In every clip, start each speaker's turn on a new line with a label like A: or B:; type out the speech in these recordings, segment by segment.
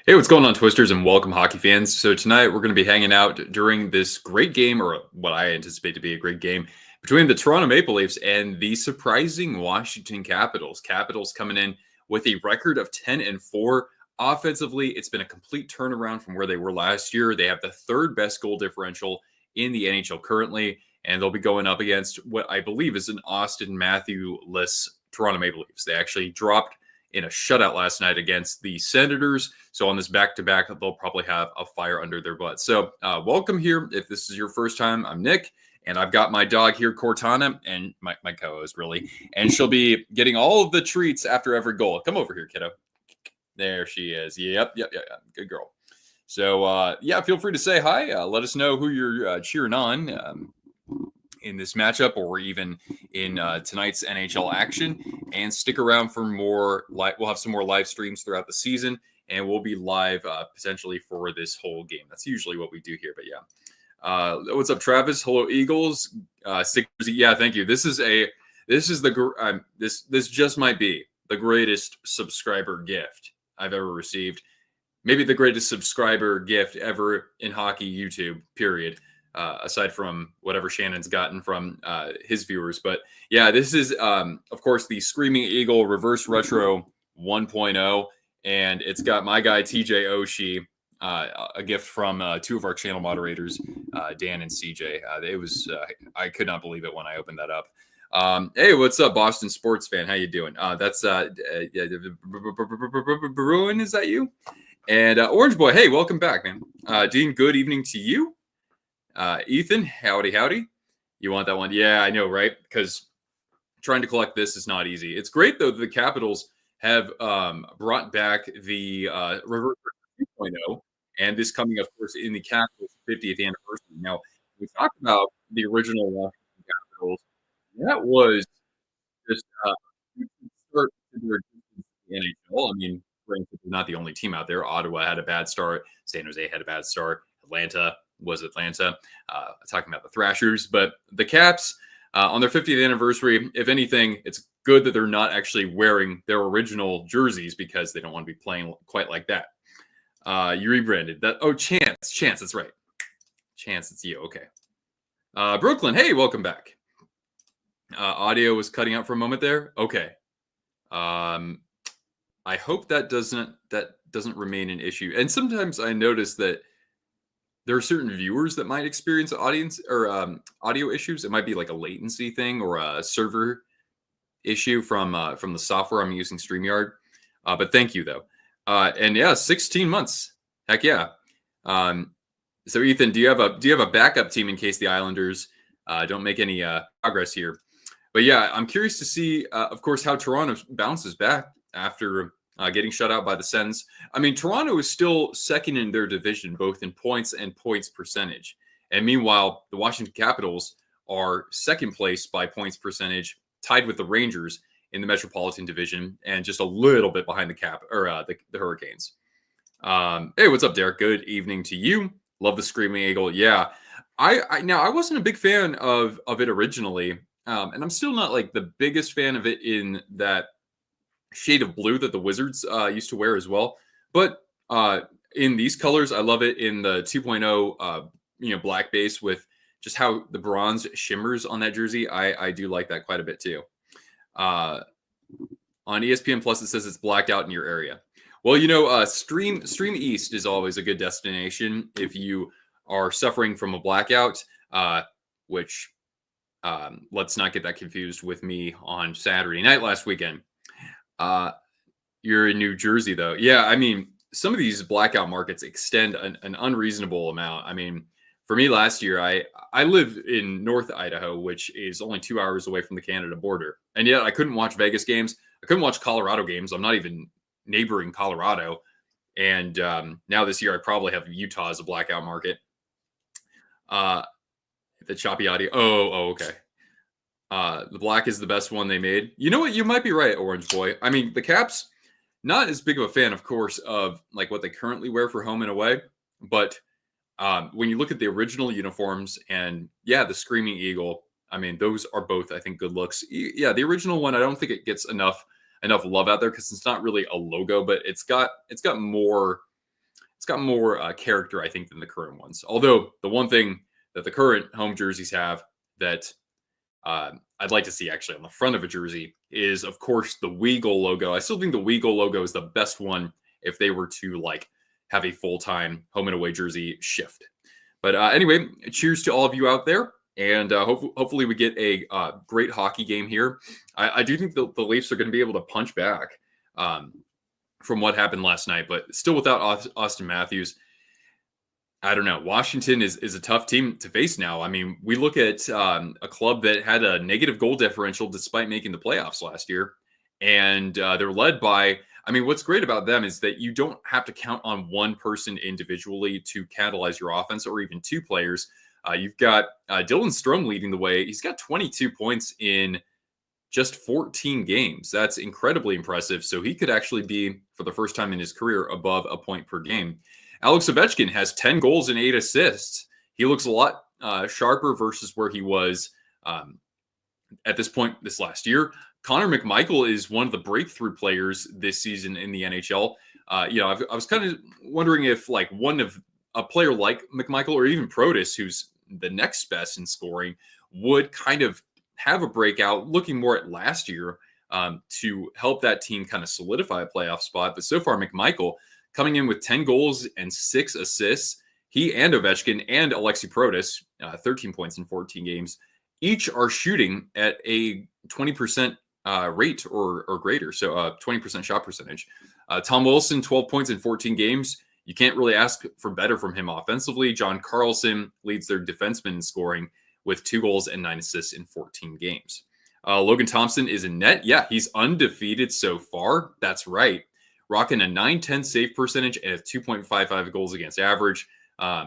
A: Hey, what's going on, Twisters, and welcome, hockey fans. So tonight we're going to be hanging out during this great game, or what I anticipate to be a great game, between the Toronto Maple Leafs and the surprising Washington Capitals. Capitals coming in with a record of 10-4. Offensively, it's been a complete turnaround from where they were last year. They have the third best goal differential in the NHL currently, and they'll be going up against what I believe is an Auston Matthews-less Toronto Maple Leafs. They actually dropped in a shutout last night against the Senators. So on this back-to-back, they'll probably have a fire under their butt. So welcome here. If this is your first time, I'm Nick, and I've got my dog here, Cortana, and my co-host, really. And she'll be getting all of the treats after every goal. Come over here, kiddo. There she is. Yep. Good girl. So, yeah, feel free to say hi. Let us know who you're cheering on in this matchup, or even in tonight's NHL action, and stick around for more. We'll have some more live streams throughout the season, and we'll be live potentially for this whole game. That's usually what we do here, but yeah. What's up, Travis? Hello, Eagles. Yeah, thank you. This just might be the greatest subscriber gift I've ever received. Maybe the greatest subscriber gift ever in hockey YouTube, period. Aside from whatever Shannon's gotten from his viewers. But yeah, this is, of course, the Screaming Eagle Reverse Retro 1.0. And it's got my guy, TJ Oshie, a gift from two of our channel moderators, Dan and CJ. I could not believe it when I opened that up. Hey, what's up, Boston sports fan? How you doing? That's Bruin, is that you? And Orange Boy, hey, welcome back, man. Dean, good evening to you. Ethan, howdy. You want that one? Yeah, I know, right? Because trying to collect this is not easy. It's great, though, that the Capitals have brought back the Reverse 2.0, and this coming, of course, in the Capitals' 50th anniversary. Now, we talked about the original Washington Capitals. That was just a start to their existence in the NHL. I mean, granted, they're not the only team out there. Ottawa had a bad start. San Jose had a bad start. Atlanta, talking about the Thrashers. But the Caps, on their 50th anniversary, if anything, it's good that they're not actually wearing their original jerseys, because they don't want to be playing quite like that. You rebranded that. Oh, Chance, that's right. Chance, it's you. Okay. Brooklyn, hey, welcome back. Audio was cutting out for a moment there. Okay. I hope that doesn't remain an issue. And sometimes I notice that there are certain viewers that might experience audio issues. It might be like a latency thing or a server issue from the software I'm using, StreamYard. But thank you, though. And yeah, 16 months. Heck yeah. So Ethan, do you have a backup team in case the Islanders don't make any progress here? But yeah, I'm curious to see, of course, how Toronto bounces back after getting shut out by the Sens. I mean, Toronto is still second in their division, both in points and points percentage. And meanwhile, the Washington Capitals are second place by points percentage, tied with the Rangers in the Metropolitan Division, and just a little bit behind the Hurricanes. Hey, what's up, Derek? Good evening to you. Love the Screaming Eagle. Yeah, I wasn't a big fan of it originally, and I'm still not like the biggest fan of it in that shade of blue that the Wizards used to wear as well. But in these colors, I love it in the 2.0, black base with just how the bronze shimmers on that jersey. I do like that quite a bit too. On ESPN Plus, it says it's blacked out in your area. Well, Stream East is always a good destination if you are suffering from a blackout, which let's not get that confused with me on Saturday night last weekend. You're in New Jersey, though. Yeah, I mean, some of these blackout markets extend an unreasonable amount. I mean, for me last year, I live in North Idaho, which is only 2 hours away from the Canada border. And yet I couldn't watch Vegas games. I couldn't watch Colorado games. I'm not even neighboring Colorado. And now this year, I probably have Utah as a blackout market. The choppy audio. Oh, okay. The black is the best one they made. You know what? You might be right, Orange Boy. I mean, the Caps, not as big of a fan, of course, of like what they currently wear for home and away. But when you look at the original uniforms and, yeah, the Screaming Eagle, I mean, those are both, I think, good looks. Yeah, the original one, I don't think it gets enough love out there because it's not really a logo, but it's got more it's got more character, I think, than the current ones. Although the one thing that the current home jerseys have that I'd like to see actually on the front of a jersey is, of course, the Weagle logo. I still think the Weagle logo is the best one if they were to like have a full-time home and away jersey shift. But anyway, cheers to all of you out there. And hopefully we get a great hockey game here. I do think the Leafs are going to be able to punch back from what happened last night, but still without Auston Matthews. I don't know. Washington is a tough team to face now. I mean, we look at a club that had a negative goal differential despite making the playoffs last year. And they're led by, I mean, what's great about them is that you don't have to count on one person individually to catalyze your offense or even two players. You've got Dylan Strome leading the way. He's got 22 points in just 14 games. That's incredibly impressive. So he could actually be, for the first time in his career, above a point per game. Alex Ovechkin has 10 goals and 8 assists. He looks a lot sharper versus where he was at this point this last year. Connor McMichael is one of the breakthrough players this season in the NHL. I was kind of wondering if like one of a player like McMichael or even Protas, who's the next best in scoring, would kind of have a breakout, looking more at last year to help that team kind of solidify a playoff spot. But so far, McMichael coming in with 10 goals and 6 assists. He and Ovechkin and Alexi Protas, 13 points in 14 games, each are shooting at a 20% rate or greater, so 20% shot percentage. Tom Wilson, 12 points in 14 games. You can't really ask for better from him offensively. John Carlson leads their defensemen in scoring with 2 goals and 9 assists in 14 games. Logan Thompson is in net. Yeah, he's undefeated so far. That's right. Rocking a .910 save percentage and a 2.55 goals against average. A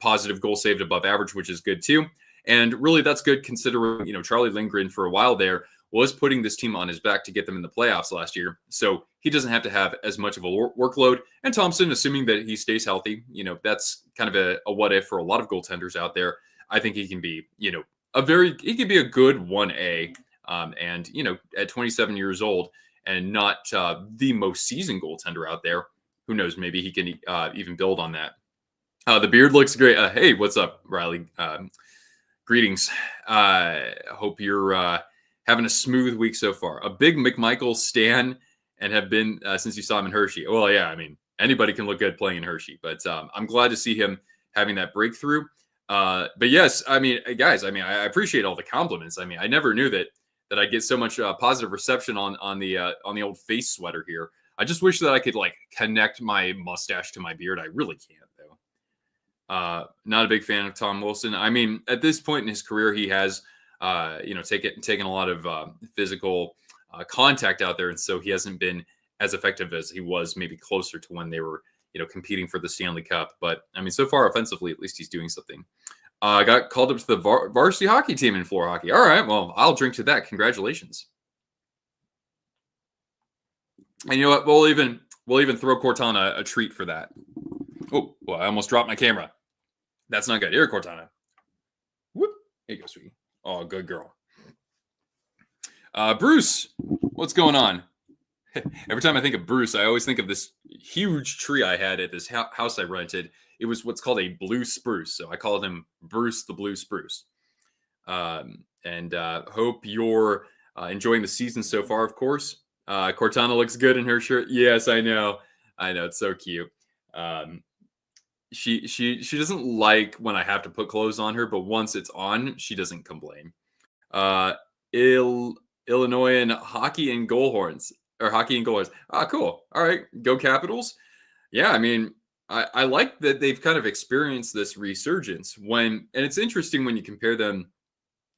A: positive goal saved above average, which is good too. And really that's good considering, Charlie Lindgren for a while there was putting this team on his back to get them in the playoffs last year. So he doesn't have to have as much of a workload. And Thompson, assuming that he stays healthy, that's kind of a what if for a lot of goaltenders out there. I think he can be, he could be a good 1A. And, at 27 years old and not the most seasoned goaltender out there, who knows, maybe he can even build on that. The beard looks great. Hey, what's up, Riley? Greetings. Hope you're having a smooth week so far. A big McMichael stan and have been since you saw him in Hershey. Well, yeah, I mean, anybody can look good playing in Hershey, but I'm glad to see him having that breakthrough. But yes, I mean, guys, I appreciate all the compliments. I mean, I never knew that I'd get so much positive reception on the old face sweater here. I just wish that I could like connect my mustache to my beard. I really can't though. Not a big fan of Tom Wilson. I mean, at this point in his career, he has taken a lot of physical contact out there, and so he hasn't been as effective as he was maybe closer to when they were competing for the Stanley Cup. But I mean, so far offensively, at least he's doing something. Got called up to the varsity hockey team in floor hockey. All right, well, I'll drink to that. Congratulations. And you know what? We'll even throw Cortana a treat for that. Oh, well, I almost dropped my camera. That's not good. Here, Cortana. Whoop. Here you go, sweetie. Oh, good girl. Bruce, what's going on? Every time I think of Bruce, I always think of this huge tree I had at this house I rented. It was what's called a blue spruce. So I called him Bruce the Blue Spruce. And hope you're enjoying the season so far, of course. Cortana looks good in her shirt. Yes, I know. It's so cute. She doesn't like when I have to put clothes on her, but once it's on, she doesn't complain. Illinois and hockey and goal horns. Or hockey and goals. Cool. All right. Go Capitals. Yeah, I mean, I like that they've kind of experienced this resurgence and it's interesting when you compare them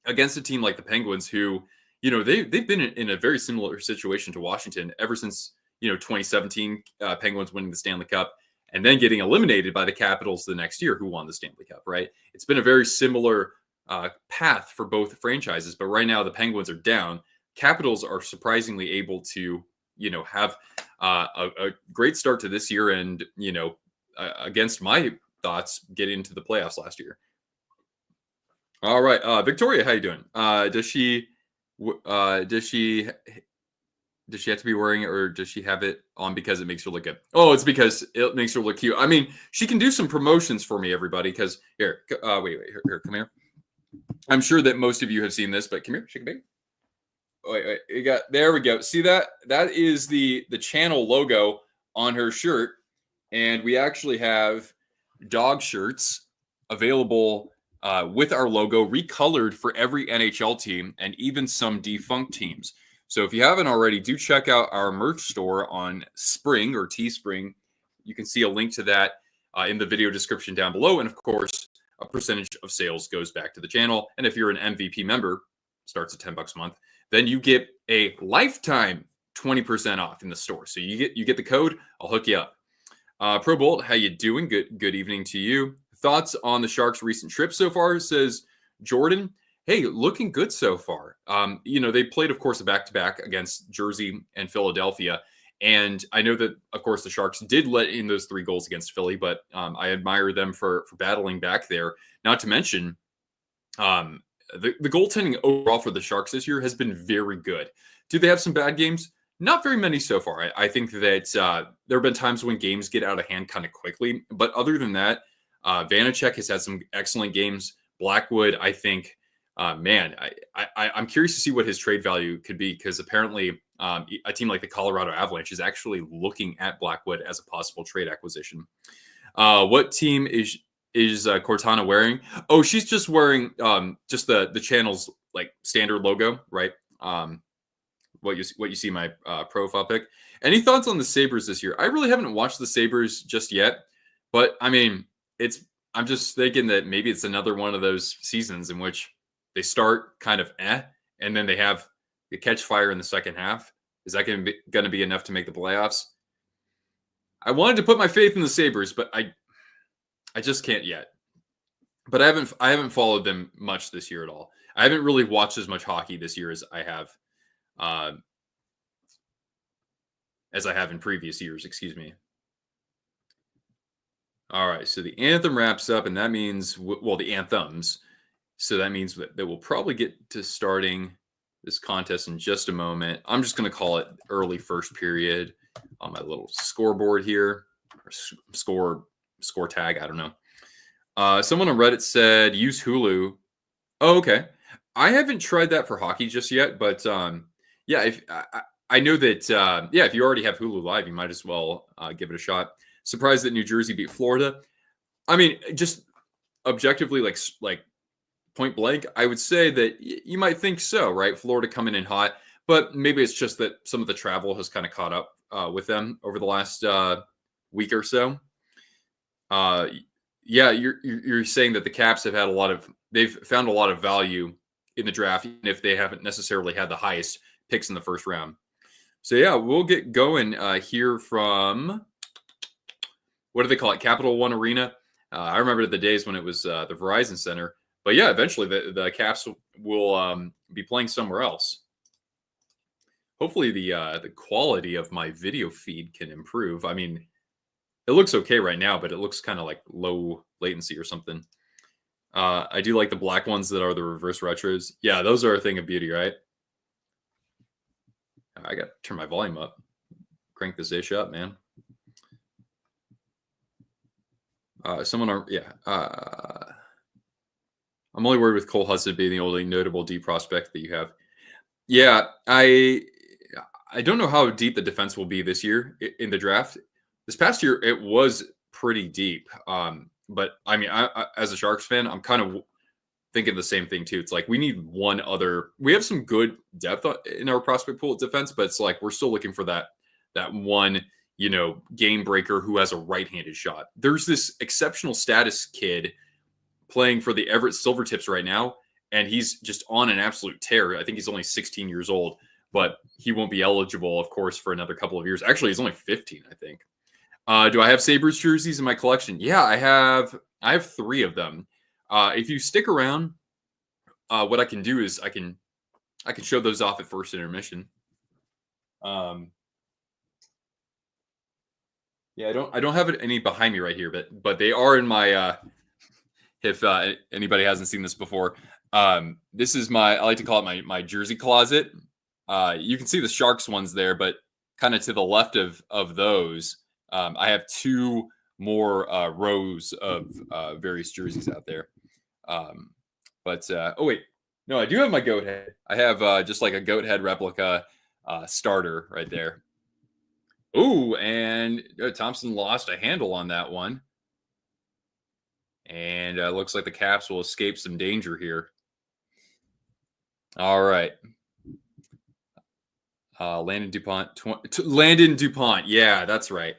A: against a team like the Penguins, who, they've been in a very similar situation to Washington ever since, 2017 Penguins winning the Stanley Cup and then getting eliminated by the Capitals the next year, who won the Stanley Cup, right? It's been a very similar path for both franchises, but right now the Penguins are down. Capitals are surprisingly able to, have a great start to this year and, against my thoughts, get into the playoffs last year. All right. Victoria, how you doing? Does she Does she have to be wearing it, or does she have it on because it makes her look good? Oh, it's because it makes her look cute. I mean, she can do some promotions for me, everybody. Because here, wait, here, come here. I'm sure that most of you have seen this, but come here, shake a baby. Wait, there we go. See that? That is the channel logo on her shirt, and we actually have dog shirts available with our logo, recolored for every NHL team and even some defunct teams. So if you haven't already, do check out our merch store on Spring or Teespring. You can see a link to that in the video description down below. And of course, a percentage of sales goes back to the channel. And if you're an MVP member, starts at $10 a month, then you get a lifetime 20% off in the store. So you get the code. I'll hook you up. Pro Bolt, how you doing? Good evening to you. Thoughts on the Sharks' recent trip so far? Says Jordan. Hey, looking good so far. They played, of course, a back-to-back against Jersey and Philadelphia. And I know that, of course, the Sharks did let in those 3 goals against Philly, but I admire them for battling back there. Not to mention, the goaltending overall for the Sharks this year has been very good. Do they have some bad games? Not very many so far. I think that there have been times when games get out of hand kind of quickly. But other than that, Vanacek has had some excellent games. Blackwood, I think, I'm curious to see what his trade value could be, because apparently a team like the Colorado Avalanche is actually looking at Blackwood as a possible trade acquisition. What team is Cortana wearing? Oh, she's just wearing just the channel's like standard logo, right? What you see in my profile pic. Any thoughts on the Sabres this year? I really haven't watched the Sabres just yet, but I mean, I'm just thinking that maybe it's another one of those seasons in which they start kind of and then they catch fire in the second half. Is that going to be enough to make the playoffs? I wanted to put my faith in the Sabres, but I just can't yet. But I haven't followed them much this year at all. I haven't really watched as much hockey this year as I have in previous years. Excuse me. All right, so the anthem wraps up, and that means, the anthems. So that means that we'll probably get to starting this contest in just a moment. I'm just going to call it early first period on my little scoreboard here, or score tag. I don't know. Someone on Reddit said use Hulu. Oh, okay. I haven't tried that for hockey just yet, but if I know that if you already have Hulu Live, you might as well give it a shot. Surprised that New Jersey beat Florida. I mean, just objectively, like point blank, I would say that you might think so, right? Florida coming in hot, but maybe it's just that some of the travel has kind of caught up with them over the last week or so. You're saying that the Caps have had they've found a lot of value in the draft, even if they haven't necessarily had the highest picks in the first round. So yeah, we'll get going here from, what do they call it? Capital One Arena. I remember the days when it was the Verizon Center. But yeah, eventually the Caps will be playing somewhere else. Hopefully the quality of my video feed can improve. I mean, it looks okay right now, but it looks kind of like low latency or something. I do like the black ones that are the reverse retros. Yeah, those are a thing of beauty, right? I got to turn my volume up. Crank this ish up, man. I'm only worried with Cole Hudson being the only notable D prospect that you have. Yeah, I don't know how deep the defense will be this year in the draft. This past year, it was pretty deep. But I mean, I as a Sharks fan, I'm kind of thinking the same thing too. It's like we need one other. We have some good depth in our prospect pool at defense, but it's like we're still looking for that one, game breaker who has a right-handed shot. There's this exceptional status kid playing for the Everett Silvertips right now, and he's just on an absolute tear. I think he's only 16 years old, but he won't be eligible, of course, for another couple of years. Actually, he's only 15, I think. Do I have Sabres jerseys in my collection? Yeah, I have 3 of them. If you stick around, what I can do is I can show those off at first intermission. I don't have any behind me right here, but they are in my. If anybody hasn't seen this before, this is I like to call it my jersey closet. You can see the Sharks ones there, but kind of to the left of those, I have two more rows of various jerseys out there. Oh wait, no, I do have my goat head. I have just like a goat head replica starter right there. Ooh, and Thompson lost a handle on that one. And looks like the Caps will escape some danger here. All right. Landon Dupont. Yeah, that's right.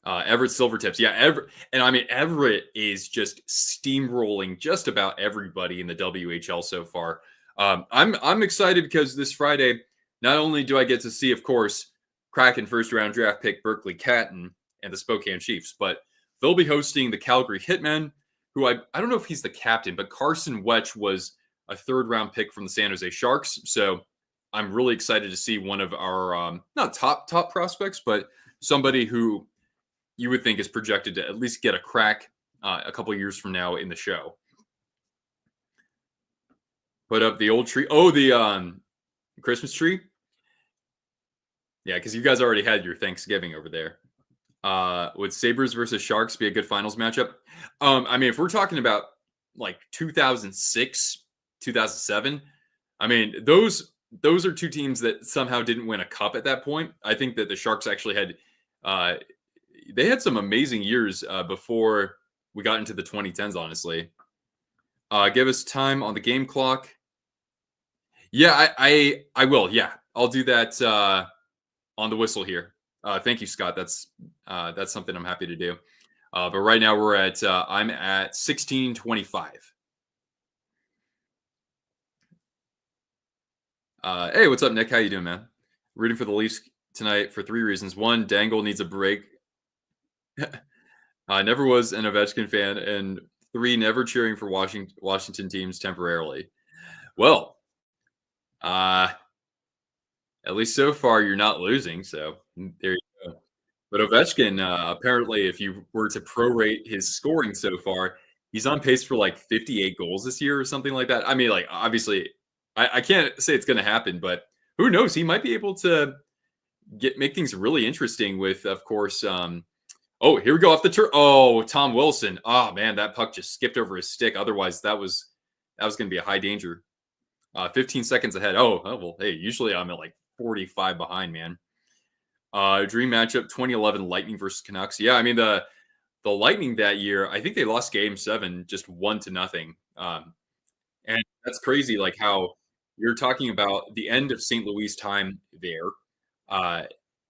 A: Everett Silvertips. Yeah, Everett is just steamrolling just about everybody in the WHL so far. I'm excited because this Friday, not only do I get to see, of course, Kraken first round draft pick Berkeley Catton and the Spokane Chiefs, but they'll be hosting the Calgary Hitmen, who I don't know if he's the captain, but Carson Wetch was a third round pick from the San Jose Sharks. So I'm really excited to see one of our not top prospects, but somebody who you would think is projected to at least get a crack a couple years from now in the show. Put up the old tree. Oh, the Christmas tree. Yeah, because you guys already had your Thanksgiving over there. Would Sabres versus Sharks be a good finals matchup? I mean, if we're talking about like 2006, 2007, I mean, those are two teams that somehow didn't win a cup at that point. I think that the Sharks actually had they had some amazing years before we got into the 2010s, honestly. Give us time on the game clock. Yeah, I will. Yeah, I'll do that on the whistle here. Thank you, Scott. That's something I'm happy to do. But right now we're at I'm at 16:25. Hey, what's up, Nick? How you doing, man? Rooting for the Leafs tonight for 3 reasons. 1, Dangle needs a break. Never was an Ovechkin fan, and 3, never cheering for Washington teams temporarily. Well, at least so far you're not losing, so there you go. But Ovechkin, apparently, if you were to prorate his scoring so far, he's on pace for like 58 goals this year or something like that. I mean, like obviously, I can't say it's going to happen, but who knows? He might be able to make things really interesting with, of course. Oh, here we go off the turn. Oh, Tom Wilson. Oh man, that puck just skipped over his stick. Otherwise, that was going to be a high danger. 15 seconds ahead. Oh, well, hey, usually I'm at like 45 behind, man. Dream matchup 2011 Lightning versus Canucks. Yeah, I mean the Lightning that year, I think they lost Game 7 just 1-0. And that's crazy, like how you're talking about the end of St. Louis time there.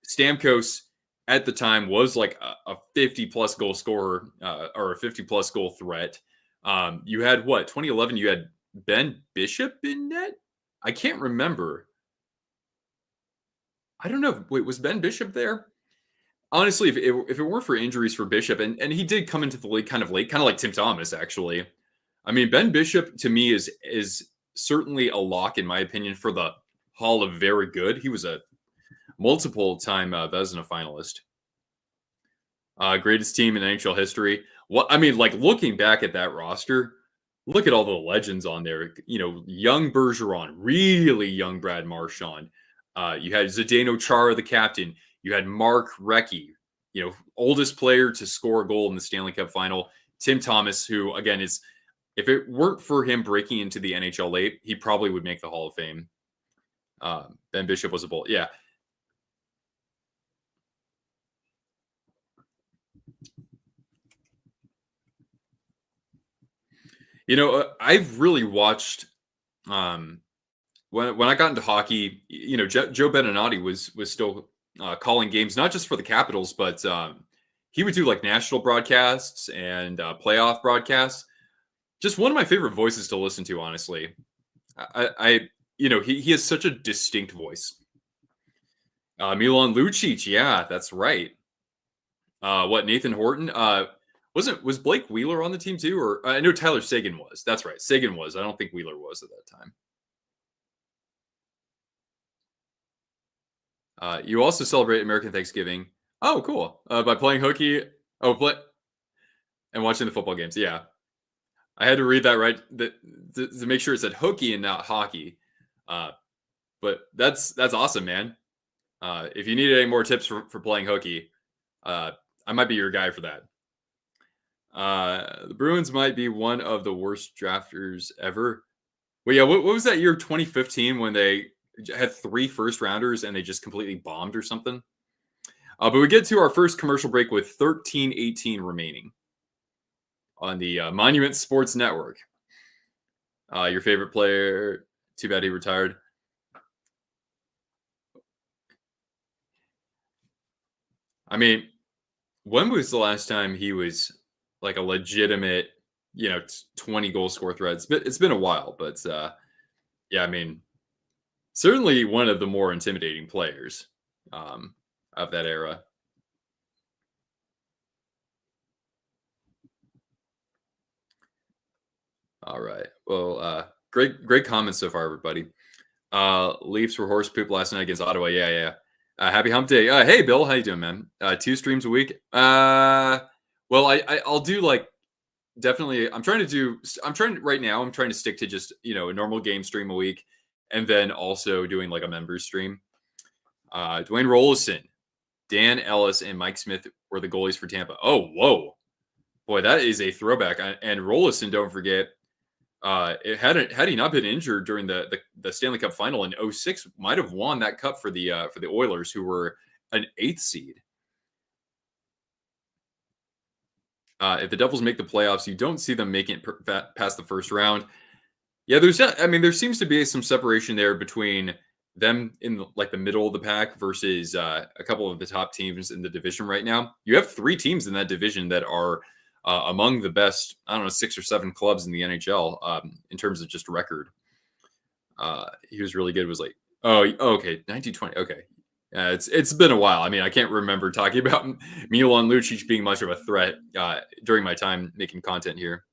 A: Stamkos at the time was like a 50-plus goal scorer or a 50-plus goal threat. You had what, 2011? You had Ben Bishop in net? I can't remember. I don't know. Wait, was Ben Bishop there? Honestly, if it weren't for injuries for Bishop, and he did come into the league kind of late, kind of like Tim Thomas, actually. I mean, Ben Bishop to me is certainly a lock in my opinion for the Hall of Very Good. He was a multiple-time Vezina finalist. Greatest team in NHL history. What I mean, like looking back at that roster, look at all the legends on there. You know, young Bergeron, really young Brad Marchand. You had Zdeno Chara, the captain. You had Mark Recchi, you know, oldest player to score a goal in the Stanley Cup final. Tim Thomas, who again is, if it weren't for him breaking into the NHL late, he probably would make the Hall of Fame. Ben Bishop was a bull. Yeah. You know, I've really watched when I got into hockey. You know, Joe Beninati was still calling games, not just for the Capitals, but he would do like national broadcasts and playoff broadcasts. Just one of my favorite voices to listen to, honestly. I you know, he has such a distinct voice. Milan Lucic, yeah, that's right. What, Nathan Horton? Was Blake Wheeler on the team too? Or I know Tyler Seguin was. That's right. Seguin was. I don't think Wheeler was at that time. You also celebrate American Thanksgiving. Oh, cool. By playing hooky. Oh, and watching the football games. Yeah. I had to read that right to make sure it said hooky and not hockey. But that's awesome, man. If you need any more tips for playing hooky, uh, I might be your guy for that. The Bruins might be one of the worst drafters ever. Well, yeah, what was that year 2015 when they had 3 first rounders and they just completely bombed or something? But we get to our first commercial break with 13:18 remaining on the Monument Sports Network. Your favorite player? Too bad he retired. I mean, when was the last time he was like a legitimate, 20 goal score threat? It's been a while, but yeah, I mean, certainly one of the more intimidating players of that era. All right. Well, great comments so far, everybody. Leafs were horse poop last night against Ottawa. Yeah, yeah. Happy hump day. Hey, Bill, how you doing, man? 2 streams a week. Well, I'll do like definitely. I'm trying to right now. I'm trying to stick to just a normal game stream a week, and then also doing like a members stream. Dwayne Rollison, Dan Ellis, and Mike Smith were the goalies for Tampa. Oh, whoa, boy, that is a throwback. And Rollison, don't forget, had he not been injured during the Stanley Cup final in '06, might have won that cup for the Oilers, who were an 8th seed. If the Devils make the playoffs, you don't see them making it past the first round. Yeah, there seems to be some separation there between them in the middle of the pack versus a couple of the top teams in the division right now. You have 3 teams in that division that are among the best, I don't know, 6 or 7 clubs in the NHL in terms of just record. He was really good. Was like, okay, 1920. Okay, it's been a while. I mean, I can't remember talking about Milan Lucic being much of a threat during my time making content here.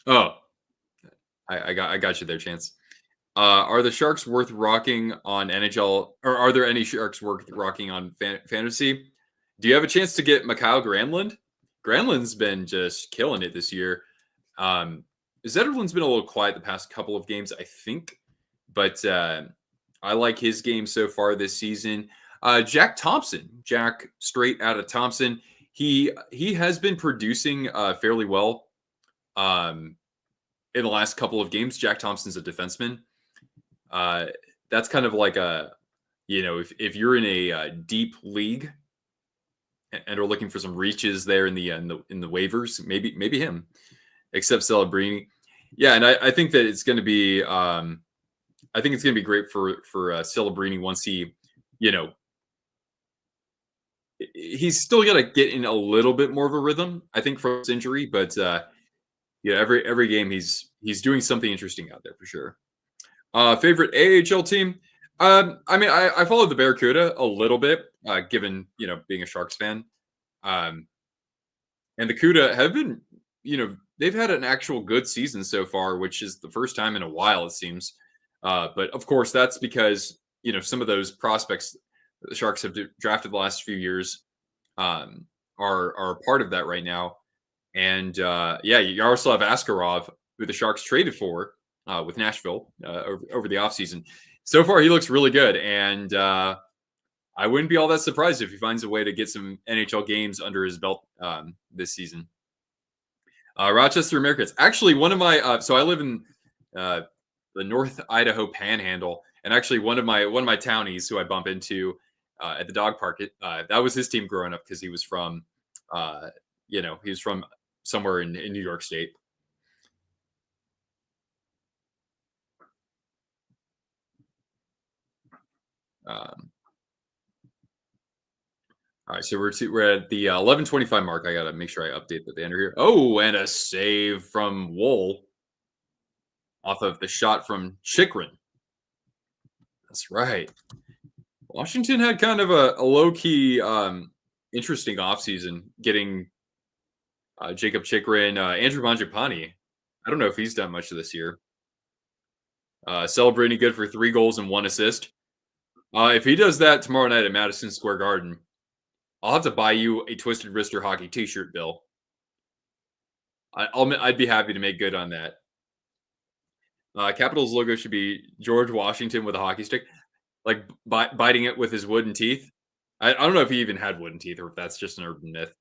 A: Oh, I got you there, Chance. Are the Sharks worth rocking on NHL, or are there any Sharks worth rocking on fantasy? Do you have a chance to get Mikhail Granlund? Granlund's been just killing it this year. Zetterlund's been a little quiet the past couple of games, I think, but I like his game so far this season. Jack straight out of Thompson, he has been producing fairly well in the last couple of games. Jack Thompson's a defenseman. That's kind of like if you're in a deep league and are looking for some reaches there in the waivers, maybe him. Except Celebrini, yeah, and I think that it's going to be I think it's going to be great for Celebrini once he's still got to get in a little bit more of a rhythm, I think, from his injury, but yeah, every game he's doing something interesting out there for sure. Favorite AHL team? I mean, I follow the Barracuda a little bit, given being a Sharks fan. And the Cuda have been, they've had an actual good season so far, which is the first time in a while, it seems. But of course, that's because some of those prospects the Sharks have drafted the last few years are a part of that right now. And yeah, Yaroslav Askarov, who the Sharks traded for with Nashville over the offseason. So far, he looks really good. And I wouldn't be all that surprised if he finds a way to get some NHL games under his belt this season. Rochester Americans. Actually, one of my so I live in the North Idaho Panhandle, and actually one of my townies who I bump into at the dog park. That was his team growing up because he was from, he was from somewhere in New York State. All right, so we're at the 11:25 mark. I gotta make sure I update the banner here. Oh, and a save from Wool off of the shot from Chikrin. That's right. Washington had kind of a low key, interesting offseason getting Jacob Chikrin, Andrew Mangiapane. I don't know if he's done much of this year. Celebrating good for 3 goals and 1 assist. If he does that tomorrow night at Madison Square Garden, I'll have to buy you a Twisted Wrister hockey T-shirt, Bill. I'd be happy to make good on that. Capitals logo should be George Washington with a hockey stick, like biting it with his wooden teeth. I don't know if he even had wooden teeth or if that's just an urban myth,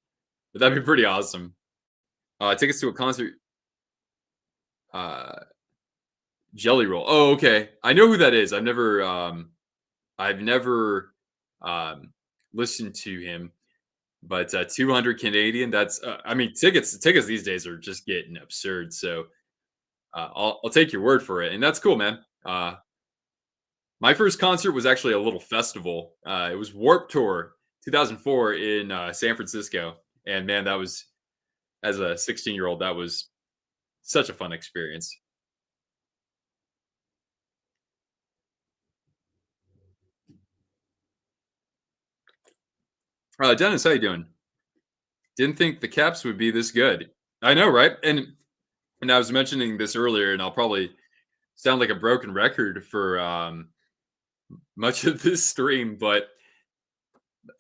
A: but that'd be pretty awesome. Tickets to a concert, uh, Jelly Roll. Oh, okay. I know who that is. I've never um, listened to him, but 200 Canadian. That's I mean tickets these days are just getting absurd. So I'll take your word for it, and that's cool, man. My first concert was actually a little festival. It was Warp Tour 2004 in San Francisco, and man, that was as a 16-year-old, that was such a fun experience. Dennis, how you doing? Didn't think the Caps would be this good. I know, right? And I was mentioning this earlier, and I'll probably sound like a broken record for much of this stream, but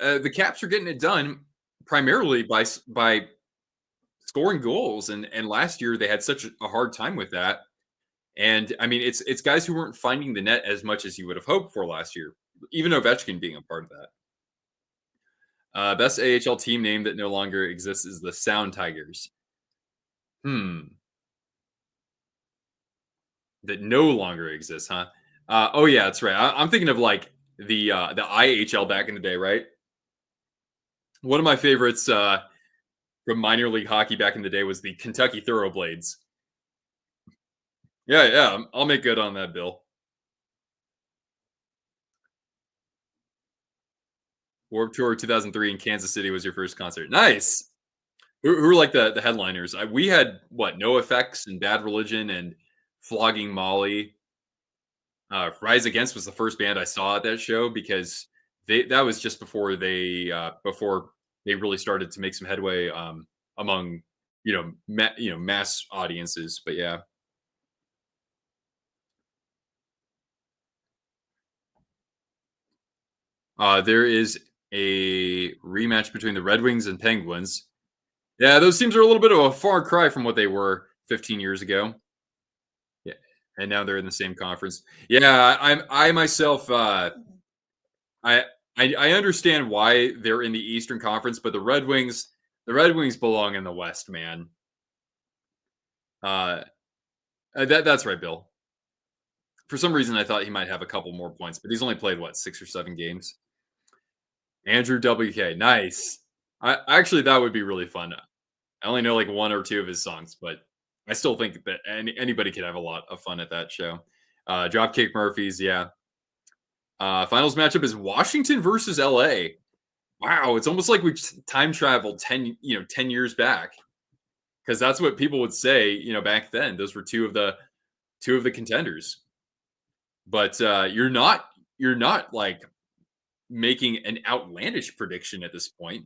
A: the Caps are getting it done primarily by scoring goals, and last year they had such a hard time with that. And I mean, it's guys who weren't finding the net as much as you would have hoped for last year, even Ovechkin being a part of that. Best AHL team name that no longer exists is the Sound Tigers. Hmm, that no longer exists, huh? Oh yeah, that's right. I'm thinking of like the IHL back in the day, right? One of my favorites from minor league hockey back in the day was the Kentucky Thoroughblades. Yeah, yeah, I'll make good on that, Bill. Warped Tour 2003 in Kansas City was your first concert. Nice. Who were like the headliners? We had what? No Effects and Bad Religion and Flogging Molly. Rise Against was the first band I saw at that show because that was just before they really started to make some headway among mass audiences. But yeah, there is a rematch between the Red Wings and Penguins. Yeah, those teams are a little bit of a far cry from what they were 15 years ago. Yeah, and now they're in the same conference. Yeah, I myself, I, I understand why they're in the Eastern Conference, but the Red Wings belong in the West, man. Uh, that's right, Bill. For some reason, I thought he might have a couple more points, but he's only played what 6 or 7 games. Andrew WK, nice. Actually that would be really fun. I only know like one or two of his songs, but I still think that anybody could have a lot of fun at that show. Dropkick Murphys, yeah. Finals matchup is Washington versus LA. Wow, it's almost like we time traveled 10 years back because that's what people would say. Back then, those were two of the contenders. But you're not like making an outlandish prediction at this point.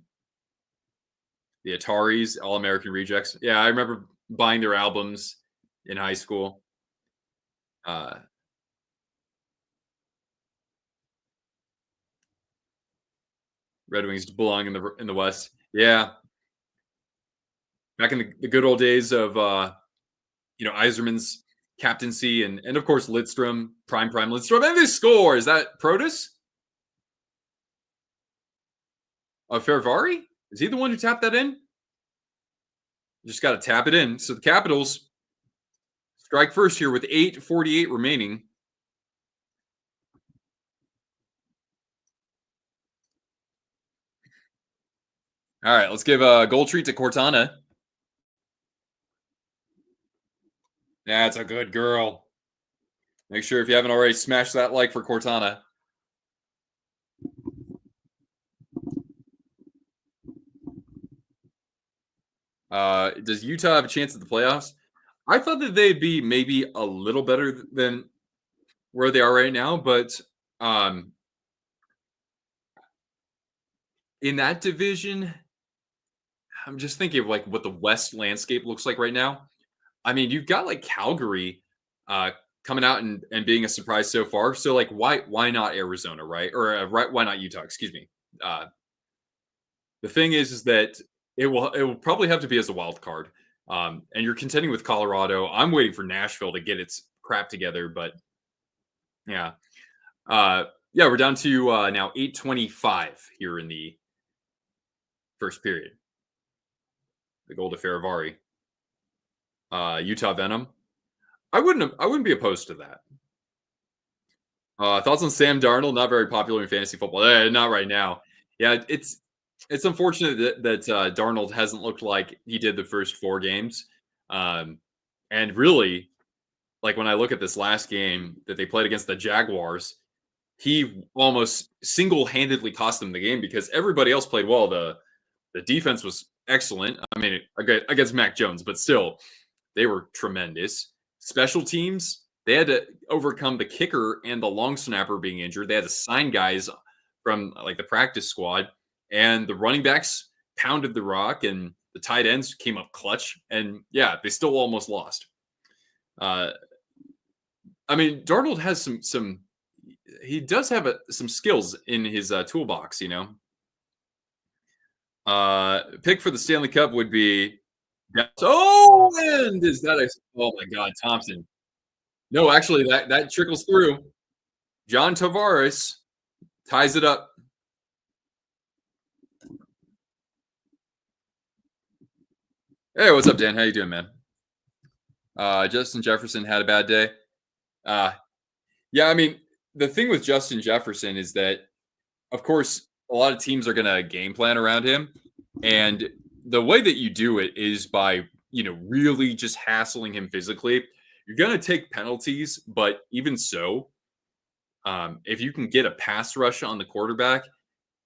A: The Ataris, All American Rejects. Yeah, I remember buying their albums in high school. Uh, Red Wings belong in the West. Yeah, back in the good old days of Eiserman's captaincy and of course Lidstrom, prime Lidstrom, and they score. Is that Protus? Ferrari? Is he the one who tapped that in? Just got to tap it in. So the Capitals strike first here with 8:48 remaining. All right, let's give a goal treat to Cortana. That's a good girl. Make sure if you haven't already, smash that like for Cortana. Does Utah have a chance at the playoffs? I thought that they'd be maybe a little better than where they are right now, but um, in that division, I'm just thinking of like what the West landscape looks like right now. I mean, you've got like Calgary uh, coming out and being a surprise so far. So like, why not Arizona, right? Or right? Why not Utah? Excuse me. The thing is that it will probably have to be as a wild card. And you're contending with Colorado. I'm waiting for Nashville to get its crap together, but yeah. Yeah, we're down to now 8:25 here in the first period. The goal to Farivari. Utah Venom. I wouldn't be opposed to that. Thoughts on Sam Darnold? Not very popular in fantasy football. Not right now. Yeah, it's unfortunate that Darnold hasn't looked like he did the first 4 games. Um, and really, like when I look at this last game that they played against the Jaguars, he almost single-handedly cost them the game because everybody else played well. The defense was excellent. I mean, against Mac Jones, but still, they were tremendous. Special teams, they had to overcome the kicker and the long snapper being injured. They had to sign guys from like the practice squad, and the running backs pounded the rock, and the tight ends came up clutch. And yeah, they still almost lost. Uh, I mean, Darnold has some. He does have some skills in his toolbox. Pick for the Stanley Cup would be. Oh, and is that a? Oh my God, Thompson. No, actually, that trickles through. John Tavares ties it up. Hey, what's up, Dan? How you doing, man? Justin Jefferson had a bad day. Uh, yeah, I mean, the thing with Justin Jefferson is that, of course, a lot of teams are going to game plan around him, and the way that you do it is by really just hassling him physically. You're going to take penalties, but even so, if you can get a pass rush on the quarterback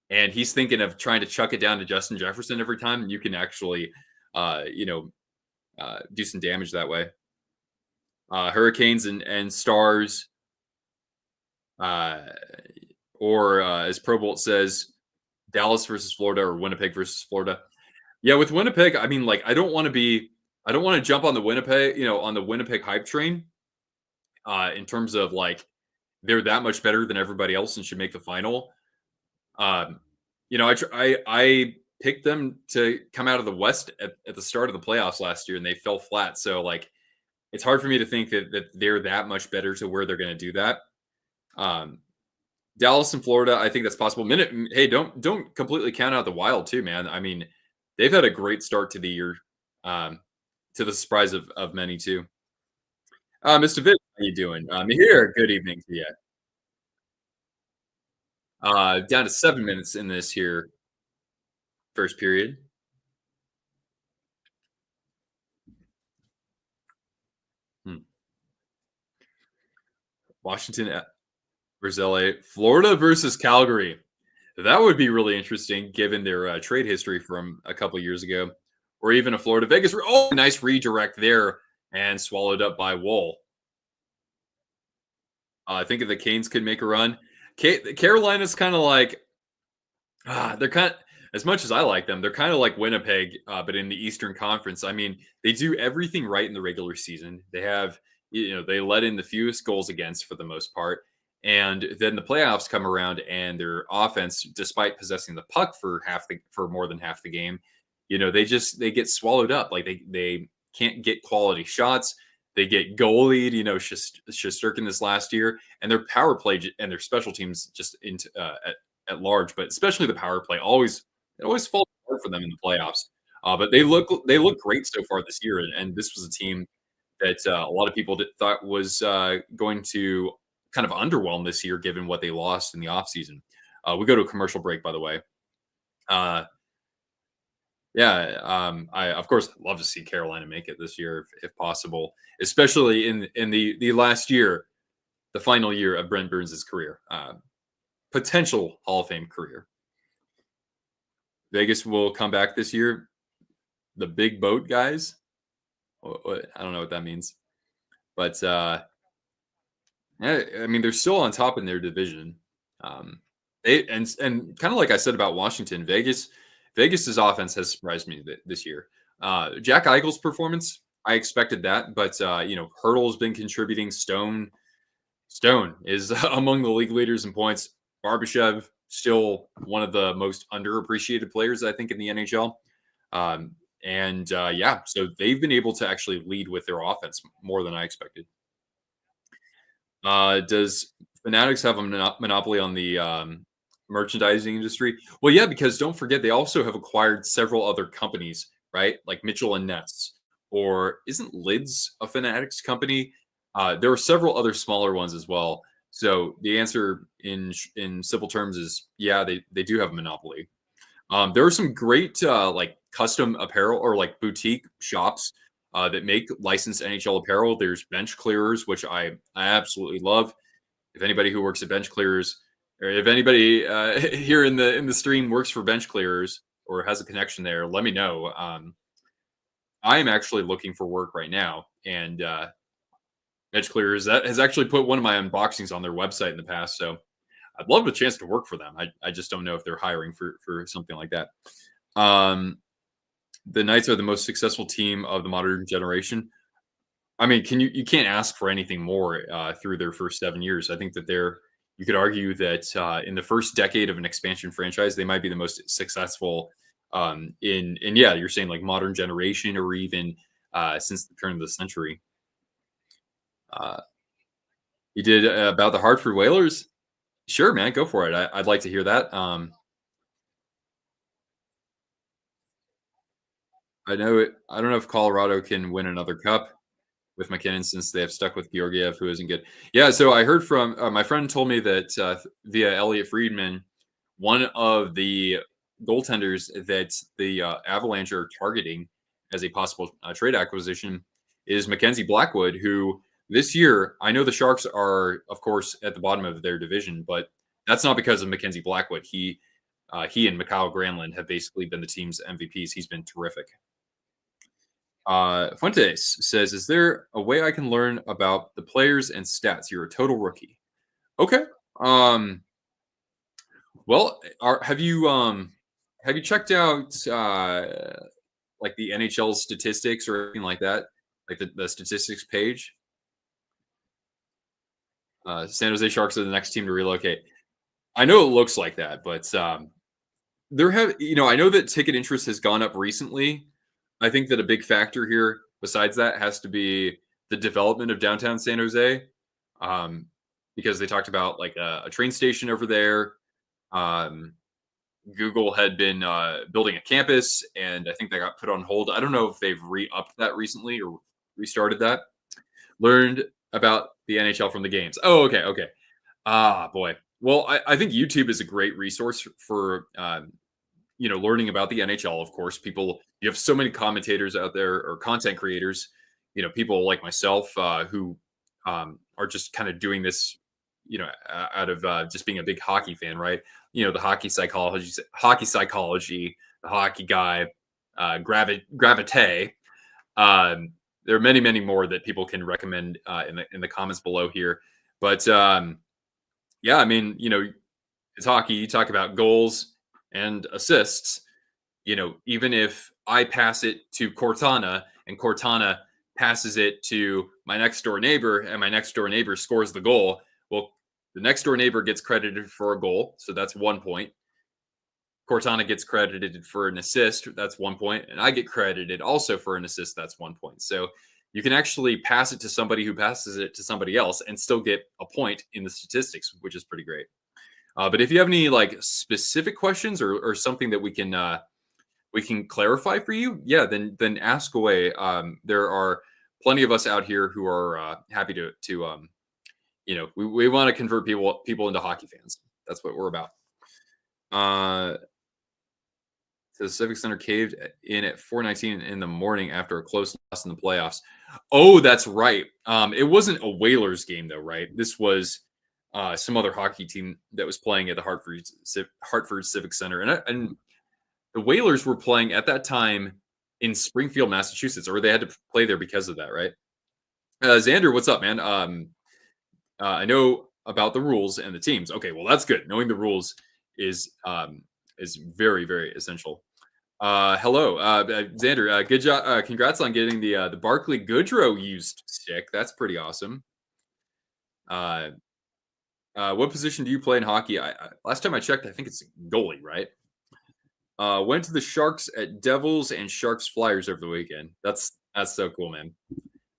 A: and he's thinking of trying to chuck it down to Justin Jefferson every time, you can actually, do some damage that way. Hurricanes and Stars, uh, or as Pro Bolt says, Dallas versus Florida or Winnipeg versus Florida. Yeah, with Winnipeg, I mean, like, I don't want to jump on the Winnipeg, on the Winnipeg hype train, in terms of like they're that much better than everybody else and should make the final. Um, I picked them to come out of the West at the start of the playoffs last year, and they fell flat. So like, it's hard for me to think that they're that much better to where they're going to do that. Um, Dallas and Florida, I think that's possible. Hey, don't completely count out the Wild too, man. I mean, they've had a great start to the year, um, to the surprise of many too. Mr. Vic, how you doing? Here, good evening to you. Down to 7 minutes in this here first period. Hmm. Washington versus LA, Florida versus Calgary. That would be really interesting given their trade history from a couple years ago, or even a Florida Vegas. Oh, nice redirect there and swallowed up by Wool. I think the Canes could make a run. Carolina's kind of like they're kind of, as much as I like them, they're kind of like Winnipeg, but in the Eastern Conference. I mean, they do everything right in the regular season. They have, they let in the fewest goals against for the most part. And then the playoffs come around and their offense, despite possessing the puck for more than half the game, they get swallowed up. Like they can't get quality shots. They get goalied, Shesterkin this last year, and their power play and their special teams just into at large, but especially the power play always falls apart for them in the playoffs. But they look great so far this year, and this was a team that a lot of people thought was going to kind of underwhelm this year, given what they lost in the offseason. We go to a commercial break, by the way. Yeah, I of course love to see Carolina make it this year if possible, especially in the last year, the final year of Brent Burns' career, potential Hall of Fame career. Vegas will come back this year. The big boat guys. I don't know what that means, but yeah, I mean they're still on top in their division. They and kind of like I said about Washington, Vegas's offense has surprised me this year. Jack Eichel's performance, I expected that, but Hurdle's been contributing. Stone is among the league leaders in points. Barbashev, still one of the most underappreciated players, I think, in the NHL. And yeah, so they've been able to actually lead with their offense more than I expected. Does Fanatics have a monopoly on the merchandising industry? Well, yeah, because don't forget they also have acquired several other companies, right? Like Mitchell and Ness, or isn't Lids a Fanatics company? There are several other smaller ones as well. So the answer in simple terms is yeah, they do have a monopoly. There are some great like custom apparel or like boutique shops that make licensed NHL apparel. There's bench clearers, which I absolutely love. If anybody who works at bench clearers, or if anybody here in the stream works for bench clearers or has a connection there, let me know. I am actually looking for work right now, and bench clearers that has actually put one of my unboxings on their website in the past. So I'd love a chance to work for them. I just don't know if they're hiring for something like that. Um, the Knights are the most successful team of the modern generation. I mean, you can't ask for anything more through their first 7 years. I think that they're you could argue that in the first decade of an expansion franchise, they might be the most successful in yeah, you're saying like modern generation or even since the turn of the century. Uh, you did about the Hartford Whalers. Sure, man, go for it. I'd like to hear that. I know it. I don't know if Colorado can win another cup with McKinnon since they have stuck with Georgiev, who isn't good. Yeah, so I heard from my friend told me that via Elliot Friedman, one of the goaltenders that the Avalanche are targeting as a possible trade acquisition is Mackenzie Blackwood, who this year I know the Sharks are, of course, at the bottom of their division, but that's not because of Mackenzie Blackwood. He and Mikhail Granlund have basically been the team's MVPs. He's been terrific. Fuentes says, "Is there a way I can learn about the players and stats? You're a total rookie." Okay. Um, well, have you checked out like the NHL statistics or anything like that? Like the statistics page? San Jose Sharks are the next team to relocate. I know it looks like that, but there have I know that ticket interest has gone up recently. I think that a big factor here, besides that, has to be the development of downtown San Jose, um, because they talked about like a train station over there. Um, Google had been building a campus, and I think they got put on hold. I don't know if they've re-upped that recently or restarted that. Learned about the NHL from the games. Oh, okay, okay. Ah, boy. Well, I think YouTube is a great resource for learning about the NHL. Of course, you have so many commentators out there or content creators. People like myself who are just kind of doing this, out of just being a big hockey fan, right? The hockey psychology, the hockey guy, gravite. There are many, many more that people can recommend in the comments below here. But yeah, I mean, it's hockey. You talk about goals and assists. Even if I pass it to Cortana and Cortana passes it to my next door neighbor and my next door neighbor scores the goal, well, the next door neighbor gets credited for a goal. So that's 1 point. Cortana gets credited for an assist. That's 1 point. And I get credited also for an assist. That's 1 point. So you can actually pass it to somebody who passes it to somebody else and still get a point in the statistics, which is pretty great. But if you have any like specific questions or something that we can clarify for you, yeah, then ask away. There are plenty of us out here who are happy to we want to convert people into hockey fans. That's what we're about. The Civic Center caved in at 4:19 in the morning after a close loss in the playoffs. Oh, that's right. It wasn't a Whalers game though, right? This was some other hockey team that was playing at the Hartford Civic Center, and the Whalers were playing at that time in Springfield, Massachusetts, or they had to play there because of that, right? Xander, what's up, man? I know about the rules and the teams. Okay, well that's good. Knowing the rules is very very essential. Hello, Xander. Good job. Congrats on getting the Barkley Goodrow used stick. That's pretty awesome. Uh, what position do you play in hockey? Last time I checked, I think it's goalie, right? Went to the Sharks at Devils and Sharks Flyers over the weekend. That's so cool, man.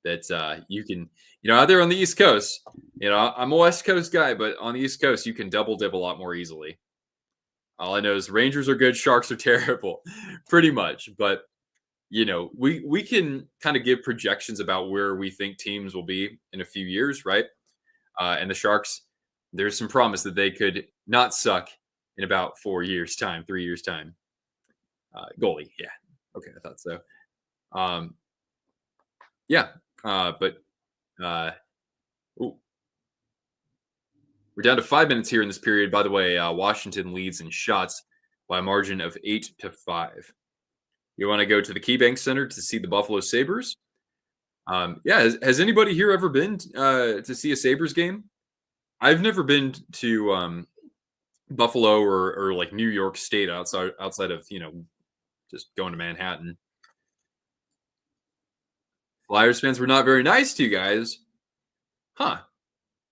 A: That you can, out there on the East Coast, I'm a West Coast guy, but on the East Coast, you can double dip a lot more easily. All I know is Rangers are good, Sharks are terrible, pretty much. But we can kind of give projections about where we think teams will be in a few years, right? And the Sharks, there's some promise that they could not suck in about 4 years' time, 3 years' time. Goalie, yeah, okay, I thought so. Um, yeah, but uh, ooh, we're down to 5 minutes here in this period. By the way, Washington leads in shots by a margin of 8-5. You want to go to the KeyBank Center to see the Buffalo Sabres? Yeah, has anybody here ever been to see a Sabres game? I've never been to Buffalo or like New York State outside of just going to Manhattan. Flyers fans were not very nice to you guys, huh?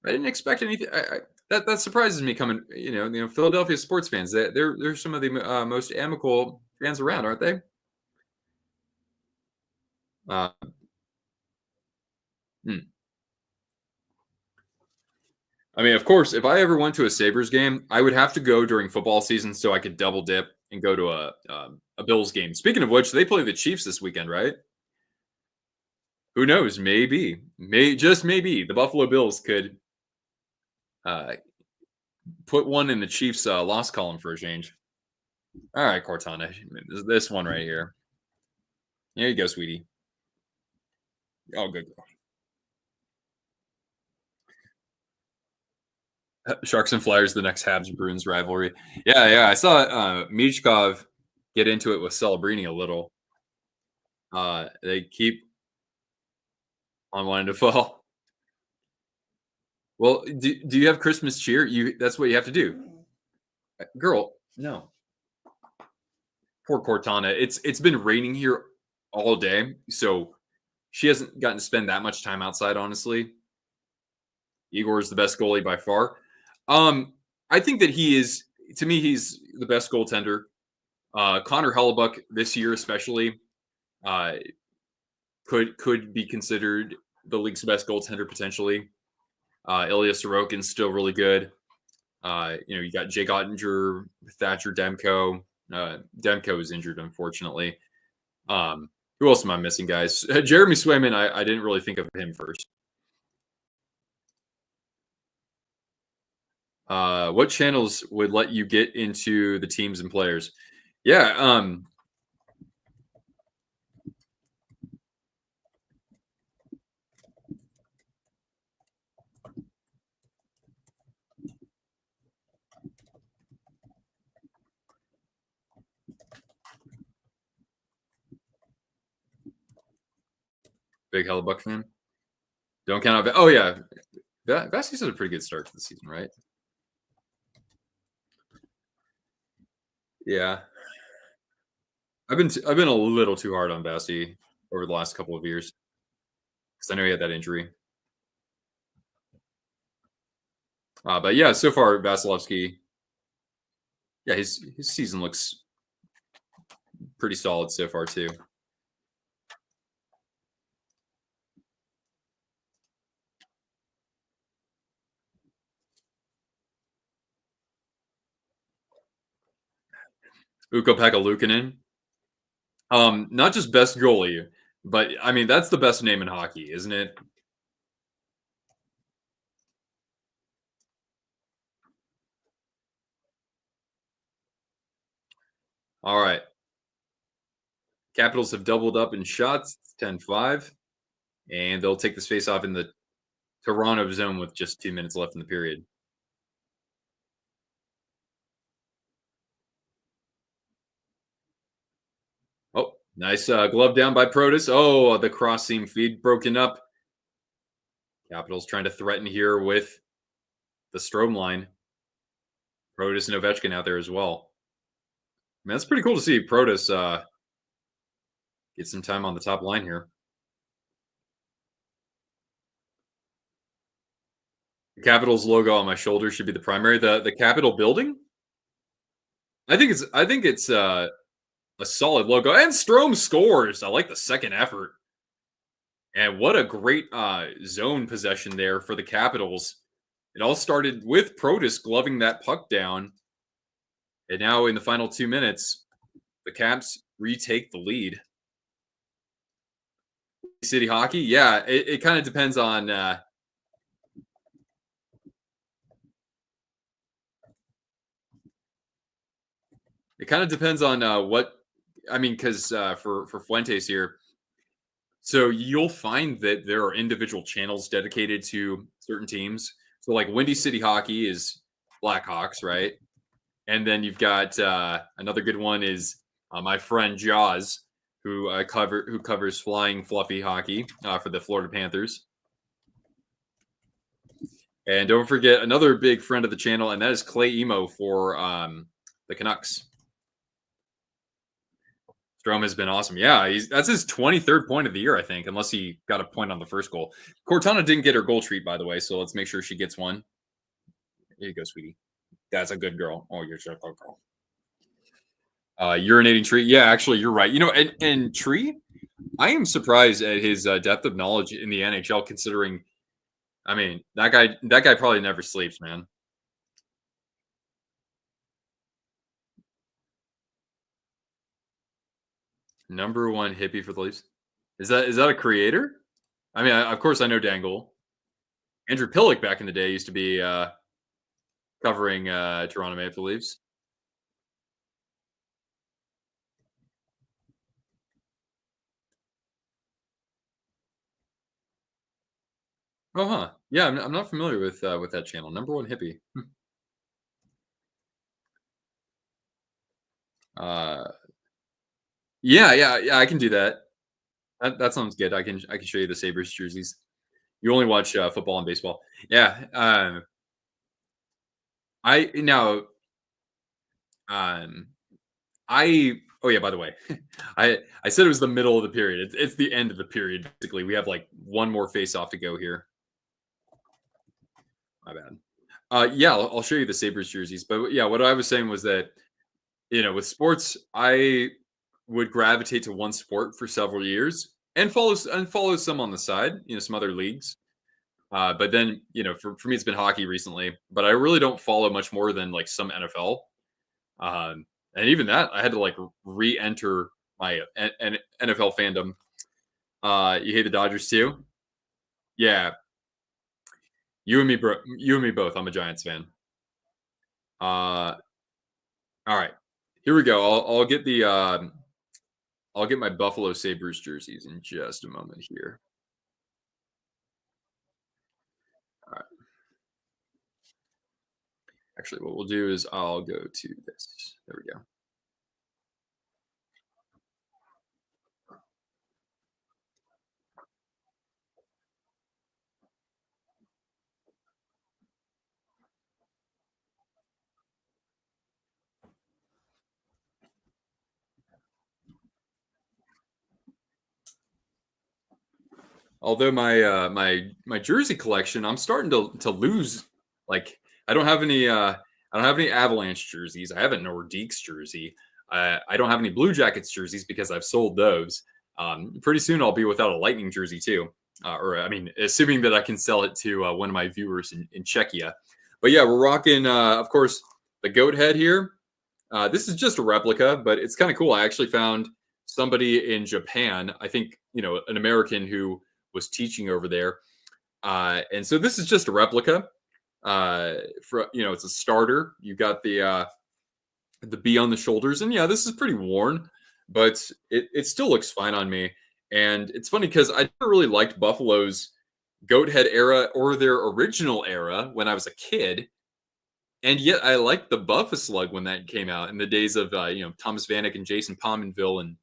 A: I didn't expect anything. That surprises me. Coming, Philadelphia sports fans. They're some of the most amicable fans around, aren't they? Uh, hmm. I mean, of course, if I ever went to a Sabres game, I would have to go during football season so I could double dip and go to a Bills game. Speaking of which, they play the Chiefs this weekend, right? Who knows? Just maybe, the Buffalo Bills could uh, put one in the Chiefs' loss column for a change. All right, Cortana, this one right here. There you go, sweetie. Oh, good. Sharks and Flyers, the next Habs Bruins rivalry. Yeah, yeah. I saw Michkov get into it with Celebrini a little. They keep on wanting to fall. Well, do you have Christmas cheer? That's what you have to do, girl. No, poor Cortana. It's been raining here all day, so she hasn't gotten to spend that much time outside. Honestly, Igor is the best goalie by far. I think that he is. To me, he's the best goaltender. Connor Hellebuck this year, especially, uh, could be considered the league's best goaltender potentially. Ilya Sorokin's still really good. You got Jake Ottinger, Thatcher Demko. Demko is injured, unfortunately. Who else am I missing, guys? Jeremy Swayman, I didn't really think of him first. What channels would let you get into the teams and players? Yeah, big Hellebuck fan. Don't count out. Oh yeah, Vasquez had a pretty good start to the season, right? Yeah, I've been a little too hard on Basti over the last couple of years because I know he had that injury. But yeah, so far Vasilevsky, yeah, his season looks pretty solid so far too. Ukko-Pekka Luukkonen, not just best goalie, but I mean that's the best name in hockey, isn't it? All right, Capitals have doubled up in shots, 10-5, and they'll take this face off in the Toronto zone with just 2 minutes left in the period. Oh, nice glove down by Protus. Oh, the cross seam feed broken up. Capitals trying to threaten here with the Strom line. Protus and Ovechkin out there as well. Man, that's pretty cool to see Protus get some time on the top line here. The Capitals logo on my shoulder should be the primary. The Capitol building? I think it's a solid logo. And Strome scores. I like the second effort. And what a great zone possession there for the Capitals. It all started with Protus gloving that puck down. And now in the final 2 minutes, the Caps retake the lead. City hockey, yeah, it kind of depends on what I mean, because for Fuentes here, so you'll find that there are individual channels dedicated to certain teams. So like Windy City Hockey is Blackhawks, right? And then you've got another good one is my friend Jaws, who covers flying fluffy hockey for the Florida Panthers. And don't forget another big friend of the channel, and that is Clay Emo for the Canucks. Strom has been awesome. Yeah, that's his 23rd point of the year, I think, unless he got a point on the first goal. Cortana didn't get her goal treat, by the way, so let's make sure she gets one. Here you go, sweetie. That's a good girl. Oh, you're such a good girl. Urinating Tree. Yeah, actually, you're right. And Tree, I am surprised at his depth of knowledge in the NHL, considering, I mean, that guy probably never sleeps, man. Number one hippie for the Leafs. Is that a creator? I mean, of course, I know Dangle. Andrew Pillock back in the day used to be covering Toronto Maple Leafs. Oh, huh. Yeah, I'm not familiar with that channel. Number one hippie. Uh, yeah. I can do that. That sounds good. I can show you the Sabres jerseys. You only watch football and baseball. Yeah. I now um I oh yeah. By the way, I said it was the middle of the period. It's the end of the period. Basically, we have like one more face off to go here. My bad. Yeah, I'll show you the Sabres jerseys. But yeah, what I was saying was that with sports, I would gravitate to one sport for several years and follow some on the side, some other leagues. But then, for me, it's been hockey recently, but I really don't follow much more than like some NFL. And even that, I had to like re-enter my NFL fandom. You hate the Dodgers too? Yeah, you and me, bro. You and me both. I'm a Giants fan. All right, here we go. I'll get my Buffalo Sabres jerseys in just a moment here. All right. Actually, what we'll do is I'll go to this. There we go. Although my jersey collection, I'm starting to lose. Like I don't have any Avalanche jerseys. I have a Nordiques jersey. I don't have any Blue Jackets jerseys because I've sold those. Pretty soon I'll be without a Lightning jersey too. Or I mean, assuming that I can sell it to one of my viewers in Czechia. But yeah, we're rocking, of course, the goat head here. This is just a replica, but it's kind of cool. I actually found somebody in Japan, I think, an American who was teaching over there. And so this is just a replica. It's a starter. You got the B on the shoulders, and yeah, this is pretty worn, but it still looks fine on me. And it's funny because I never really liked Buffalo's goat head era or their original era when I was a kid. And yet I liked the Slug when that came out in the days of Thomas Vanek and Jason Pominville and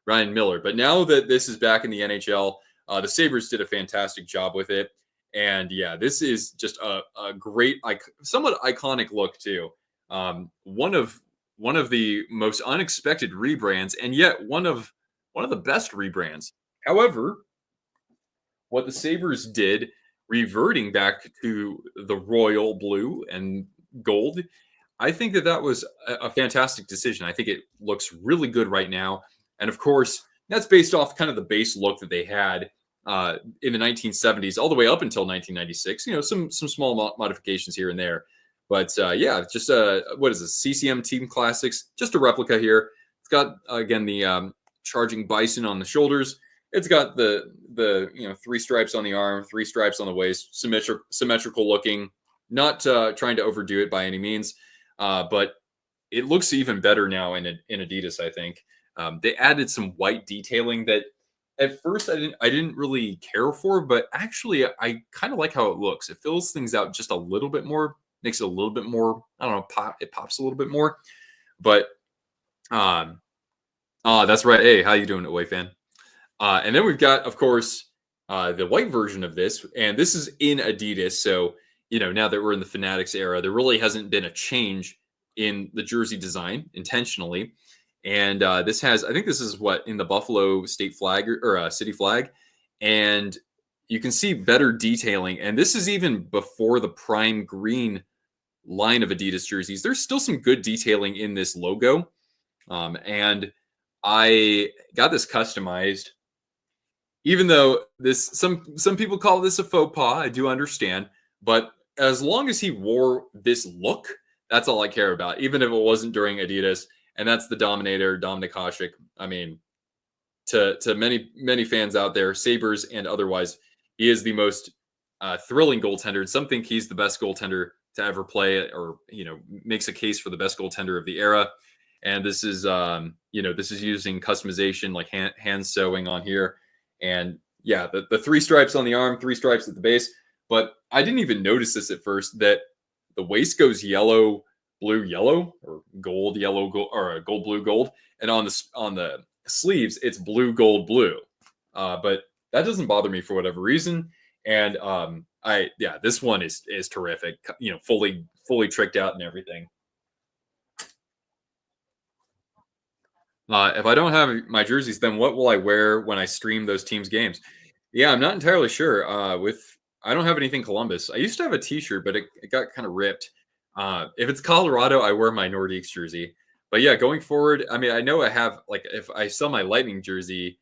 A: Ryan Miller. But now that this is back in the NHL, the Sabres did a fantastic job with it. And yeah, this is just a great, somewhat iconic look too. One of the most unexpected rebrands, and yet one of the best rebrands. However, what the Sabres did, reverting back to the royal blue and gold, I think that that was a fantastic decision. I think it looks really good right now, and of course, that's based off kind of the base look that they had in the 1970s, all the way up until 1996. You know, some small modifications here and there, but yeah, just what is this CCM Team Classics? Just a replica here. It's got again the charging bison on the shoulders. It's got the three stripes on the arm, three stripes on the waist, symmetrical looking. Not trying to overdo it by any means, but it looks even better now in Adidas. I think they added some white detailing that at first I didn't really care for, but actually I kind of like how it looks. It fills things out just a little bit more, makes it a little bit more. I don't know, it pops a little bit more. But that's right. Hey, how you doing, Away fan? And then we've got, of course, the white version of this, and this is in Adidas. So, now that we're in the Fanatics era, there really hasn't been a change in the jersey design intentionally. And I think this is what in the Buffalo state flag or city flag. And you can see better detailing. And this is even before the prime green line of Adidas jerseys. There's still some good detailing in this logo. And I got this customized. Even though this some people call this a faux pas, I do understand. But as long as he wore this look, that's all I care about. Even if it wasn't during Adidas, and that's the Dominator, Dominik Hasek. I mean, to many fans out there, Sabres and otherwise, he is the most thrilling goaltender. Some think he's the best goaltender to ever play, or makes a case for the best goaltender of the era. And this is this is using customization like hand sewing on here. And yeah, the three stripes on the arm, three stripes at the base. But I didn't even notice this at first, that the waist goes yellow, blue, yellow, or gold, yellow, gold, or gold, blue, gold. And on the sleeves, it's blue, gold, blue. But that doesn't bother me for whatever reason. And this one is terrific. Fully tricked out and everything. If I don't have my jerseys, then what will I wear when I stream those teams' games? Yeah, I'm not entirely sure. I don't have anything Columbus. I used to have a T-shirt, but it got kind of ripped. If it's Colorado, I wear my Nordiques jersey. But yeah, going forward, I mean, I know I have like if I sell my Lightning jersey,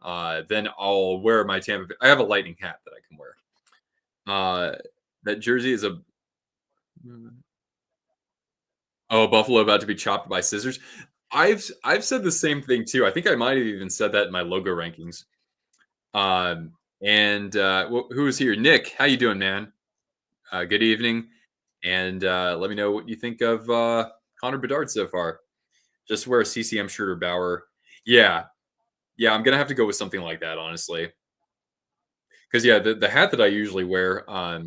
A: then I'll wear my Tampa. I have a Lightning hat that I can wear. That jersey is a Buffalo about to be chopped by scissors. I've said the same thing too. I think I might have even said that in my logo rankings. And who is here? Nick, how you doing, man? Good evening, and let me know what you think of Connor Bedard so far. Just wear a CCM shirt or Bauer. Yeah, yeah, I'm gonna have to go with something like that, honestly. Because yeah, the hat that I usually wear, I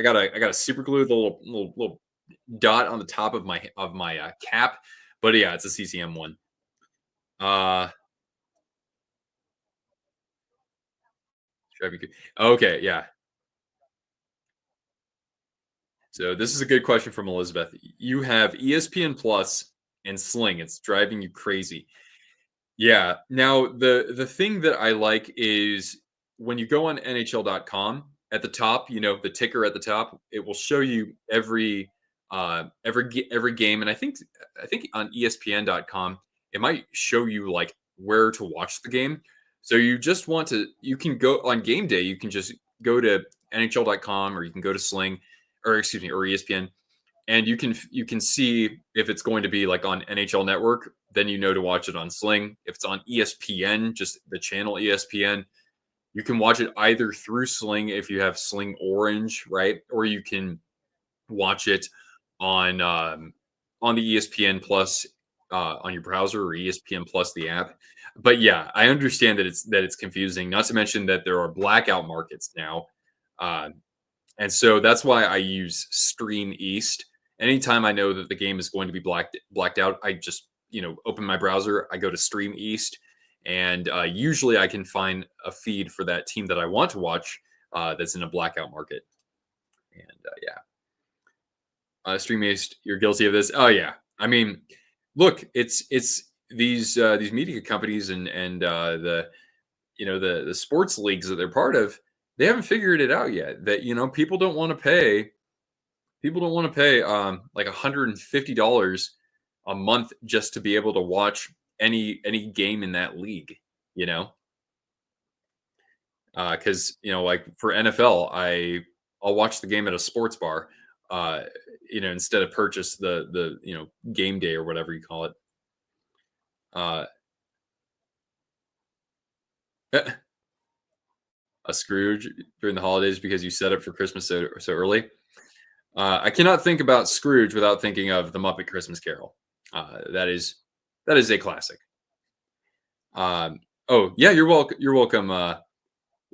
A: got a super glue, the little dot on the top of my cap, but yeah, it's a CCM one. Uh, okay, yeah. So this is a good question from Elizabeth. You have ESPN Plus and Sling. It's driving you crazy. Yeah. Now the thing that I like is when you go on NHL.com at the top, the ticker at the top, it will show you every game. And I think on ESPN.com, it might show you like where to watch the game. So you can go on game day, you can just go to NHL.com, or you can go to Sling, or excuse me, or ESPN, and you can see if it's going to be like on NHL Network, then to watch it on Sling. If it's on ESPN, just the channel ESPN, you can watch it either through Sling if you have Sling Orange, right? Or you can watch it on on the ESPN Plus on your browser, or ESPN Plus the app. But yeah, I understand that it's confusing. Not to mention that there are blackout markets now, uh, and so that's why I use Stream East. Anytime I know that the game is going to be blacked out, I just open my browser, I go to Stream East, and usually I can find a feed for that team that I want to watch that's in a blackout market. And yeah, Stream East, you're guilty of this. Oh yeah, I mean, look, it's these media companies and the sports leagues that they're part of. They haven't figured it out yet. That people don't want to pay People don't want to pay like $150 a month just to be able to watch any game in that league. You know, because like for NFL, I'll watch the game at a sports bar. Uh, instead of purchase the game day or whatever you call it. Uh, a Scrooge during the holidays because you set up for Christmas so early. I cannot think about Scrooge without thinking of the Muppet Christmas Carol. That is a classic. Oh yeah, you're welcome. You're welcome.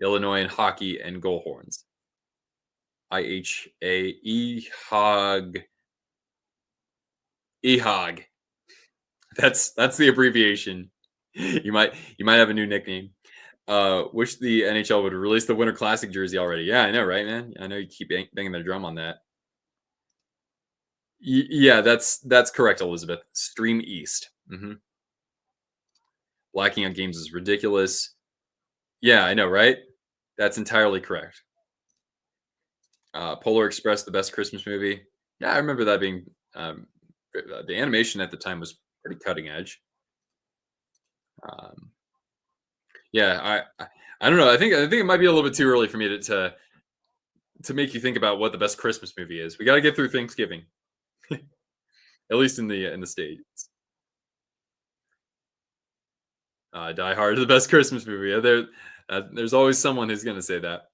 A: Illinois and hockey and goal horns. IHA EHOG. That's the abbreviation. You might have a new nickname. Wish the NHL would release the Winter Classic jersey already. Yeah, I know, right, man? I know you keep banging the drum on that. Yeah, that's correct, Elizabeth. Stream East. Lacking on games is ridiculous. Yeah, I know, right? That's entirely correct. Polar Express, the best Christmas movie. Yeah, I remember that being. The animation at the time was pretty cutting edge. Um, yeah, I don't know. I think it might be a little bit too early for me to make you think about what the best Christmas movie is. We got to get through Thanksgiving, at least in the states. Die Hard is the best Christmas movie. Yeah, there's always someone who's going to say that.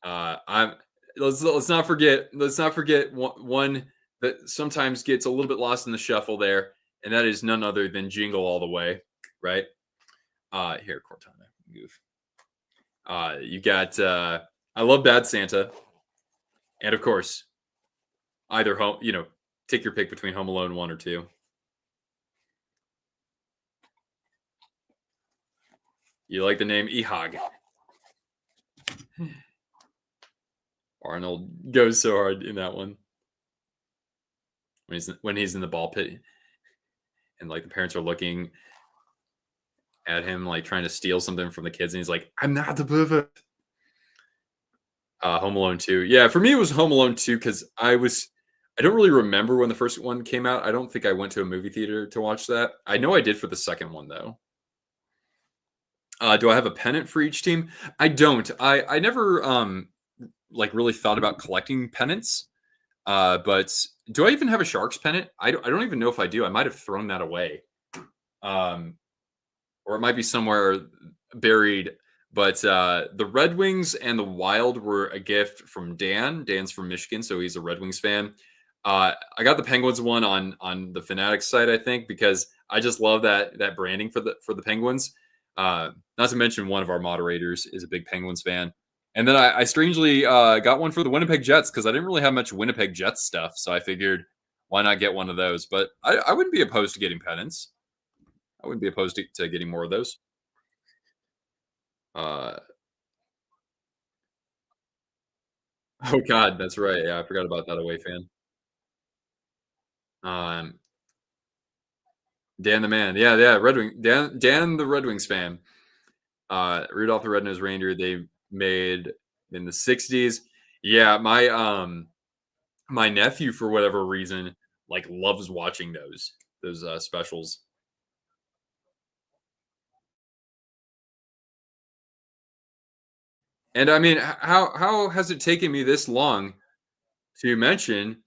A: I'm let's not forget one that sometimes gets a little bit lost in the shuffle there, and that is none other than Jingle All the Way, right? Here, Cortana, goof. You got I love Bad Santa, and of course, either home, take your pick between Home Alone 1 or 2. You like the name Ehog. Arnold goes so hard in that one when he's in the ball pit and like the parents are looking at him like trying to steal something from the kids and he's like, I'm not the perfect. Home Alone 2. Yeah, for me it was Home Alone 2 because I don't really remember when the first one came out. I don't think I went to a movie theater to watch that. I know I did for the second one though. Do I have a pennant for each team? I don't. I never like really thought about collecting pennants. But do I even have a Sharks pennant? I don't even know if I do. I might have thrown that away. Um, or it might be somewhere buried. But the Red Wings and the Wild were a gift from Dan. Dan's from Michigan, so he's a Red Wings fan. I got the Penguins one on the Fanatics site, I think, because I just love that branding for the Penguins. Not to mention one of our moderators is a big Penguins fan. And then I strangely got one for the Winnipeg Jets because I didn't really have much Winnipeg Jets stuff. So I figured, why not get one of those? But I wouldn't be opposed to getting pennants. I wouldn't be opposed to getting more of those. Uh, oh God, that's right. Yeah, I forgot about that away fan. Um, Dan the man. Yeah, yeah. Red Wing. Dan the Red Wings fan. Rudolph the Red-Nosed Reindeer. They made in the '60s. Yeah, my nephew for whatever reason like loves watching those specials. And I mean, how has it taken me this long to mention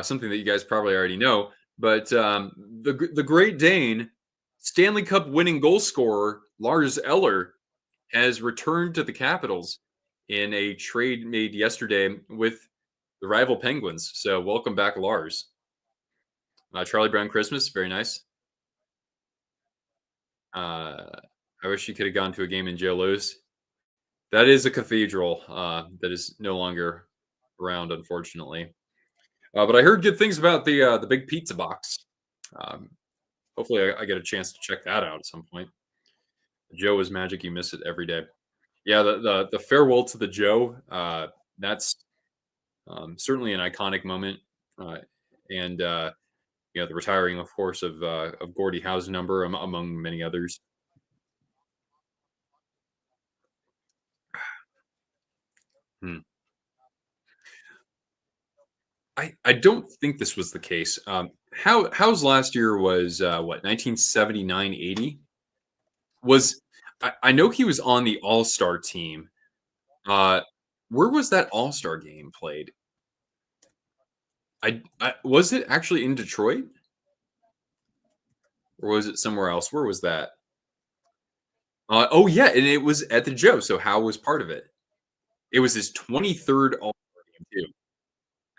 A: something that you guys probably already know? But the Great Dane, Stanley Cup winning goal scorer Lars Eller has returned to the Capitals in a trade made yesterday with the rival Penguins. So welcome back, Lars. Charlie Brown Christmas, very nice. Uh, I wish you could have gone to a game in Joe Louis. That is a cathedral that is no longer around, unfortunately. But I heard good things about the big pizza box. Um, hopefully, I get a chance to check that out at some point. Joe is magic; you miss it every day. Yeah, the farewell to the Joe. That's certainly an iconic moment, and the retiring, of course, of Gordie Howe's number among many others. Hmm. I don't think this was the case. How's last year was what 1979 80 was. I know he was on the All Star team. Uh, where was that All Star game played? I was it actually in Detroit or was it somewhere else? Where was that? Oh yeah, and it was at the Joe. So Howe was part of it. It was his 23rd All Star game too.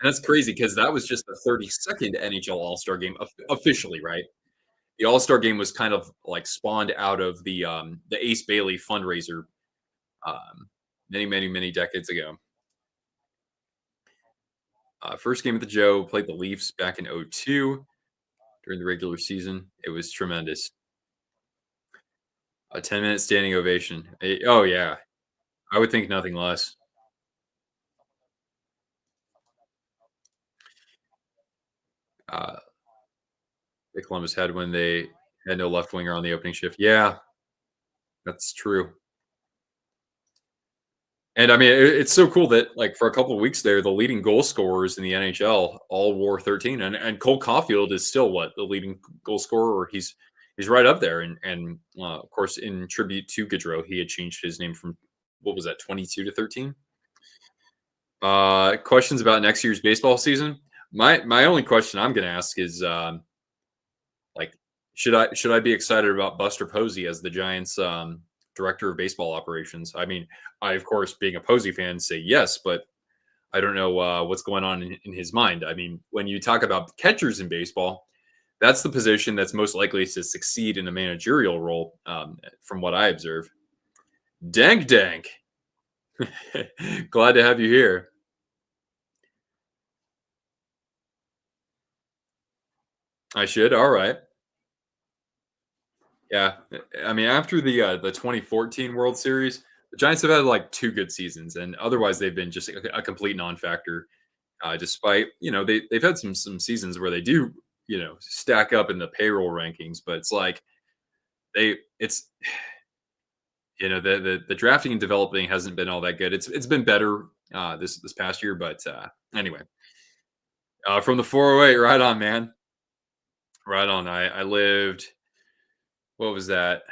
A: And that's crazy because that was just the 32nd NHL All Star game officially, right? The All Star game was kind of like spawned out of the Ace Bailey fundraiser um, many decades ago. First game at the Joe, played the Leafs back in '02 during the regular season. It was tremendous. A 10-minute standing ovation. Oh yeah, I would think nothing less. Uh, the Columbus had when they had no left winger on the opening shift. Yeah, that's true. And I mean, it's so cool that like for a couple of weeks there, the leading goal scorers in the NHL all wore 13, and Cole Caulfield is still what the leading goal scorer, or he's right up there. And of course, in tribute to Gaudreau, he had changed his name from what was that 22 to 13. Questions about next year's baseball season. My only question I'm going to ask is like should I be excited about Buster Posey as the Giants director of baseball operations? I mean, I of course being a Posey fan say yes, but I don't know what's going on in his mind. I mean, when you talk about catchers in baseball, that's the position that's most likely to succeed in a managerial role, from what I observe. Dank, dank. Glad to have you here. I should. All right. Yeah. I mean, after the 2014 World Series, the Giants have had like two good seasons, and otherwise they've been just a complete non-factor. Despite they've had some seasons where they do stack up in the payroll rankings, but it's like it's the drafting and developing hasn't been all that good. It's been better this past year, but anyway, from the 408, right on, man, right on. I lived what was that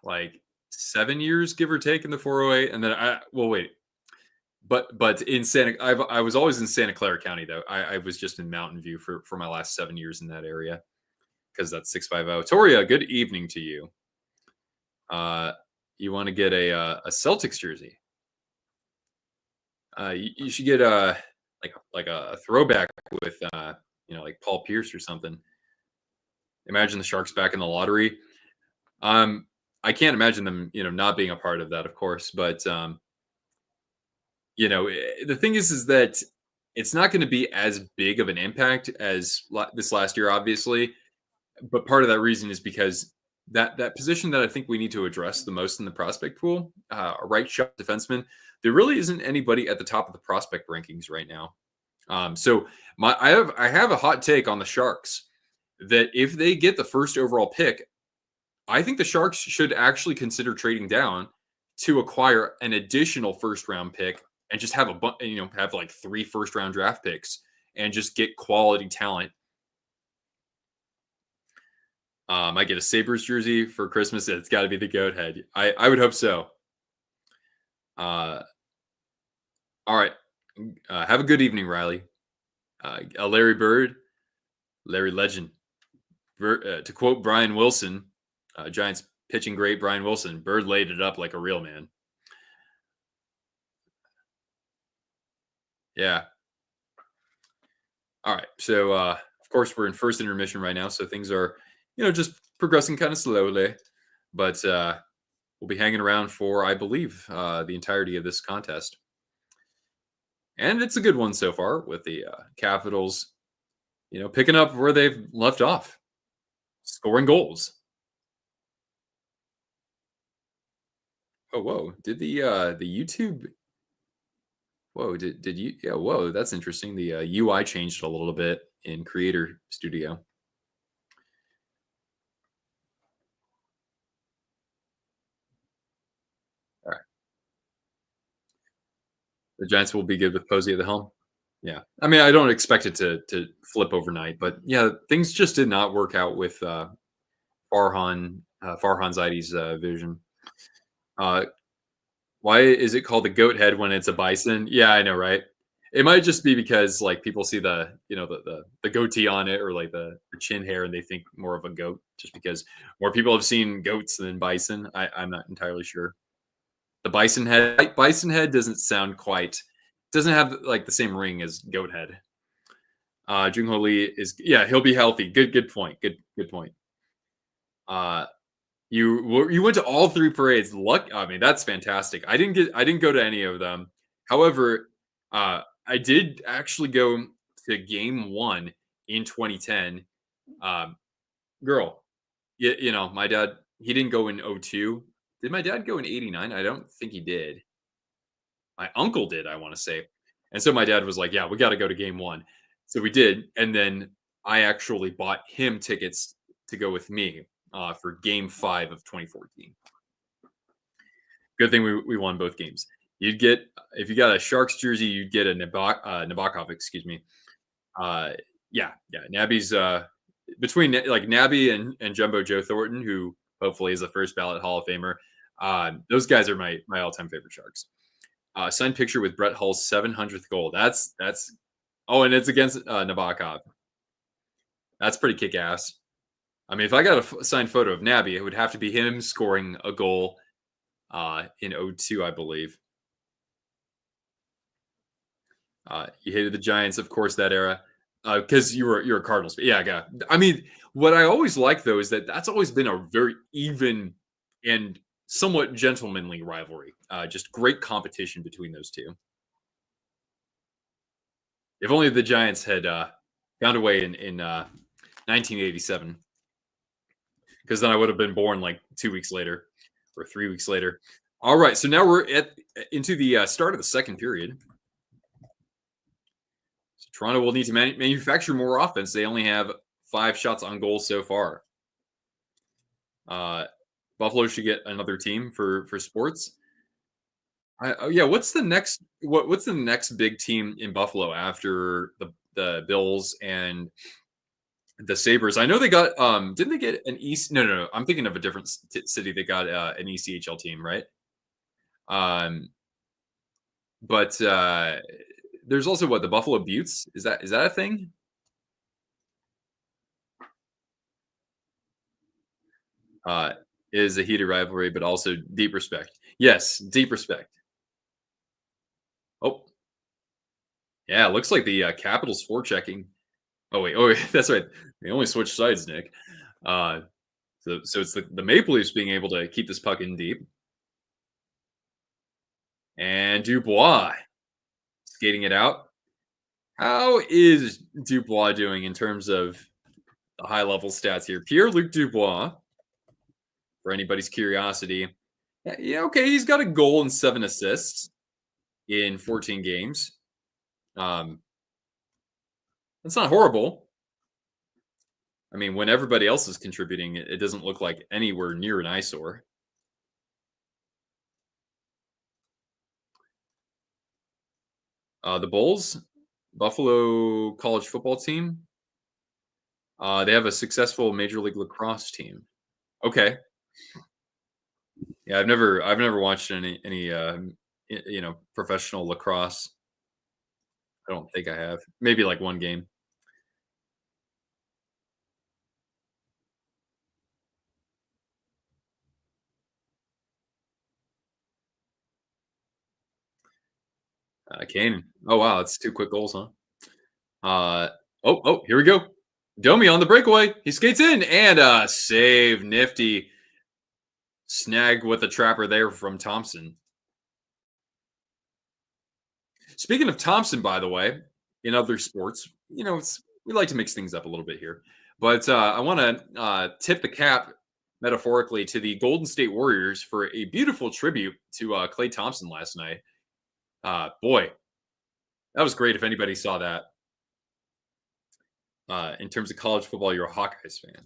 A: like 7 years give or take in the 408, and then wait. But in I was always in Santa Clara County though. I was just in Mountain View for my last 7 years in that area because that's 650. Toria, good evening to you. Uh, you want to get a Celtics jersey? You should get a like a throwback with like Paul Pierce or something. Imagine the Sharks back in the lottery. Um, I can't imagine them not being a part of that, of course, but the thing is that it's not going to be as big of an impact as this last year, obviously. But part of that reason is because that position that I think we need to address the most in the prospect pool, a right shot defenseman, there really isn't anybody at the top of the prospect rankings right now. So I have a hot take on the Sharks that if they get the first overall pick, I think the Sharks should actually consider trading down to acquire an additional first round pick and just have have like 3 first round draft picks and just get quality talent. I get a Sabres jersey for Christmas. It's got to be the goat head. I would hope so. Uh, all right. Have a good evening, Riley. Larry Bird, Larry Legend. To quote Brian Wilson, Giants pitching great Brian Wilson, Bird laid it up like a real man. Yeah. All right. So, of course, we're in first intermission right now. So things are, just progressing kind of slowly. But we'll be hanging around for, I believe, the entirety of this contest. And it's a good one so far with the Capitals, picking up where they've left off, scoring goals. Oh, whoa! Did the YouTube? Whoa! Did you? Yeah. Whoa! That's interesting. The UI changed a little bit in Creator Studio. All right. The Giants will be good with Posey at the helm. Yeah. I mean, I don't expect it to flip overnight, but yeah, things just did not work out with Farhan Zaidi's vision. Uh, why is it called the goat head when it's a bison? Yeah, I know, right? It might just be because like people see the goatee on it or like the chin hair and they think more of a goat just because more people have seen goats than bison. I'm not entirely sure. The bison head doesn't sound quite doesn't have like the same ring as goat head. Jungho Lee is yeah, he'll be healthy. Good point. Good point. Uh you went to all 3 parades. I mean, that's fantastic. I didn't go to any of them. However, I did actually go to game 1 in 2010. Um, girl, you know, my dad, he didn't go in '02. Did my dad go in '89? I don't think he did. My uncle did, I wanna say. And so my dad was like, "Yeah, we gotta go to game 1." So we did, and then I actually bought him tickets to go with me, for game 5 of 2014. Good thing we won both games. You'd get if you got a Sharks jersey, you'd get a Nabokov, excuse me. Uh, yeah, Nabby's, between, like, Nabby and Jumbo Joe Thornton, who hopefully is a first ballot Hall of Famer, those guys are my all-time favorite Sharks. Signed picture with Brett Hull's 700th goal. That's oh, and it's against Nabokov. That's pretty kick ass. I mean, if I got a signed photo of Nabby, it would have to be him scoring a goal in '02, I believe. You hated the Giants, of course, that era because you're a Cardinals. Yeah. I mean, what I always like though is that that's always been a very even and somewhat gentlemanly rivalry. Just great competition between those two. If only the Giants had found a way in 1987, because then I would have been born like 2 weeks later or 3 weeks later. All right, so now we're at into the start of the second period. So Toronto will need to manufacture more offense. They only have 5 shots on goal so far. Uh, Buffalo should get another team for sports. Oh yeah, what's the next big team in Buffalo after the Bills and the Sabres? I know they got didn't they get an East? No. I'm thinking of a different city. They got an ECHL team, right? Um, but there's also what the Buffalo Buttes. Is that a thing? Uh, is a heated rivalry, but also deep respect. Yes, deep respect. Oh, yeah, looks like the Capitals forechecking. Oh wait, that's right. They only switched sides, Nick. Uh, so it's the Maple Leafs being able to keep this puck in deep, and Dubois skating it out. How is Dubois doing in terms of the high level stats here? Pierre Luc Dubois, for anybody's curiosity, yeah, okay, he's got a goal and 7 assists in 14 games. Um, that's not horrible. I mean, when everybody else is contributing, it doesn't look like anywhere near an eyesore. The Bulls, Buffalo college football team, they have a successful Major League Lacrosse team. Okay, yeah, I've never watched any professional lacrosse. I don't think I have. Maybe like one game. Kane. Oh wow, that's 2 quick goals, huh? Here we go. Domi on the breakaway. He skates in and save nifty snag with the trapper there from Thompson. Speaking of Thompson, by the way, in other sports, we like to mix things up a little bit here, but I want to tip the cap metaphorically to the Golden State Warriors for a beautiful tribute to Klay Thompson last night. Boy, that was great. If anybody saw that, in terms of college football, you're a Hawkeyes fan.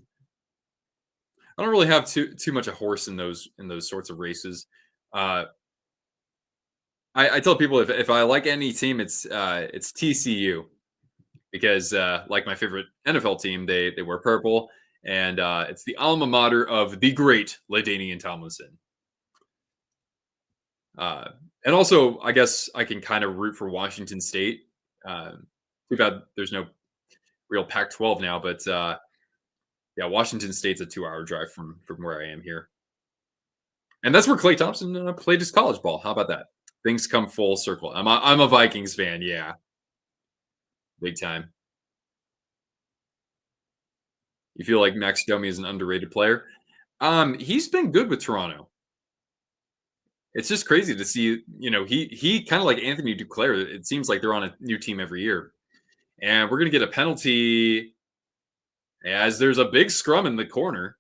A: I don't really have too much a horse in those sorts of races. Uh, I tell people if I like any team, it's TCU because like my favorite NFL team, they wear purple, and it's the alma mater of the great Ladainian Tomlinson. Uh, and also, I guess I can kind of root for Washington State. Too bad there's no real Pac-12 now, but yeah, Washington State's a 2-hour drive from where I am here, and that's where Clay Thompson played his college ball. How about that? Things come full circle. I'm a Vikings fan, yeah, big time. You feel like Max Domi is an underrated player? He's been good with Toronto. It's just crazy to see. He kind of like Anthony Duclair. It seems like they're on a new team every year, and we're gonna get a penalty as there's a big scrum in the corner.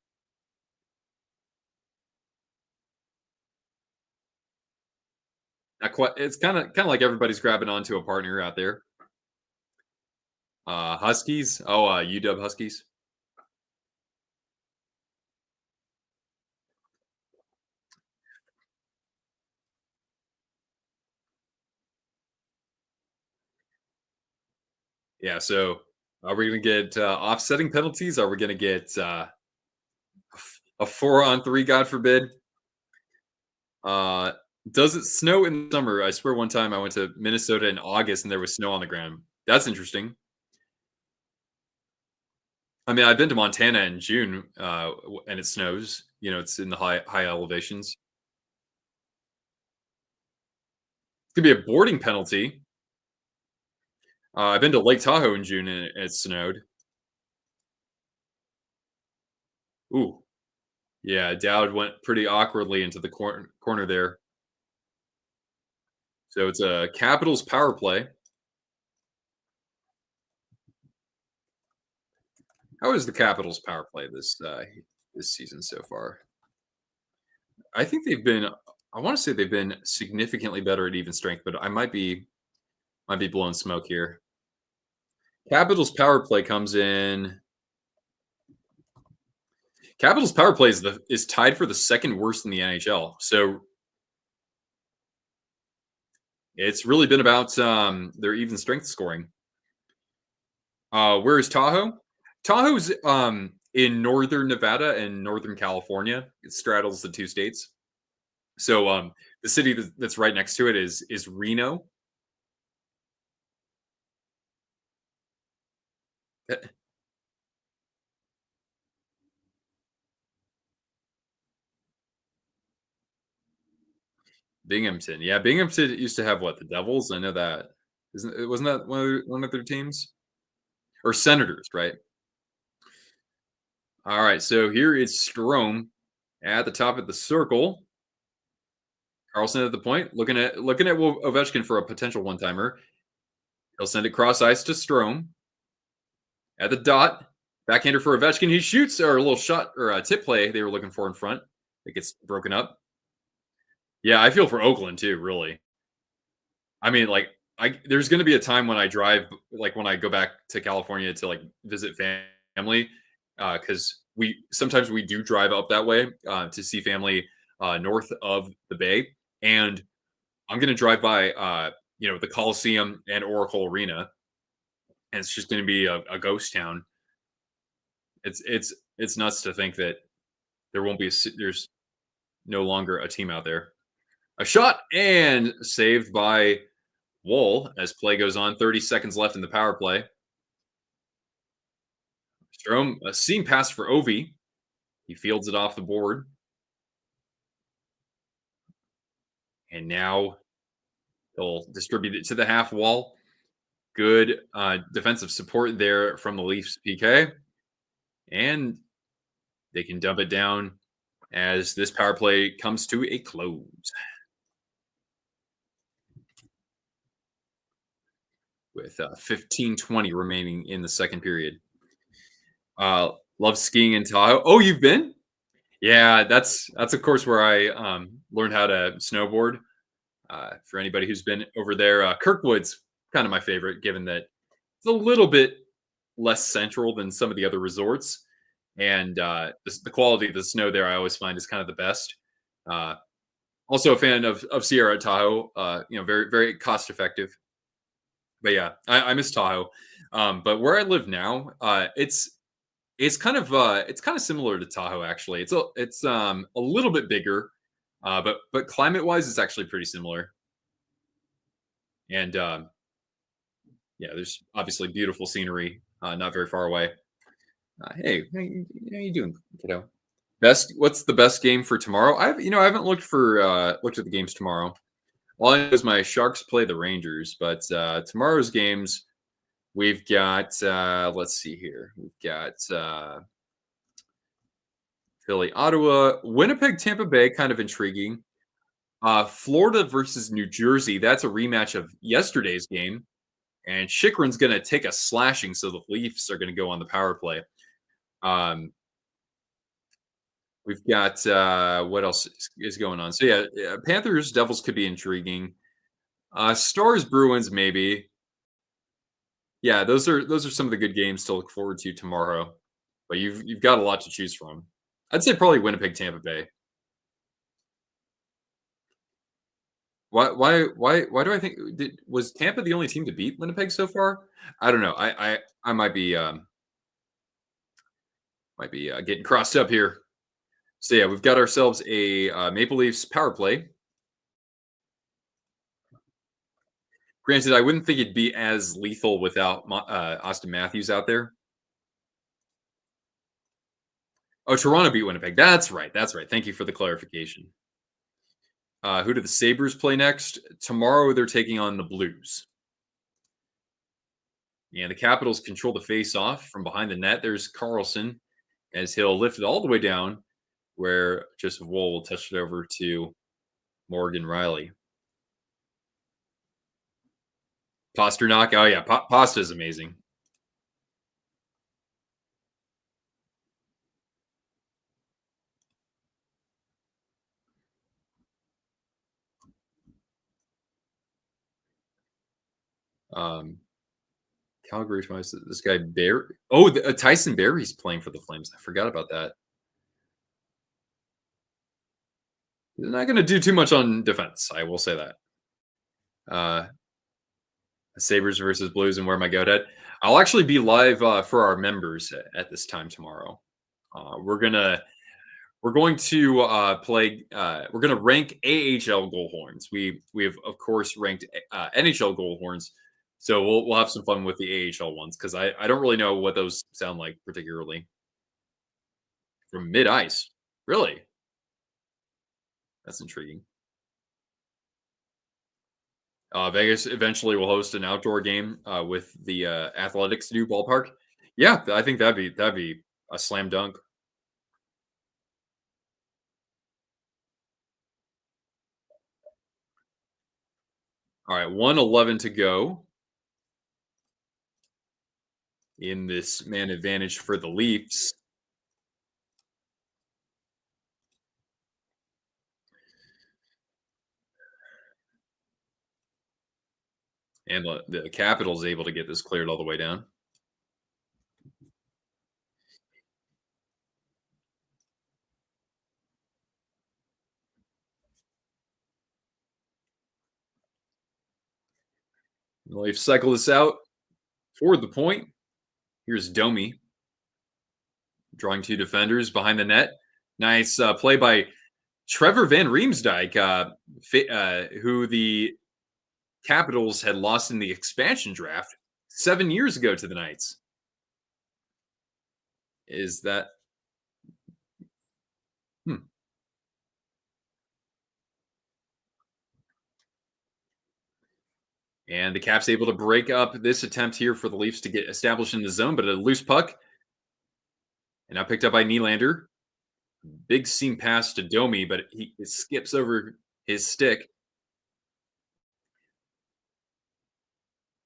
A: It's kind of like everybody's grabbing onto a partner out there. Huskies. Oh, UW Huskies. Yeah. So, are we gonna get offsetting penalties? Are we gonna get a 4-on-3? God forbid. Uh, does it snow in the summer? I swear, one time I went to Minnesota in August and there was snow on the ground. That's interesting. I mean, I've been to Montana in June, and it snows. It's in the high elevations. It could be a boarding penalty. I've been to Lake Tahoe in June and it snowed. Ooh, yeah, Dowd went pretty awkwardly into the corner there. So it's a Capitals power play. How is the Capitals power play this season so far? I think they've been. I want to say they've been significantly better at even strength, but I might be blowing smoke here. Capitals power play comes in. Capitals power play is tied for the second worst in the NHL. So it's really been about their even strength scoring. Where is Tahoe? Tahoe's in northern Nevada and northern California. It straddles the two states. So the city that's right next to it is Reno. Eh, Binghamton. Yeah, Binghamton used to have what, the Devils? I know that. Wasn't that one of their teams? Or Senators, right? All right, so here is Strome at the top of the circle. Carlson at the point, looking at Ovechkin for a potential one timer. He'll send it cross ice to Strome at the dot. Backhander for Ovechkin. He shoots, or a little shot or a tip play they were looking for in front. It gets broken up. Yeah, I feel for Oakland too. Really, I mean, like, there's going to be a time when I drive, like when I go back to California to like visit family, because we do drive up that way to see family north of the Bay, and I'm going to drive by the Coliseum and Oracle Arena, and it's just going to be a ghost town. It's nuts to think that there's no longer a team out there. A shot and saved by Wool as play goes on. 30 seconds left in the power play. Strom, a seam pass for Ovi. He fields it off the board. And now he'll distribute it to the half wall. Good defensive support there from the Leafs PK. And they can dump it down as this power play comes to a close. With 15:20 remaining in the second period. Love skiing in Tahoe. Oh, you've been? Yeah, that's of course where I learned how to snowboard. For anybody who's been over there, Kirkwood's kind of my favorite, given that it's a little bit less central than some of the other resorts, and the quality of the snow there I always find is kind of the best. Uh, Also a fan of Sierra Tahoe. Very very cost effective. But yeah, I miss Tahoe. But where I live now, it's kind of similar to Tahoe actually. It's a little bit bigger, but climate wise, it's actually pretty similar. And yeah, there's obviously beautiful scenery not very far away. Hey, how you doing, kiddo? What's the best game for tomorrow? I haven't looked at the games tomorrow. All I know is my Sharks play the Rangers, but tomorrow's games we've got. Let's see here. We've got Philly, Ottawa, Winnipeg, Tampa Bay. Kind of intriguing. Florida versus New Jersey. That's a rematch of yesterday's game, and Chikrin's going to take a slashing, so the Leafs are going to go on the power play. Um, we've got what else is going on? So yeah, Panthers, Devils could be intriguing. Stars, Bruins, maybe. Yeah, those are some of the good games to look forward to tomorrow. But you've got a lot to choose from. I'd say probably Winnipeg, Tampa Bay. Why do I think was Tampa the only team to beat Winnipeg so far? I don't know. I might be getting crossed up here. So yeah, we've got ourselves a Maple Leafs power play. Granted, I wouldn't think it'd be as lethal without Auston Matthews out there. Oh, Toronto beat Winnipeg. That's right. That's right. Thank you for the clarification. Who do the Sabres play next? Tomorrow they're taking on the Blues. And the Capitals control the face-off from behind the net. There's Carlson as he'll lift it all the way down, where Joseph Woll will touch it over to Morgan Riley. Pasternak. Oh yeah, Pasta is amazing. Calgary twice. This guy Bear. Oh, Tyson Berry's playing for the Flames. I forgot about that. He's not going to do too much on defense. I will say that. Uh, Sabres versus Blues, and where my goat head. I'll actually be live for our members at this time tomorrow. We're going to play. We're going to rank AHL goal horns. We have of course ranked NHL goal horns, so we'll have some fun with the AHL ones because I don't really know what those sound like particularly from mid ice. Really, that's intriguing. Vegas eventually will host an outdoor game with the Athletics new ballpark. Yeah, I think that'd be a slam dunk. All right, 111 to go in this man advantage for the Leafs. And the Capitals able to get this cleared all the way down. The Leafs cycle this out toward the point. Here's Domi drawing two defenders behind the net. Nice play by Trevor Van Riemsdyk, who the Capitals had lost in the expansion draft 7 years ago to the Knights. Is that? And the Caps able to break up this attempt here for the Leafs to get established in the zone, but a loose puck. And now picked up by Nylander. Big seam pass to Domi, but it skips over his stick.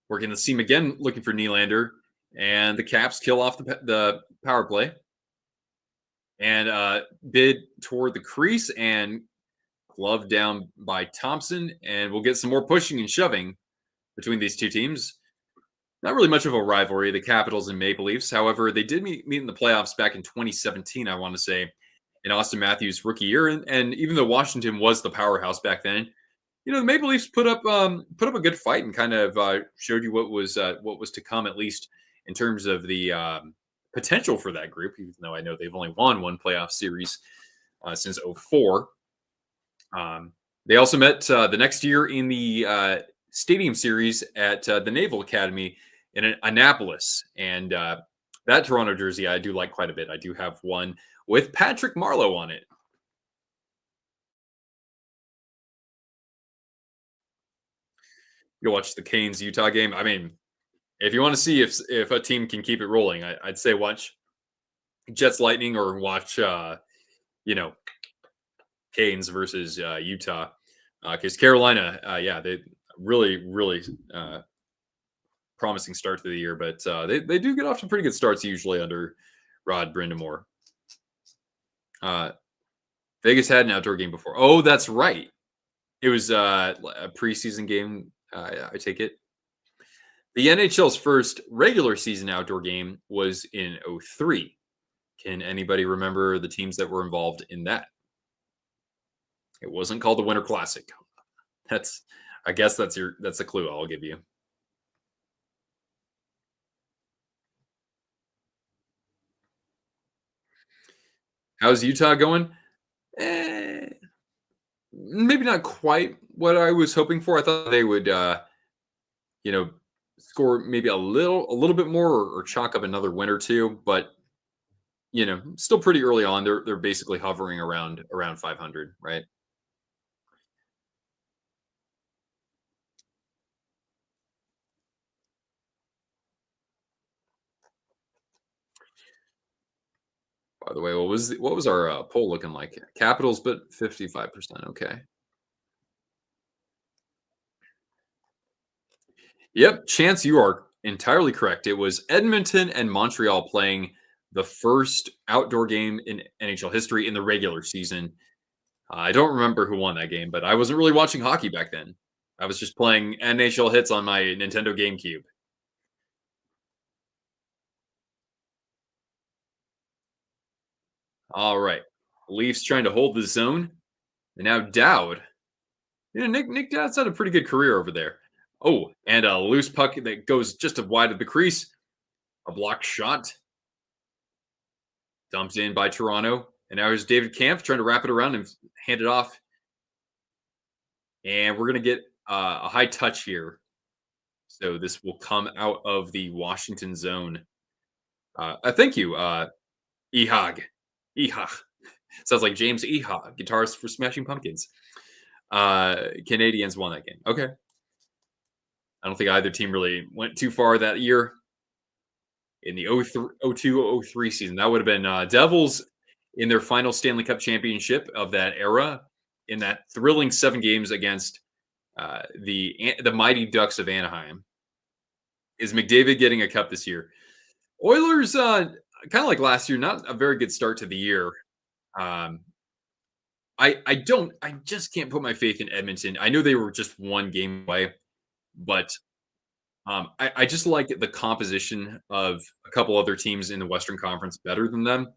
A: Working the seam again, looking for Nylander. And the Caps kill off the power play. And bid toward the crease and glove down by Thompson. And we'll get some more pushing and shoving between these two teams. Not really much of a rivalry, the Capitals and Maple Leafs. However, they did meet in the playoffs back in 2017, I want to say. in Auston Matthews' rookie year, and even though Washington was the powerhouse back then, the Maple Leafs put up a good fight and kind of showed you what was to come, at least in terms of the potential for that group. Even though I know they've only won one playoff series since '04. They also met the next year in the Stadium Series at the Naval Academy in Annapolis, and that Toronto jersey I do like quite a bit. I do have one with Patrick Marleau on it. You'll watch the Canes Utah game. I mean, if you want to see if a team can keep it rolling, I'd say watch Jets Lightning or watch you know Canes versus Utah, because Carolina, yeah, they really promising start to the year, but they do get off to pretty good starts usually under Rod Brindamore. Vegas had an outdoor game before. Oh, that's right. It was a preseason game. I take it. The NHL's first regular season outdoor game was in '03. Can anybody remember the teams that were involved in that? It wasn't called the Winter Classic. I guess that's a clue I'll give you. How's Utah going? Eh, maybe not quite what I was hoping for. I thought they would, you know, score maybe a little bit more, or chalk up another win or two. But still pretty early on. They're basically hovering around 500, right? By the way, what was our poll looking like? Capitals, but 55%. Okay. Yep, Chance, you are entirely correct. It was Edmonton and Montreal playing the first outdoor game in NHL history in the regular season. I don't remember who won that game, but I wasn't really watching hockey back then. I was just playing NHL hits on my Nintendo GameCube. All right. Leafs trying to hold the zone. And now Dowd. Nick Dowd's had a pretty good career over there. Oh, and a loose puck that goes just wide of the crease. A blocked shot. Dumped in by Toronto. And now here's David Kampf trying to wrap it around and hand it off. And we're going to get a high touch here. So this will come out of the Washington zone. Thank you, Ehag. Ehag. Sounds like James Ehag, guitarist for Smashing Pumpkins. Canadians won that game. Okay. I don't think either team really went too far that year. In the 02-03 season, that would have been Devils in their final Stanley Cup championship of that era, in that thrilling 7 games against the Mighty Ducks of Anaheim. Is McDavid getting a cup this year? Oilers, kind of like last year, not a very good start to the year. I just can't put my faith in Edmonton. I know they were just one game away, but I just like the composition of a couple other teams in the Western Conference better than them.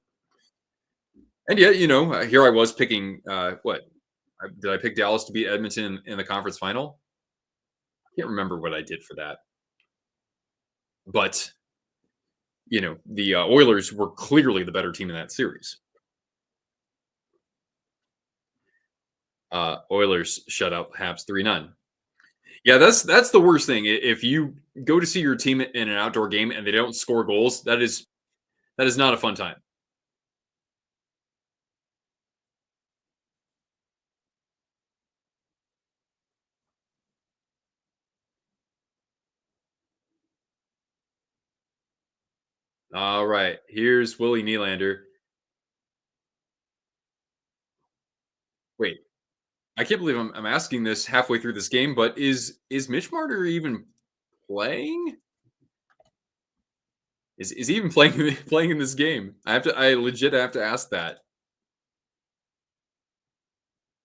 A: And yet, here I was picking what did I pick Dallas to beat Edmonton in the conference final? I can't remember what I did for that, but the Oilers were clearly the better team in that series. Oilers shut out Habs 3-0. Yeah, that's the worst thing. If you go to see your team in an outdoor game and they don't score goals, that is not a fun time. All right, here's Willie Nylander. Wait, I can't believe I'm asking this halfway through this game, but is Mitch Marner even playing? Is he even playing playing in this game? I legit have to ask that.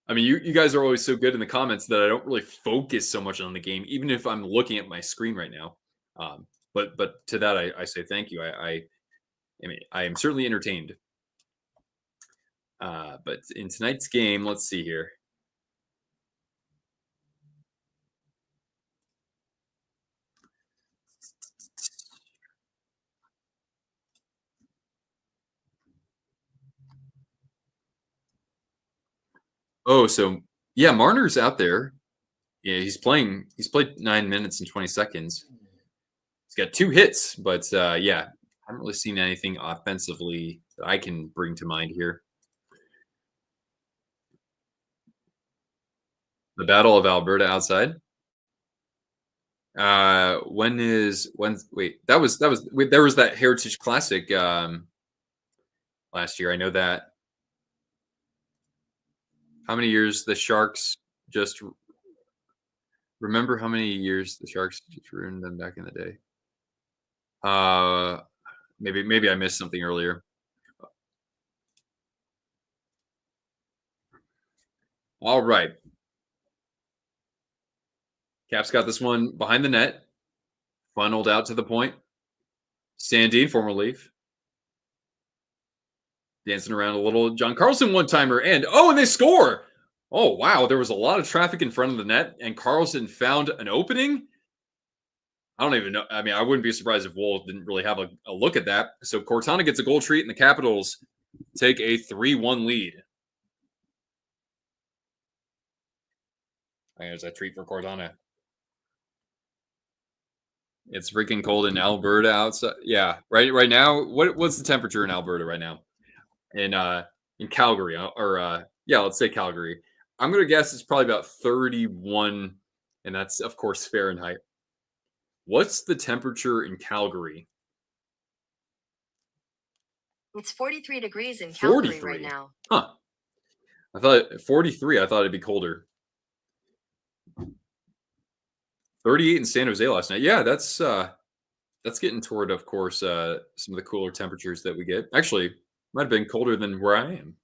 A: I mean, you guys are always so good in the comments that I don't really focus so much on the game, even if I'm looking at my screen right now. But to that I say thank you. I mean I am certainly entertained. But in tonight's game, let's see here. Oh, so yeah, Marner's out there. Yeah, he's playing. He's played 9 minutes and 20 seconds. He's got 2 hits, but yeah, I haven't really seen anything offensively that I can bring to mind here. The Battle of Alberta outside. When? Wait, that was wait, there was that Heritage Classic last year. I know that. How many years the Sharks just remember? How many years the Sharks just ruined them back in the day? Uh, maybe I missed something earlier. All right, Caps got this one behind the net, funneled out to the point. Sandine, former Leaf, dancing around a little. John Carlson one timer, and they score. Oh wow, there was a lot of traffic in front of the net, and Carlson found an opening. I don't even know. I mean, I wouldn't be surprised if Wolf didn't really have a look at that. So Cortana gets a goal treat, and the Capitals take a 3-1 lead. There's a treat for Cortana. It's freaking cold in Alberta outside. Yeah, right now. What's the temperature in Alberta right now? In Calgary, or yeah, let's say Calgary. I'm gonna guess it's probably about 31, and that's of course Fahrenheit. What's the temperature in Calgary?
B: It's 43 degrees in Calgary right
A: 43.
B: now.
A: Huh. I thought 43. I thought it'd be colder. 38 in San Jose last night. Yeah, that's getting toward, of course, some of the cooler temperatures that we get. Actually, might have been colder than where I am.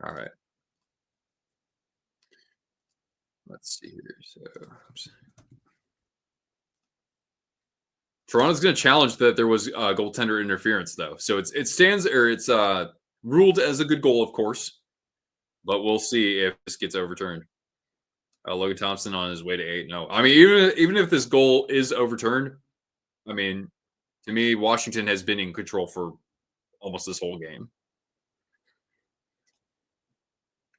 A: All right. Let's see here. So Toronto's going to challenge that there was goaltender interference, though. So it stands, or it's ruled as a good goal, of course. But we'll see if this gets overturned. Logan Thompson on his way to 8. No, I mean, even if this goal is overturned, I mean, to me, Washington has been in control for almost this whole game.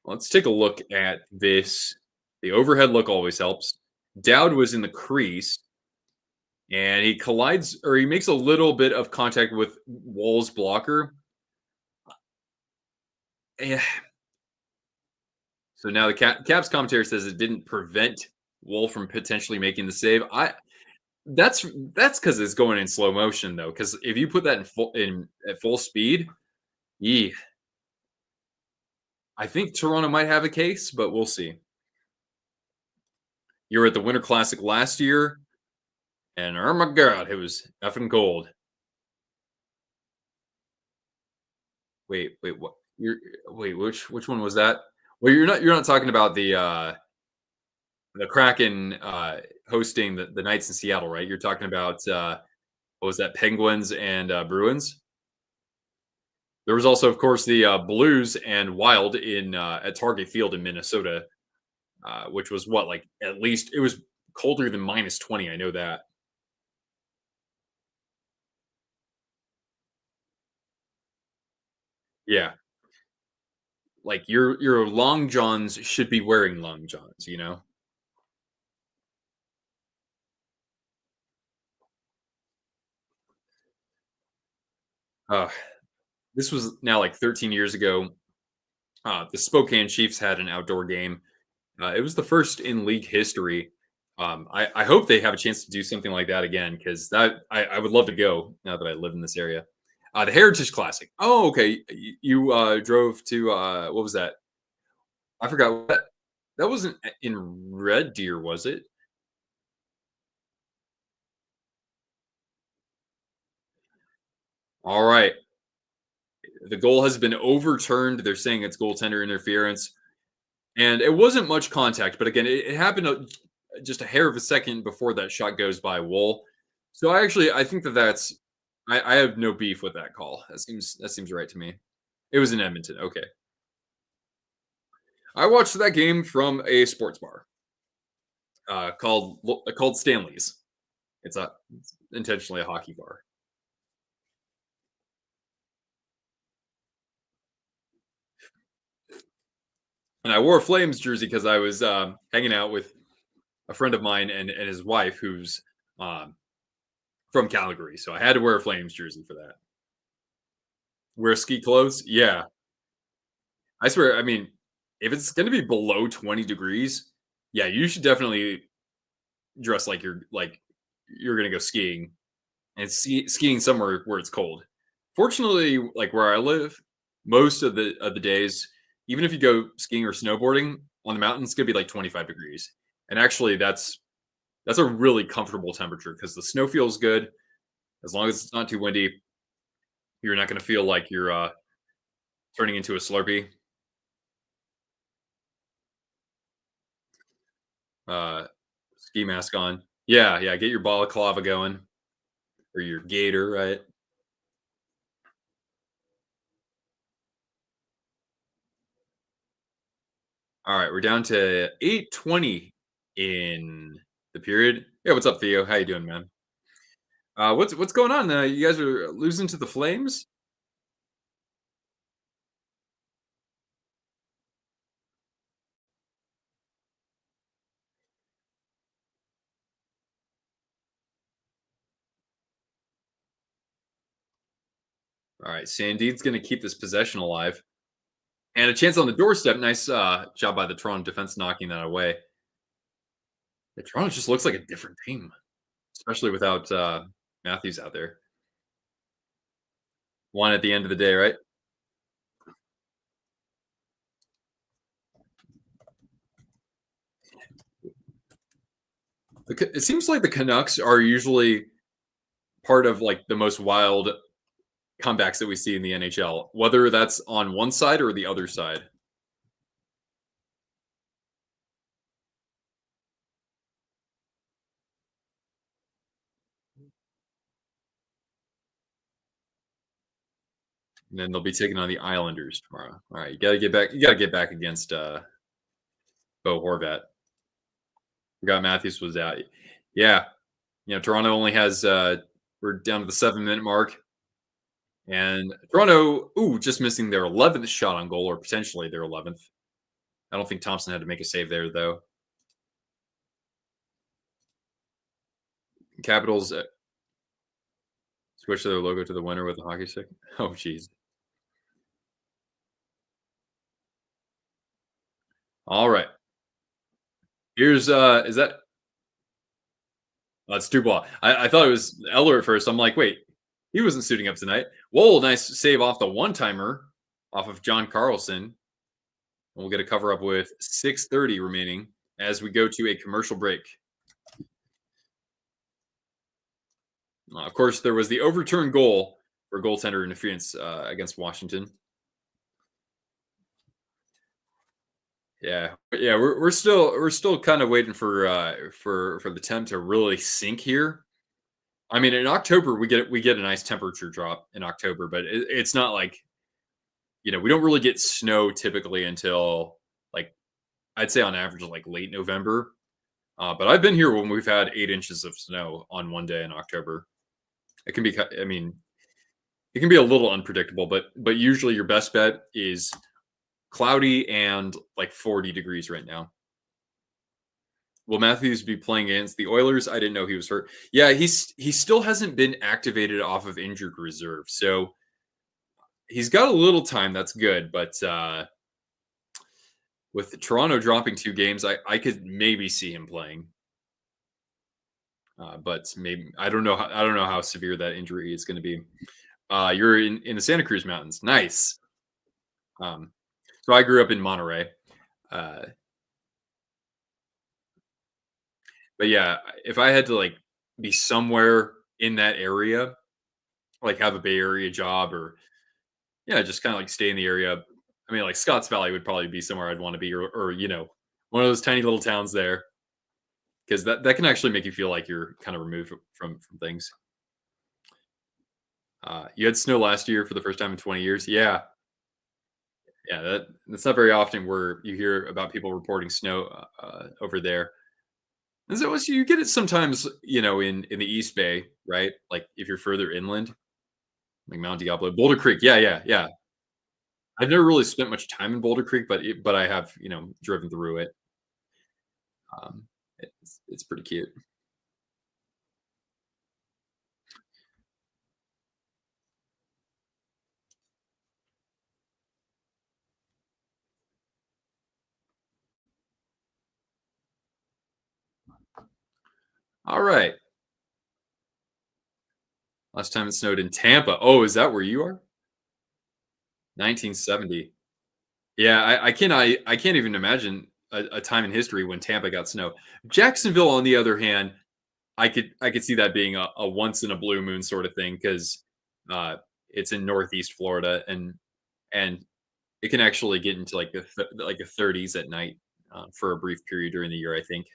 A: Let's take a look at this. The overhead look always helps. Dowd was in the crease, and he collides, or he makes a little bit of contact with Wall's blocker. Yeah. So now the Caps commentator says it didn't prevent Wall from potentially making the save. That's because it's going in slow motion, though. Because if you put that at full speed, yeah, I think Toronto might have a case, but we'll see. You were at the Winter Classic last year, and oh my god, it was effing cold. Wait, what? Which one was that? Well, you're not talking about the Kraken hosting the Knights in Seattle, right? You're talking about what was that? Penguins and Bruins. There was also, of course, the Blues and Wild in at Target Field in Minnesota, which was what, like, at least it was colder than -20. I know that. Yeah, like your long johns should be wearing long johns, you know. Uh, this was now like 13 years ago. The Spokane Chiefs had an outdoor game. It was the first in league history. I hope they have a chance to do something like that again, because I would love to go now that I live in this area. The Heritage Classic. Oh, okay. You drove to what was that? I forgot what that wasn't in Red Deer, was it? All right. The goal has been overturned. They're saying it's goaltender interference. And it wasn't much contact, but again, it happened just a hair of a second before that shot goes by Wool. So I think that's I have no beef with that call. That seems right to me. It was in Edmonton. Okay. I watched that game from a sports bar called Stanley's. It's intentionally a hockey bar. And I wore a Flames jersey because I was hanging out with a friend of mine and his wife who's um, from Calgary. So I had to wear a Flames jersey for that. Wear ski clothes? Yeah. I swear, I mean, if it's going to be below 20 degrees, yeah, you should definitely dress like you're going to go skiing and skiing somewhere where it's cold. Fortunately, like where I live, most of the days, even if you go skiing or snowboarding on the mountain, it's gonna be like 25 degrees. And actually, that's a really comfortable temperature because the snow feels good as long as it's not too windy. You're not gonna feel like you're turning into a Slurpee. Uh, Ski mask on. Yeah, yeah. Get your balaclava going or your gator, right? All right, we're down to 8:20 in the period. Yeah, what's up, Theo? How you doing, man? What's going on? You guys are losing to the Flames. All right, Sandin's going to keep this possession alive and a chance on the doorstep. Nice job by the Toronto defense knocking that away. The Toronto just looks like a different team, especially without Matthews out there. One at the end of the day, right? It seems like the Canucks are usually part of like the most wild comebacks that we see in the NHL, whether that's on one side or the other side. And then they'll be taking on the Islanders tomorrow. All right, you got to get back. You got to get back against Bo Horvat. Forgot Matthews was out. Yeah, Toronto only has we're down to the 7 minute mark, and Toronto, just missing their 11th shot on goal, or potentially their 11th. I don't think Thompson had to make a save there though. Capitals switch their logo to the winner with a hockey stick. Oh, jeez. All right, here's is that that's Dubois. I thought it was Eller at first. I'm like, wait, he wasn't suiting up tonight. Whoa, nice save off the one timer off of John Carlson. We'll get a cover up with 6:30 remaining as we go to a commercial break. Of course, there was the overturned goal for goaltender interference against Washington. Yeah, yeah, we're still kind of waiting for the temp to really sink here. I mean, in October we get a nice temperature drop in October, but it's not like we don't really get snow typically until like I'd say on average like late November. But I've been here when we've had 8 inches of snow on one day in October. It can be, I mean, it can be a little unpredictable, but usually your best bet is cloudy and like 40 degrees right now. Will Matthews be playing against the Oilers? I didn't know he was hurt. Yeah, he still hasn't been activated off of injured reserve, so he's got a little time. That's good, but with Toronto dropping 2 games, I could maybe see him playing. But maybe I don't know how severe that injury is going to be. You're in the Santa Cruz Mountains. Nice. Um, so I grew up in Monterey. Uh, but yeah, if I had to like be somewhere in that area, like have a Bay Area job or yeah, just kind of like stay in the area. I mean, like Scotts Valley would probably be somewhere I'd want to be, or one of those tiny little towns there, because that can actually make you feel like you're kind of removed from things. You had snow last year for the first time in 20 years. Yeah, yeah. That's not very often where you hear about people reporting snow over there. And so you get it sometimes, in the East Bay, right? Like if you're further inland, like Mount Diablo, Boulder Creek. Yeah, yeah, yeah. I've never really spent much time in Boulder Creek, but I have, driven through it. It's pretty cute. All right. Last time it snowed in Tampa. Oh, is that where you are? 1970. Yeah, I can't even imagine a time in history when Tampa got snow. Jacksonville, on the other hand, I could see that being a once in a blue moon sort of thing because it's in Northeast Florida and it can actually get into like the 30s at night for a brief period during the year. I think.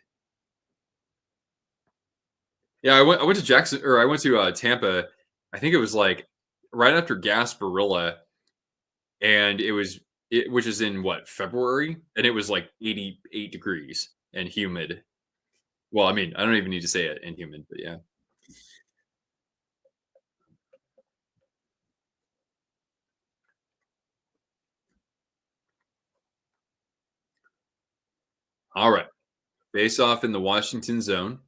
A: Yeah, I went to Jackson or I went to Tampa. I think it was like right after Gasparilla, and which is in what February, and it was like 88 degrees and humid. Well, I mean, I don't even need to say it and humid, but yeah. All right, face off in the Washington zone.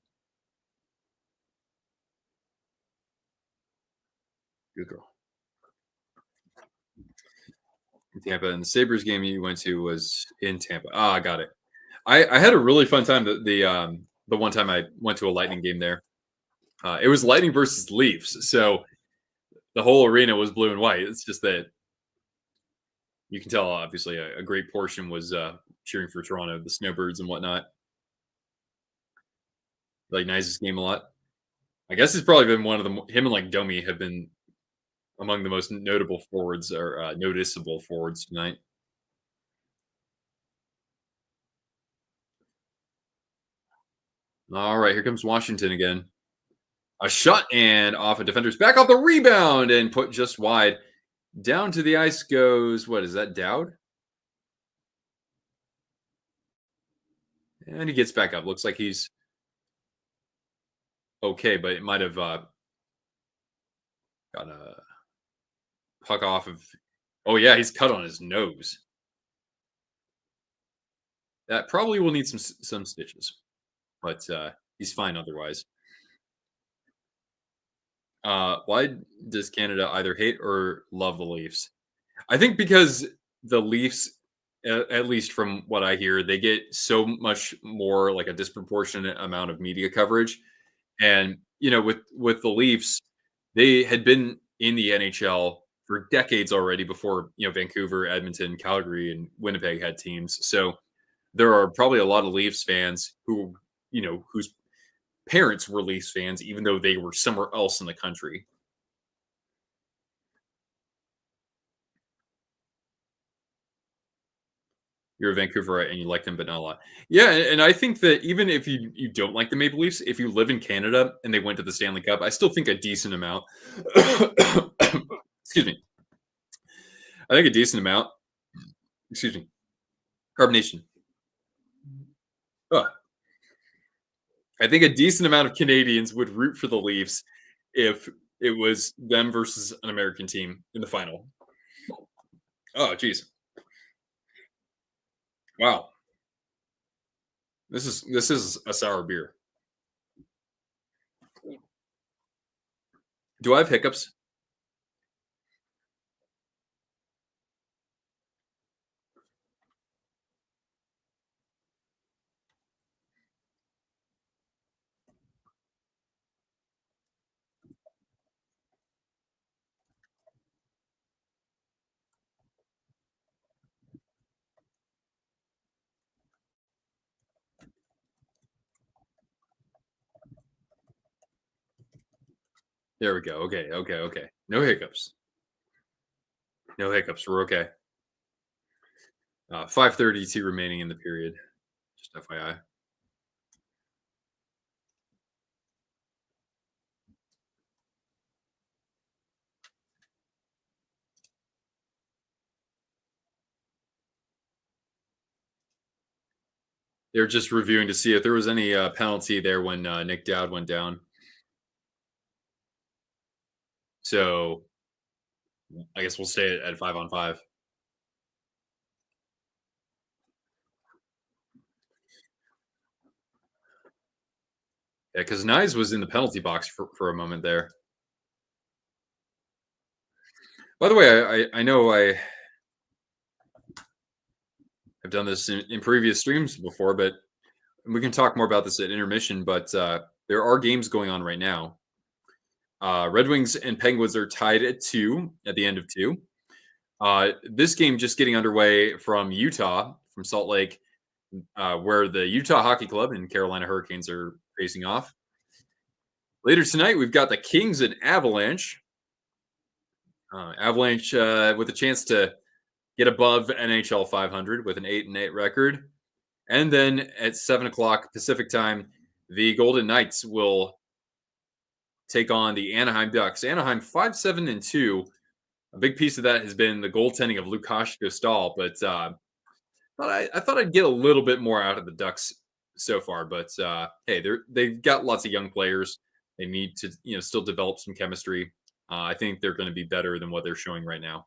A: Good girl. In Tampa, and the Sabres game you went to was in Tampa. Ah, I got it. I had a really fun time. The one time I went to a Lightning game there, it was Lightning versus Leafs. So the whole arena was blue and white. It's just that you can tell, obviously, a great portion was cheering for Toronto, the Snowbirds and whatnot. Like Nice's game a lot. I guess he's probably been one of him and like Domi have been among the most notable forwards or noticeable forwards tonight. All right, here comes Washington again. A shot and off a defender's back off the rebound and put just wide. Down to the ice goes, what is that, Dowd? And he gets back up. Looks like he's okay, but it might have got a puck off of. Oh, yeah, he's cut on his nose. That probably will need some stitches, but he's fine otherwise. Why does Canada either hate or love the Leafs? I think because the Leafs, at least from what I hear, they get so much more like a disproportionate amount of media coverage. And with the Leafs, they had been in the NHL for decades already before Vancouver, Edmonton, Calgary, and Winnipeg had teams. So there are probably a lot of Leafs fans whose parents were Leafs fans, even though they were somewhere else in the country. You're a Vancouverite and you like them, but not a lot. Yeah, and I think that even if you don't like the Maple Leafs, if you live in Canada and they went to the Stanley Cup, I still think a decent amount. Excuse me. I think a decent amount. Excuse me. Carbonation. Ugh. I think a decent amount of Canadians would root for the Leafs if it was them versus an American team in the final. Oh, geez. Wow. This is a sour beer. Do I have hiccups? There we go. Okay, okay, okay. No hiccups. No hiccups. We're okay. 5:32 remaining in the period. Just FYI. They're just reviewing to see if there was any penalty there when Nick Dowd went down. So I guess we'll stay at 5-on-5. Yeah, because Nyes was in the penalty box for a moment there. By the way, I know I have done this in previous streams before, but we can talk more about this at intermission. But there are games going on right now. Red Wings and Penguins are tied at 2 at the end of 2. This game just getting underway from Utah, from Salt Lake, where the Utah Hockey Club and Carolina Hurricanes are facing off. Later tonight, we've got the Kings and Avalanche. Avalanche with a chance to get above NHL 500 with an 8-8 record. And then at 7 o'clock Pacific time, the Golden Knights will take on the Anaheim Ducks. Anaheim 5-7-2. A big piece of that has been the goaltending of Lukasz Gostal, but I thought I'd get a little bit more out of the Ducks so far. But hey, they've got lots of young players. They need to still develop some chemistry. I think they're going to be better than what they're showing right now.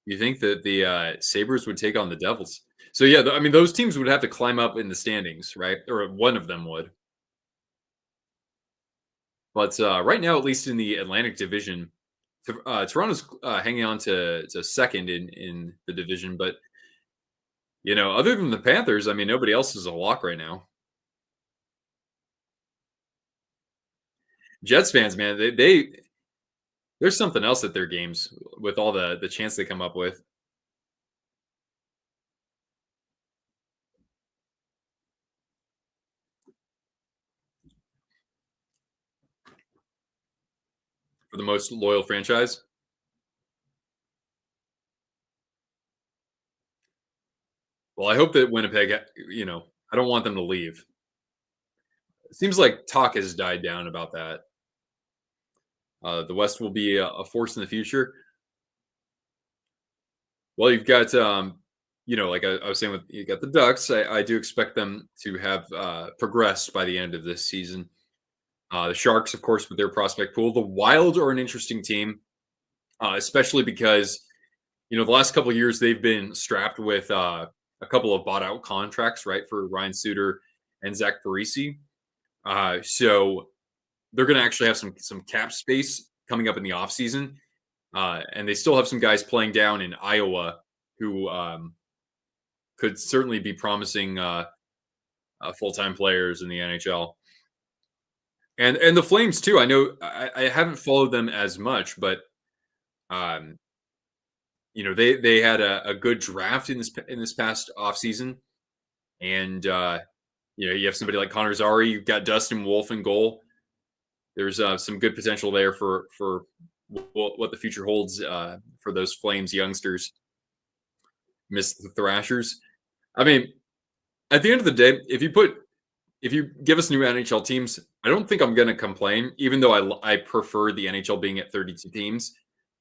A: You think that the Sabres would take on the Devils? So yeah, I mean those teams would have to climb up in the standings, right? Or one of them would. But right now, at least in the Atlantic Division, Toronto's hanging on to second in the division. But other than the Panthers, I mean nobody else is a lock right now. Jets fans, man, they there's something else at their games with all the chance they come up with. For the most loyal franchise. Well, I hope that Winnipeg, I don't want them to leave. It seems like talk has died down about that. The West will be a force in the future. Well, you've got, like I was saying, with you got the Ducks. I do expect them to have progressed by the end of this season. The Sharks, of course, with their prospect pool. The Wild are an interesting team, especially because the last couple of years they've been strapped with a couple of bought out contracts, right, for Ryan Suter and Zach Parise. So they're going to actually have some cap space coming up in the offseason. And they still have some guys playing down in Iowa who could certainly be promising full-time players in the NHL. And the Flames too. I know I haven't followed them as much, but they had a good draft in this past offseason. And you have somebody like Connor Zary, you've got Dustin Wolf in goal. There's some good potential there for what the future holds for those Flames youngsters. Miss the Thrashers. I mean, at the end of the day, if you give us new NHL teams, I don't think I'm going to complain, even though I prefer the NHL being at 32 teams.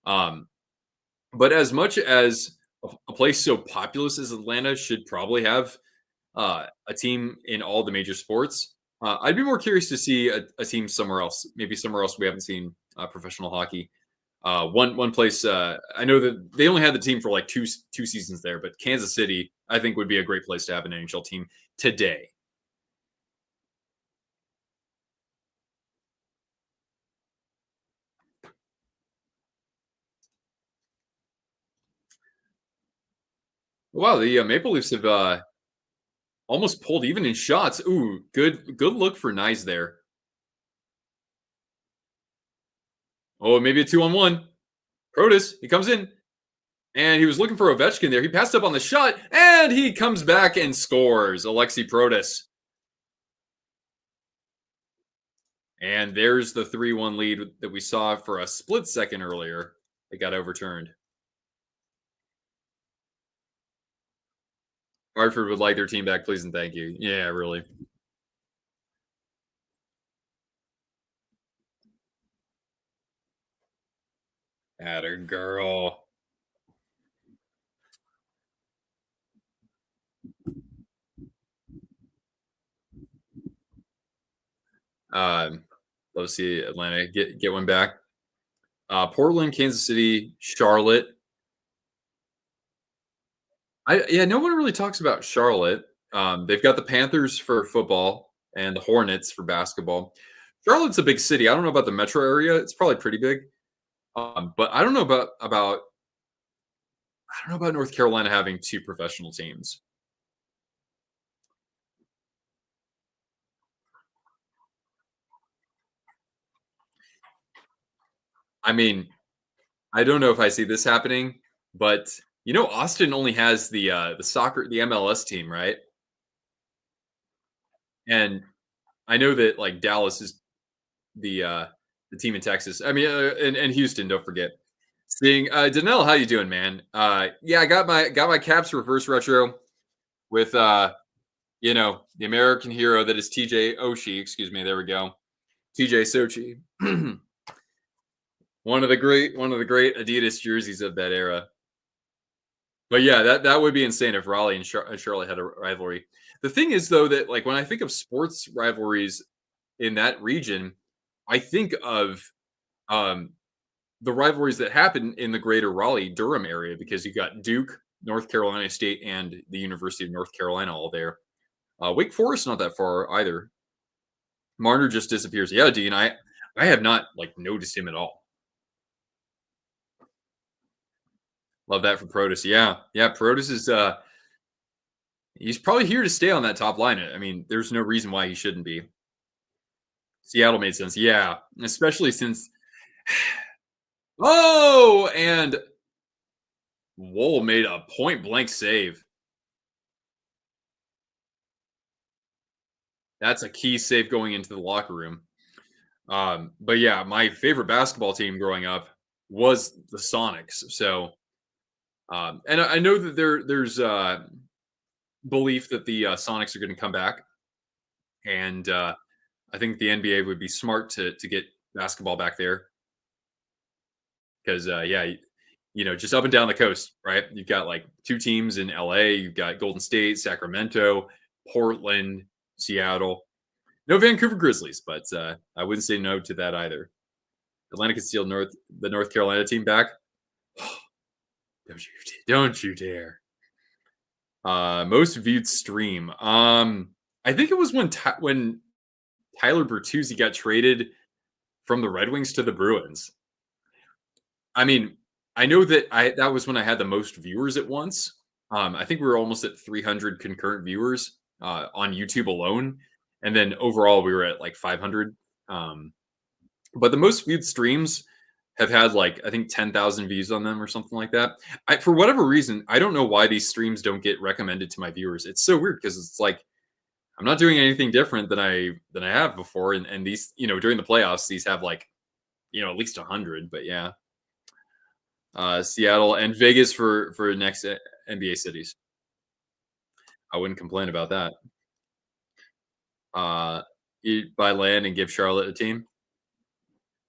A: But as much as a place so populous as Atlanta should probably have a team in all the major sports, I'd be more curious to see a team somewhere else, maybe somewhere else we haven't seen professional hockey. One place I know that they only had the team for like two seasons there, but Kansas City I think would be a great place to have an NHL team today. Wow, the Maple Leafs have almost pulled even in shots. Ooh, good look for Nyes there. Oh, maybe a 2-on-1. Protas, he comes in. And he was looking for Ovechkin there. He passed up on the shot, and he comes back and scores. Alexi Protas. And there's the 3-1 lead that we saw for a split second earlier. It got overturned. Hartford would like their team back, please and thank you. Yeah, really. Atta girl. Let's see Atlanta get one back. Portland, Kansas City, Charlotte. Yeah, no one really talks about Charlotte. They've got the Panthers for football and the Hornets for basketball. Charlotte's a big city. I don't know about the metro area. It's probably pretty big. But I don't know about I don't know about North Carolina having two professional teams. I mean, I don't know if I see this happening, but Austin only has the MLS team, right? And I know that like Dallas is the team in Texas. I mean, and Houston. Don't forget. Seeing Danelle, how you doing, man? Yeah, I got my Caps reverse retro with the American hero that is TJ Oshie. Excuse me. There we go. TJ Sochi. one of the great Adidas jerseys of that era. But yeah, that would be insane if Raleigh and Charlotte had a rivalry. The thing is, though, that like when I think of sports rivalries in that region, I think of um, the rivalries that happen in the greater Raleigh Durham area because you got Duke, North Carolina State, and the University of North Carolina all there. Wake Forest not that far either. Marner just disappears. Yeah, Dean, I have not like noticed him at all. Love that for Protus. Yeah, yeah. Protus is he's probably here to stay on that top line. I mean, there's no reason why he shouldn't be. Seattle made sense. Yeah, especially since oh, and Wool made a point blank save. That's a key save going into the locker room. But yeah, my favorite basketball team growing up was the Sonics. So, and I know that there's belief that the Sonics are going to come back, and I think the NBA would be smart to get basketball back there because yeah, just up and down the coast, right? You've got like two teams in LA. You've got Golden State, Sacramento, Portland, Seattle. No Vancouver Grizzlies, but I wouldn't say no to that either. Atlanta could steal the North Carolina team back. Don't you dare. Most viewed stream. I think it was when Tyler Bertuzzi got traded from the Red Wings to the Bruins. I mean, I know that was when I had the most viewers at once. I think we were almost at 300 concurrent viewers on YouTube alone, and then overall we were at like 500. But the most viewed streams have had like I think 10,000 views on them or something like that. For whatever reason, I don't know why these streams don't get recommended to my viewers. It's so weird because it's like I'm not doing anything different than I have before, and these during the playoffs these have like at least 100. But yeah, Seattle and Vegas for next NBA cities. I wouldn't complain about that. Buy land and give Charlotte a team.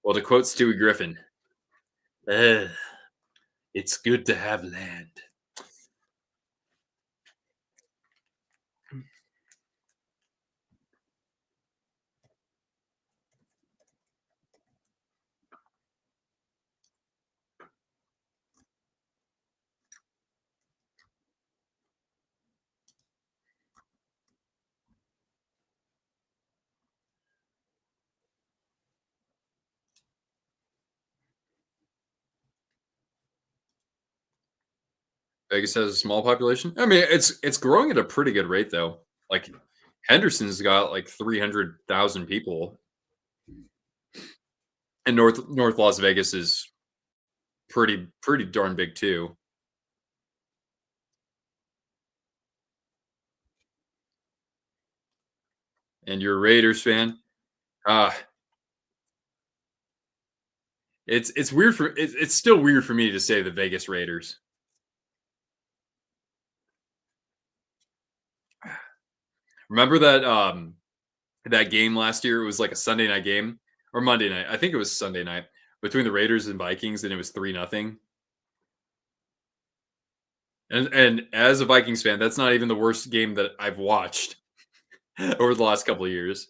A: Well, to quote Stewie Griffin, it's good to have land. Vegas has a small population. I mean, it's growing at a pretty good rate though. Like Henderson's got like 300,000 people, and North Las Vegas is pretty darn big too. And you're a Raiders fan. Uh it's weird it's still weird for me to say the Vegas Raiders. Remember that game last year? It was like a Sunday night game or Monday night. I think it was Sunday night between the Raiders and Vikings, and it was 3-0. And as a Vikings fan, that's not even the worst game that I've watched over the last couple of years.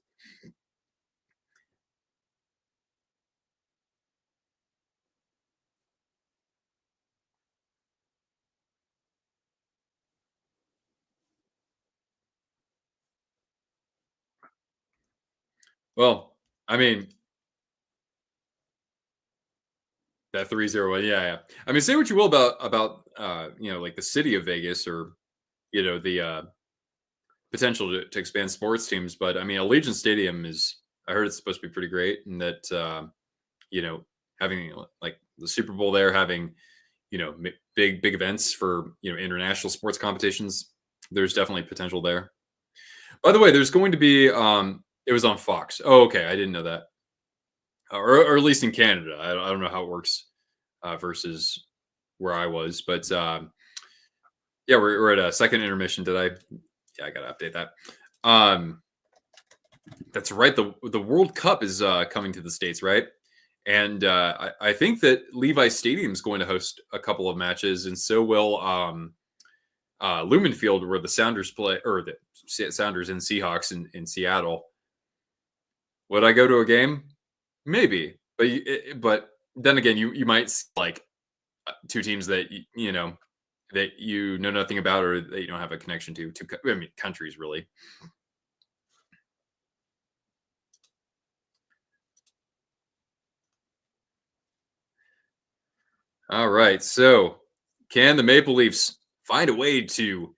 A: Well, I mean, that 3-0 win, yeah, yeah. I mean, say what you will about like the city of Vegas or the potential to expand sports teams, but I mean, Allegiant Stadium is I heard it's supposed to be pretty great, and that you know having like the Super Bowl there, having big events for international sports competitions. There's definitely potential there. By the way, there's going to be it was on Fox. Oh, okay, I didn't know that, or at least in Canada. I don't know how it works versus where I was, but yeah, we're at a second intermission. Did I? Yeah, I gotta update that. Um, that's right. The World Cup is coming to the states, right? And I think that Levi Stadium is going to host a couple of matches, and so will Lumen Field, where the Sounders play, or the Sounders and Seahawks in Seattle. Would I go to a game? Maybe, but but then again, you might see, like two teams that that you know nothing about or that you don't have a connection to. I mean, countries really. All right, so can the Maple Leafs find a way to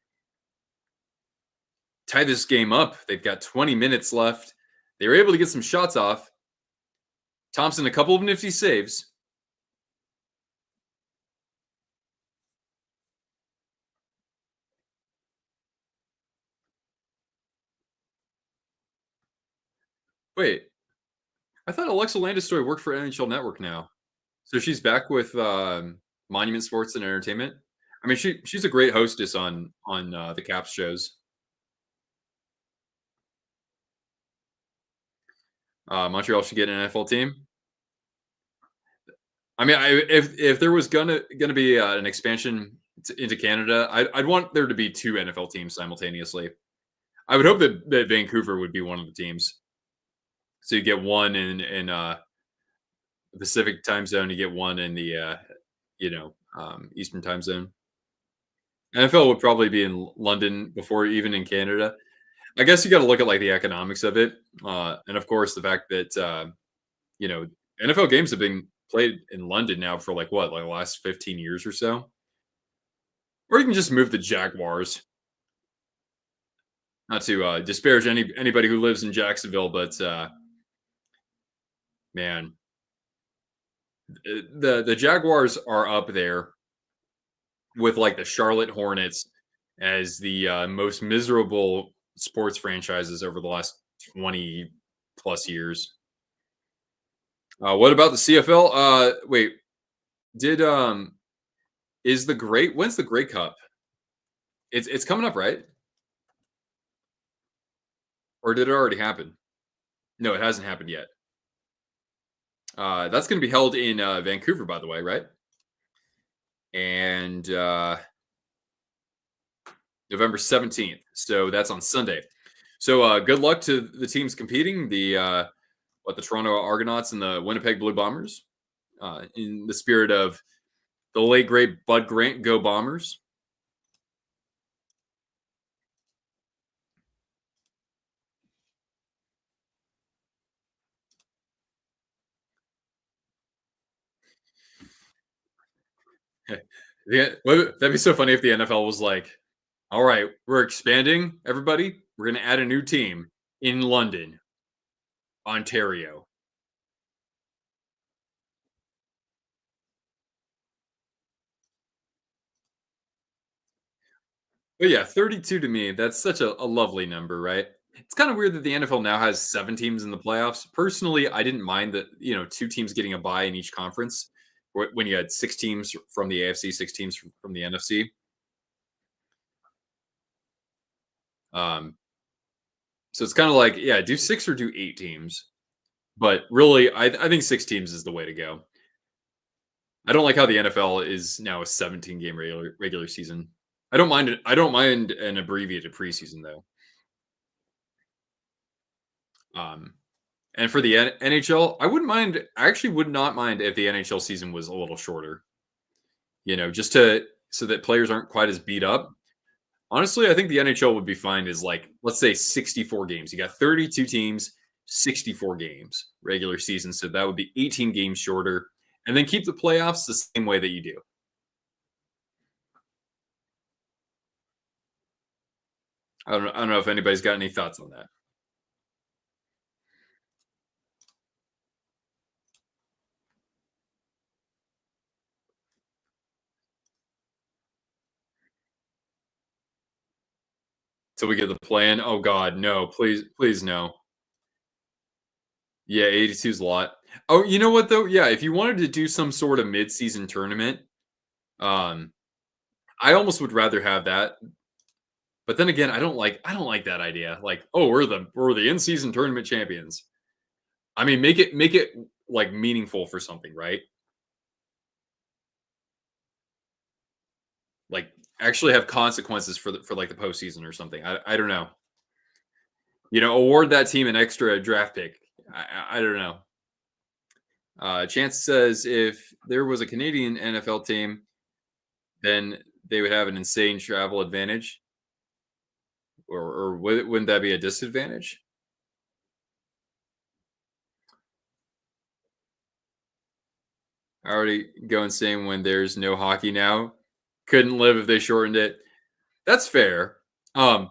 A: tie this game up? They've got 20 minutes left. They were able to get some shots off. Thompson, a couple of nifty saves. Wait, I thought Alexa Landistori worked for NHL Network now. So she's back with Monument Sports and Entertainment. I mean, she's a great hostess on the Caps shows. Montreal should get an NFL team. I mean, if there was gonna be an expansion into Canada, I'd want there to be two NFL teams simultaneously. I would hope that Vancouver would be one of the teams. So you get one in the Pacific time zone, you get one in the Eastern time zone. NFL would probably be in London before even in Canada. I guess you got to look at like the economics of it, and of course the fact that you know NFL games have been played in London now for like what, like the last 15 years or so. Or you can just move the Jaguars. Not to disparage anybody who lives in Jacksonville, but man, the Jaguars are up there with like the Charlotte Hornets as the most miserable sports franchises over the last 20 plus years. What about the CFL? Wait, did is the great when's the Great Cup? It's coming up, right? Or did it already happen? No, it hasn't happened yet. That's going to be held in Vancouver, by the way, right? And November 17th. So that's on Sunday. So good luck to the teams competing. The Toronto Argonauts and the Winnipeg Blue Bombers. In the spirit of the late great Bud Grant, go Bombers. Yeah, that'd be so funny if the NFL was like, "All right, we're expanding. Everybody, we're going to add a new team in London, Ontario." But yeah, 32 to me, that's such a lovely number, right? It's kind of weird that the NFL now has 7 teams in the playoffs. Personally, I didn't mind that, 2 teams getting a bye in each conference when you had 6 teams from the AFC, 6 teams from the NFC. Um, so it's kind of like, yeah, do 6 or do 8 teams. But really, I think 6 teams is the way to go. I don't like how the NFL is now a 17 game regular season. I don't mind it. I don't mind an abbreviated preseason though. Um, and for the NHL, I wouldn't mind. I actually would not mind if the NHL season was a little shorter. Just to so that players aren't quite as beat up. Honestly, I think the NHL would be fine as like, let's say 64 games. You got 32 teams, 64 games regular season. So that would be 18 games shorter. And then keep the playoffs the same way that you do. I don't know if anybody's got any thoughts on that. So we get the plan. Oh God, no, please, please no. Yeah, 82 is a lot. Oh, you know what though? Yeah, if you wanted to do some sort of mid-season tournament, um, I almost would rather have that. But then again, I don't like that idea. Like, oh, we're the in-season tournament champions. I mean, make it like meaningful for something, right? Like actually have consequences for like the postseason or something. I don't know. Award that team an extra draft pick. I don't know. Chance says if there was a Canadian NFL team, then they would have an insane travel advantage, or wouldn't that be a disadvantage? I already go insane when there's no hockey now. Couldn't live if they shortened it. That's fair. Um,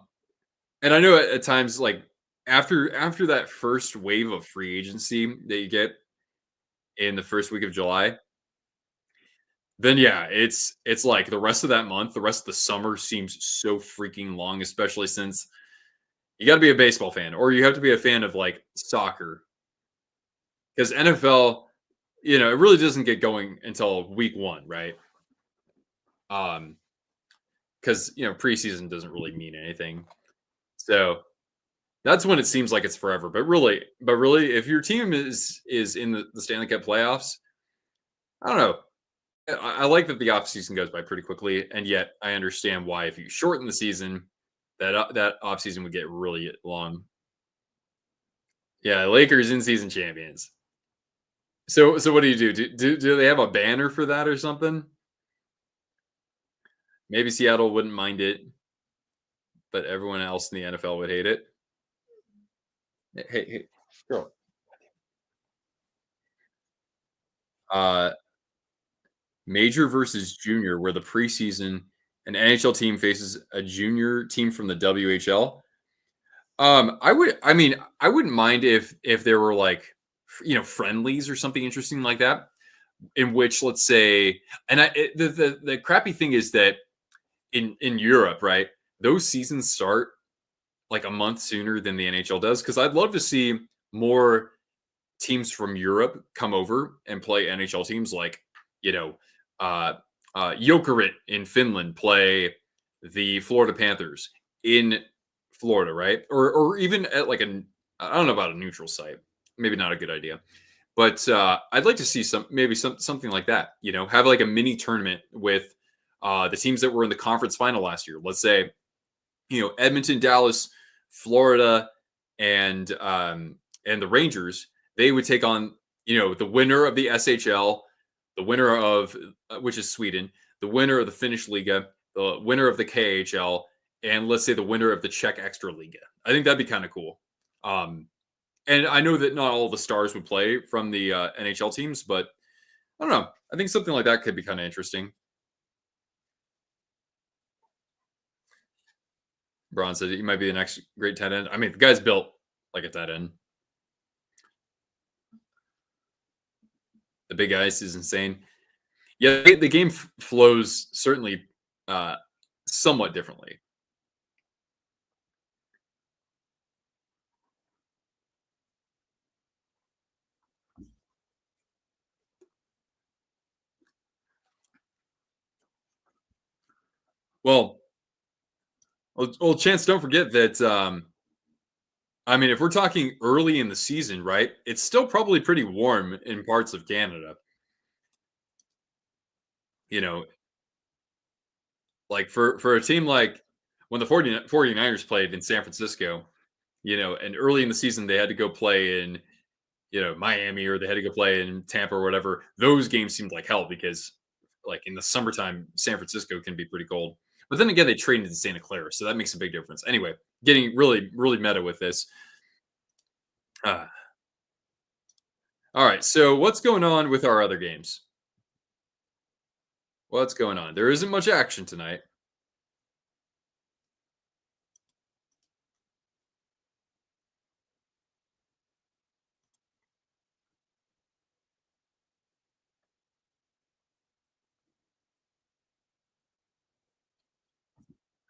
A: and I know at times like after that first wave of free agency that you get in the first week of July, then yeah, it's like the rest of that month, the rest of the summer seems so freaking long, especially since you got to be a baseball fan or you have to be a fan of like soccer because NFL, it really doesn't get going until week 1, right? Um, because preseason doesn't really mean anything. So that's when it seems like it's forever. But really, if your team is in the Stanley Cup playoffs, I don't know. I like that the off season goes by pretty quickly, and yet I understand why if you shorten the season, that off season would get really long. Yeah, Lakers in season champions. So what do you do? Do they have a banner for that or something? Maybe Seattle wouldn't mind it, but everyone else in the NFL would hate it. Hey, girl. Uh, Major versus junior, where the preseason an NHL team faces a junior team from the WHL. I wouldn't mind if there were like friendlies or something interesting like that. In which, let's say, and the crappy thing is that in Europe, right, those seasons start like a month sooner than the NHL does. Because I'd love to see more teams from Europe come over and play NHL teams like, you know, uh, Jokerit in Finland play the Florida Panthers in Florida, right? Or even at like I don't know about a neutral site, maybe not a good idea, but I'd like to see something like that. Have like a mini tournament with the teams that were in the conference final last year. Let's say Edmonton, Dallas, Florida, and the Rangers. They would take on the winner of the SHL, the winner of which is Sweden, the winner of the Finnish Liga, the winner of the KHL, and let's say the winner of the Czech Extra Liga. I think that'd be kind of cool. And I know that not all the stars would play from the NHL teams, but I don't know. I think something like that could be kind of interesting. Braun said he might be the next great tight end. I mean, the guy's built like a tight end. The big ice is insane. Yeah, the game flows certainly somewhat differently. Well, Chance, don't forget that. I mean, if we're talking early in the season, right? It's still probably pretty warm in parts of Canada. You know, like for a team like when the 49ers played in San Francisco, and early in the season they had to go play in, Miami, or they had to go play in Tampa or whatever. Those games seemed like hell because like in the summertime, San Francisco can be pretty cold. But then again, they traded in Santa Clara, so that makes a big difference. Anyway, getting really, really meta with this. Uh, all right, so what's going on with our other games? What's going on? There isn't much action tonight.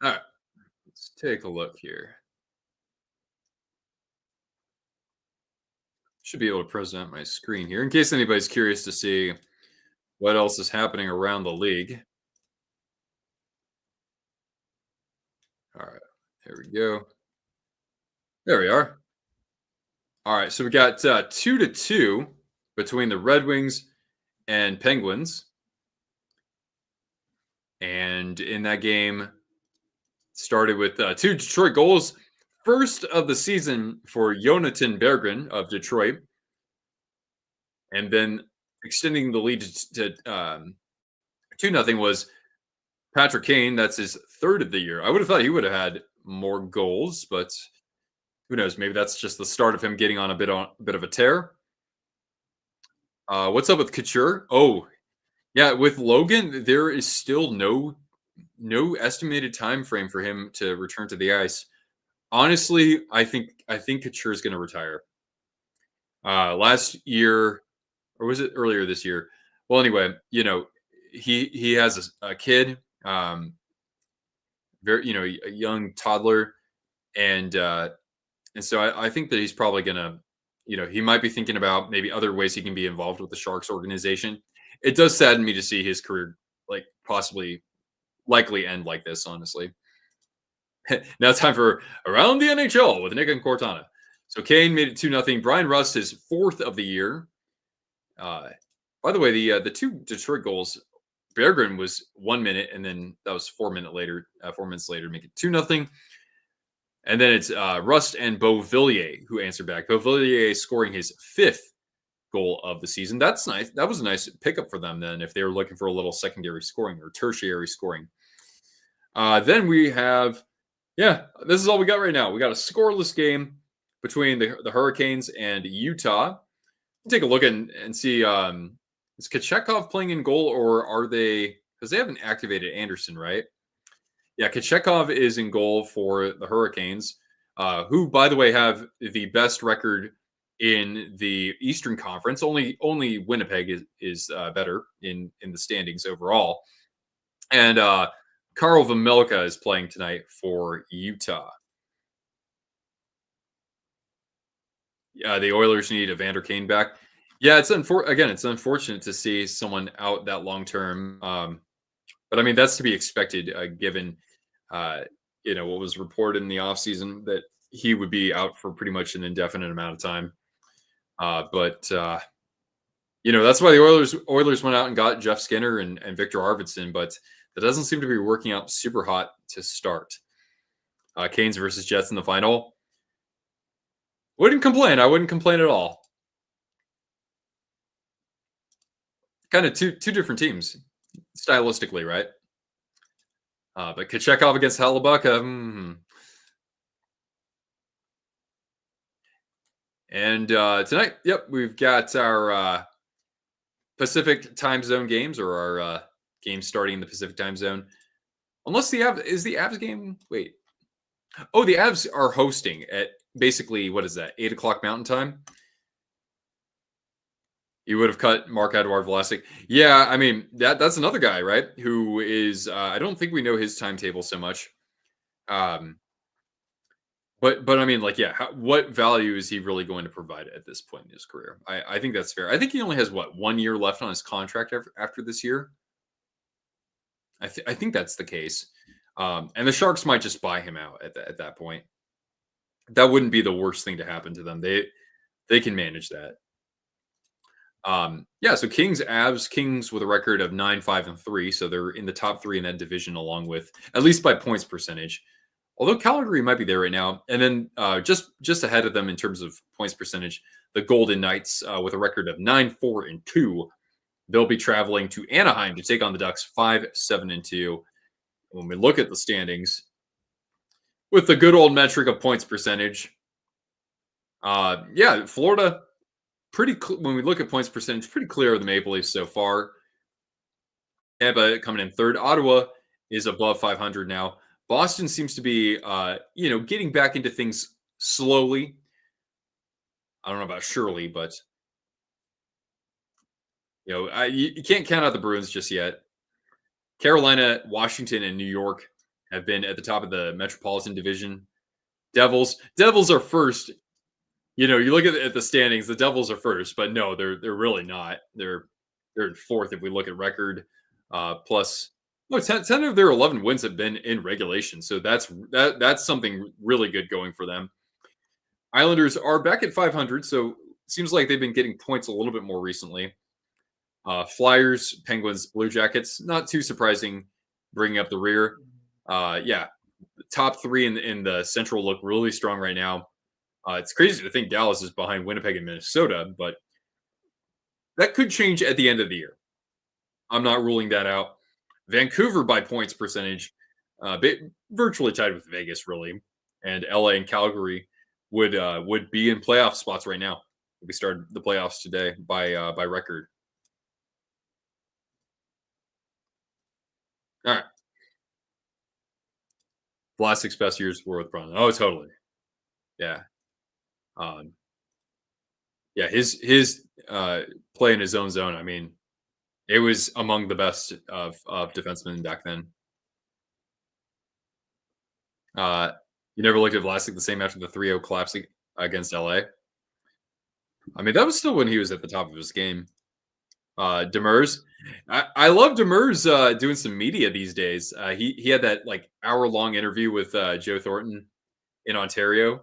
A: All right, let's take a look here. Should be able to present my screen here in case anybody's curious to see what else is happening around the league. All right, there we go. There we are. All right, so we got 2-2 between the Red Wings and Penguins, and in that game, started with two Detroit goals. First of the season for Jonathan Berggren of Detroit, and then extending the lead to 2-0 was Patrick Kane. That's his third of the year. I would have thought he would have had more goals, but who knows? Maybe that's just the start of him getting on a bit of a tear. What's up with Couture? Oh, yeah, with Logan, there is still no estimated time frame for him to return to the ice. Honestly, I think Couture is going to retire. Last year, or was it earlier this year? Well, anyway, he has a kid, very a young toddler, and so I think that he's probably gonna, he might be thinking about maybe other ways he can be involved with the Sharks organization. It does sadden me to see his career like possibly likely end like this, honestly. Now it's time for Around the NHL with Nick and Cortana. So Kane made it 2-0. Brian Rust, his fourth of the year. Uh, by the way, the two Detroit goals, Berggren was 1 minute, and then that was 4 minutes later. 4 minutes later, make it 2-0. And then it's Rust and Beauvillier who answered back. Beauvillier scoring his fifth goal of the season. That's nice. That was a nice pickup for them then, if they were looking for a little secondary scoring or tertiary scoring. Then we have, this is all we got right now. We got a scoreless game between the Hurricanes and Utah. Take a look and see, is Kochetkov playing in goal, or are they, because they haven't activated Anderson, right? Yeah, Kochetkov is in goal for the Hurricanes, who, by the way, have the best record in the Eastern Conference. Only Winnipeg is better in the standings overall. And Karl Vejmelka is playing tonight for Utah. Yeah, the Oilers need Evander Kane back. Yeah, it's unfortunate to see someone out that long term. But I mean, that's to be expected, given what was reported in the offseason that he would be out for pretty much an indefinite amount of time. But that's why the Oilers went out and got Jeff Skinner and Victor Arvidsson, but that doesn't seem to be working out super hot to start. Canes versus Jets in the final. Wouldn't complain. I wouldn't complain at all. Kind of two different teams, stylistically, right? But Kochetkov against Hellebuyck. And tonight, we've got our Pacific time zone games, or our games starting in the Pacific time zone. Unless the Avs game. Wait. Oh, the Avs are hosting at basically, what is that, 8 o'clock Mountain Time? You would have cut Marc-Edouard Vlasic. Yeah, I mean, that's another guy, right? Who is, I don't think we know his timetable so much. But I mean, like, what value is he really going to provide at this point in his career? I think that's fair. I think he only has, 1 year left on his contract after this year. I think that's the case. And the Sharks might just buy him out at that point. That wouldn't be the worst thing to happen to them. They can manage that. Yeah, so Kings, Avs, Kings with a record of 9-5-3, so they're in the top three in that division, along with at least by points percentage. Although Calgary might be there right now, and then just ahead of them in terms of points percentage, the Golden Knights with a record of 9-4-2. They'll be traveling to Anaheim to take on the Ducks 5-7-2. When we look at the standings, with the good old metric of points percentage, yeah, Florida when we look at points percentage, pretty clear of the Maple Leafs so far. Tampa coming in third. Ottawa is above 500 now. Boston seems to be, getting back into things slowly. I don't know about surely, but you can't count out the Bruins just yet. Carolina, Washington, and New York have been at the top of the Metropolitan Division. Devils are first. You look at the standings. The Devils are first, but no, they're really not. They're in fourth if we look at record. Plus, no, 10 of their 11 wins have been in regulation, so that's something really good going for them. Islanders are back at 500, so it seems like they've been getting points a little bit more recently. Flyers, Penguins, Blue Jackets, not too surprising, bringing up the rear. Yeah, the top three in the Central look really strong right now. It's crazy to think Dallas is behind Winnipeg and Minnesota, but that could change at the end of the year. I'm not ruling that out. Vancouver by points percentage, virtually tied with Vegas, really, and LA and Calgary would be in playoff spots right now. We started the playoffs today by record. All right, the last 6 best years were with Bronson. Oh, totally. Yeah. Um, yeah, his play in his own zone. I mean, it was among the best of defensemen back then. You never looked at Vlasic the same after the 3-0 collapse against LA. I mean, that was still when he was at the top of his game. Demers, I love Demers doing some media these days. He had that like hour-long interview with Joe Thornton in Ontario.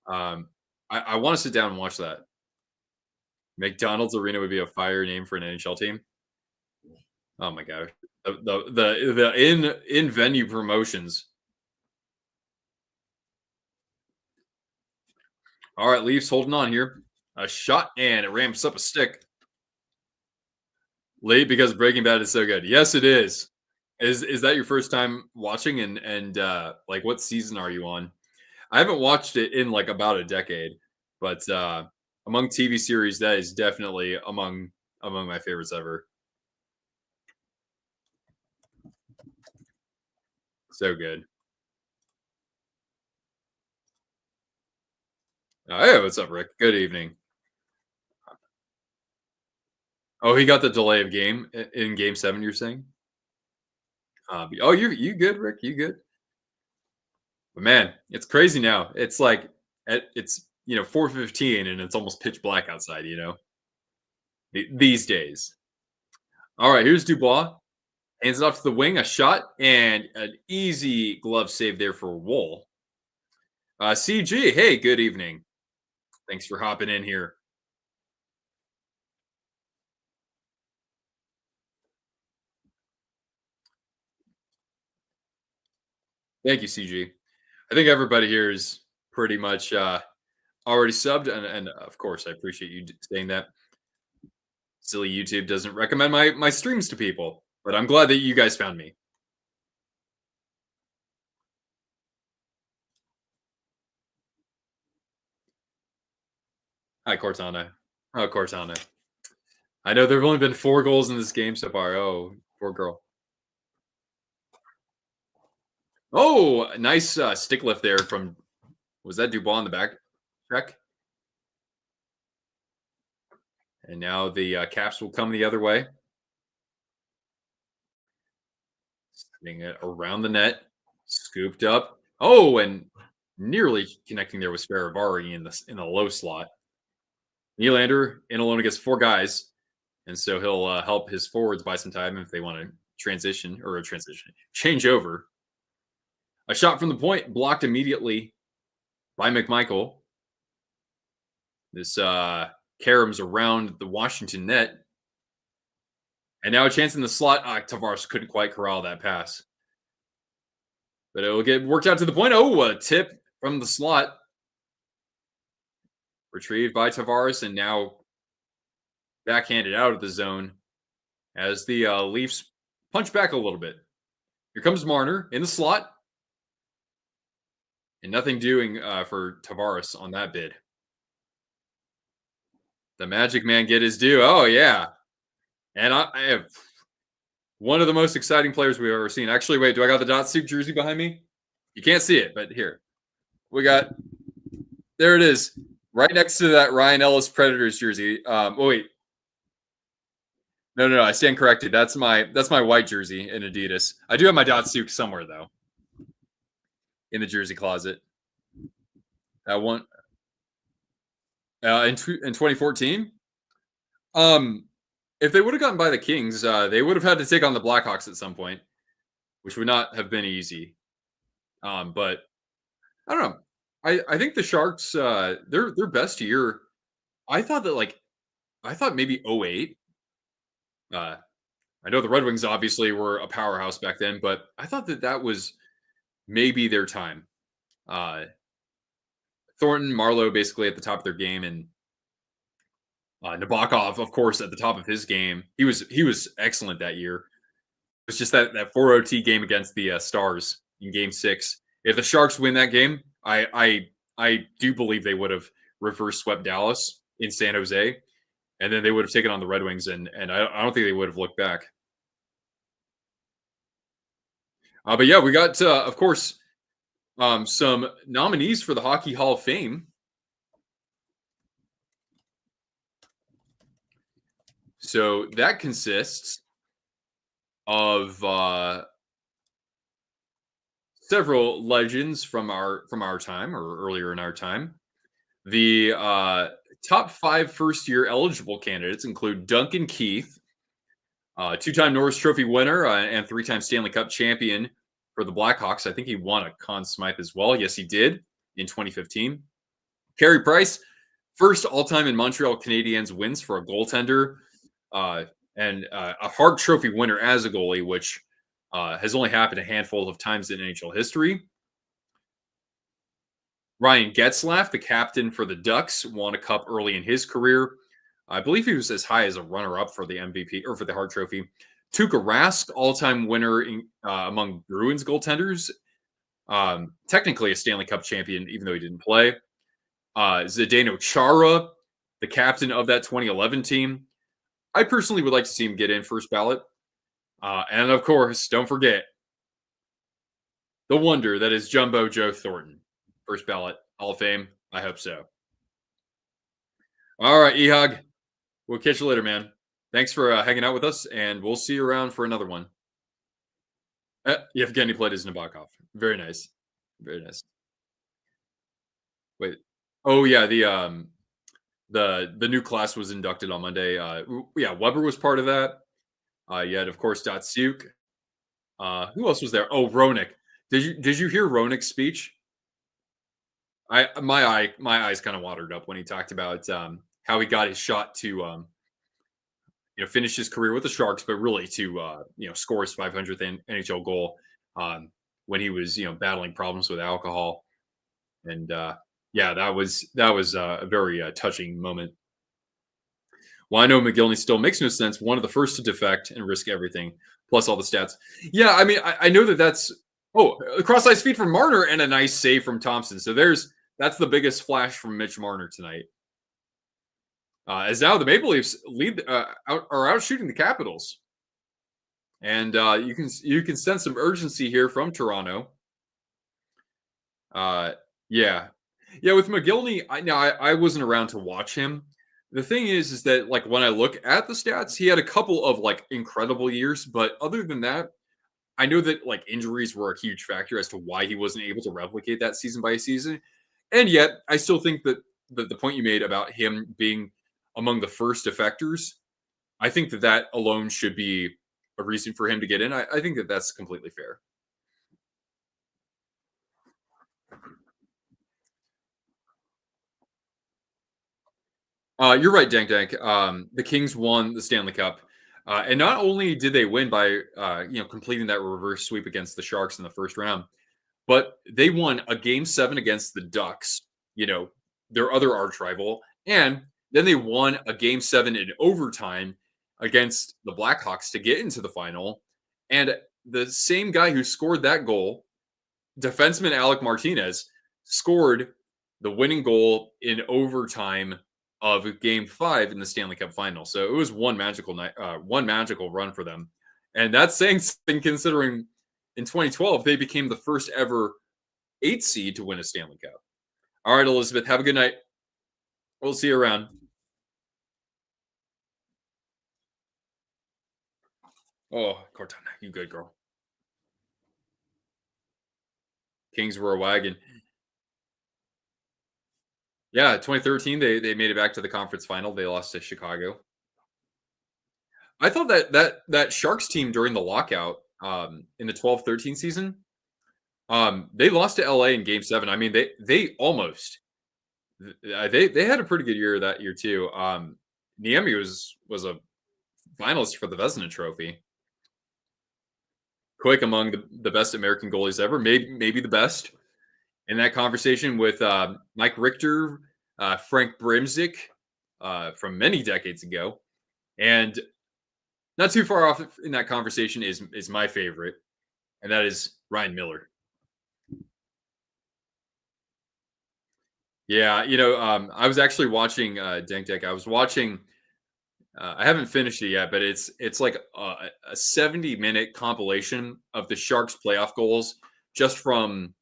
A: I want to sit down and watch that. McDonald's Arena would be a fire name for an NHL team. Oh my gosh, the in venue promotions. All right, Leafs holding on here. A shot and it ramps up a stick. Late because Breaking Bad is so good. Yes, it is. Is that your first time watching and like what season are you on? I haven't watched it in like about a decade, but among TV series, that is definitely among my favorites ever. So good. Hey, what's up, Rick? Good evening. Oh, he got the delay of game in Game 7. You're saying? Oh, you good, Rick? You good? But man, it's crazy now. It's like it's 4:15 and it's almost pitch black outside. These days. All right, here's Dubois. Hands it off to the wing, a shot, and an easy glove save there for Wool. CG, hey, good evening. Thanks for hopping in here. Thank you, CG. I think everybody here is pretty much already subbed, and of course, I appreciate you saying that. Silly YouTube doesn't recommend my streams to people, but I'm glad that you guys found me. Hi, Cortana. Oh, Cortana. I know there have only been 4 goals in this game so far. Oh, poor girl. Oh, nice stick lift there from, was that Dubois in the back check? And now the Caps will come the other way. Sending it around the net, scooped up. Oh, and nearly connecting there was Faravari in the low slot. Nylander in alone against 4 guys, and so he'll help his forwards buy some time if they want to change over. A shot from the point blocked immediately by McMichael. This caroms around the Washington net. And now a chance in the slot. Tavares couldn't quite corral that pass. But it'll get worked out to the point. Oh, a tip from the slot. Retrieved by Tavares and now backhanded out of the zone as the Leafs punch back a little bit. Here comes Marner in the slot. And nothing doing for Tavares on that bid. The Magic Man get his due. Oh, yeah. And I have one of the most exciting players we've ever seen. Actually, wait, do I got the dot suit jersey behind me? You can't see it, but here. We got, there it is. Right next to that Ryan Ellis Predators jersey. Oh, wait. No, I stand corrected. That's my white jersey in Adidas. I do have my dot suit somewhere, though. In the jersey closet. That one. In 2014. If they would have gotten by the Kings, they would have had to take on the Blackhawks at some point, which would not have been easy. But I don't know. I think the Sharks, their best year, I thought maybe 08. I know the Red Wings obviously were a powerhouse back then, but I thought that was maybe their time. Thornton, Marlowe basically at the top of their game, and Nabokov, of course, at the top of his game. He was excellent that year. It was just that 4-OT game against the Stars in Game 6. If the Sharks win that game, I do believe they would have reverse swept Dallas in San Jose, and then they would have taken on the Red Wings, and I don't think they would have looked back. But yeah, we got of course some nominees for the Hockey Hall of Fame. So that consists of several legends from our time or earlier in our time. The top 5 first-year eligible candidates include Duncan Keith, two-time Norris Trophy winner and 3-time Stanley Cup champion for the Blackhawks. I think he won a Conn Smythe as well. Yes, he did in 2015. Carey Price, first all-time in Montreal Canadiens wins for a goaltender. And a Hart Trophy winner as a goalie, which has only happened a handful of times in NHL history. Ryan Getzlaf, the captain for the Ducks, won a cup early in his career. I believe he was as high as a runner-up for the MVP or for the Hart Trophy. Tuukka Rask, all-time winner among Bruins goaltenders. Technically a Stanley Cup champion, even though he didn't play. Zdeno Chara, the captain of that 2011 team. I personally would like to see him get in first ballot. And of course, don't forget the wonder that is Jumbo Joe Thornton. First ballot, Hall of Fame. I hope so. All right, Ehog. We'll catch you later, man. Thanks for hanging out with us, and we'll see you around for another one. Yevgeny played as Nabokov. Very nice. Very nice. Wait. Oh, yeah, the new class was inducted on Monday. Yeah, Weber was part of that. You had, of course, Datsuk. Who else was there? Oh, Roenick. Did you hear Roenick's speech? My eyes kind of watered up when he talked about how he got his shot to finish his career with the Sharks, but really to score his 500th NHL goal when he was battling problems with alcohol, and yeah, that was a very touching moment. Well, I know McGillney still makes no sense. One of the first to defect and risk everything, plus all the stats. Yeah, I mean, I know that's a cross-ice feed from Marner and a nice save from Thompson. So that's the biggest flash from Mitch Marner tonight. As now the Maple Leafs are out shooting the Capitals, and you can sense some urgency here from Toronto. Yeah, with McGillney, I wasn't around to watch him. The thing is that like when I look at the stats, he had a couple of like incredible years, but other than that, I know that like injuries were a huge factor as to why he wasn't able to replicate that season by season. And yet, I still think that the point you made about him being among the first defectors, I think that alone should be a reason for him to get in. I think that that's completely fair. You're right, Dank Dank. The Kings won the Stanley Cup, and not only did they win by completing that reverse sweep against the Sharks in the first round, but they won a Game 7 against the Ducks. You know, their other arch rival, and then they won a Game 7 in overtime against the Blackhawks to get into the final. And the same guy who scored that goal, defenseman Alec Martinez, scored the winning goal in overtime of Game 5 in the Stanley Cup Final. So it was one magical night, one magical run for them, and that's saying something considering in 2012 they became the first ever 8 seed to win a Stanley Cup. All right, Elizabeth, have a good night. We'll see you around. Oh, Cortana, you good girl. Kings were a wagon. Yeah, 2013 they made it back to the conference final. They lost to Chicago. I thought that Sharks team during the lockout in the 12-13 season, they lost to LA in Game 7. I mean, they almost they had a pretty good year that year too. Niemi was a finalist for the Vezina Trophy. Quick among the best American goalies ever, maybe the best in that conversation with Mike Richter, Frank Brimzik from many decades ago, and not too far off in that conversation is my favorite, and that is Ryan Miller. Yeah, I was actually watching Dank Deck. I was watching. I haven't finished it yet, but it's like a 70-minute compilation of the Sharks playoff goals just from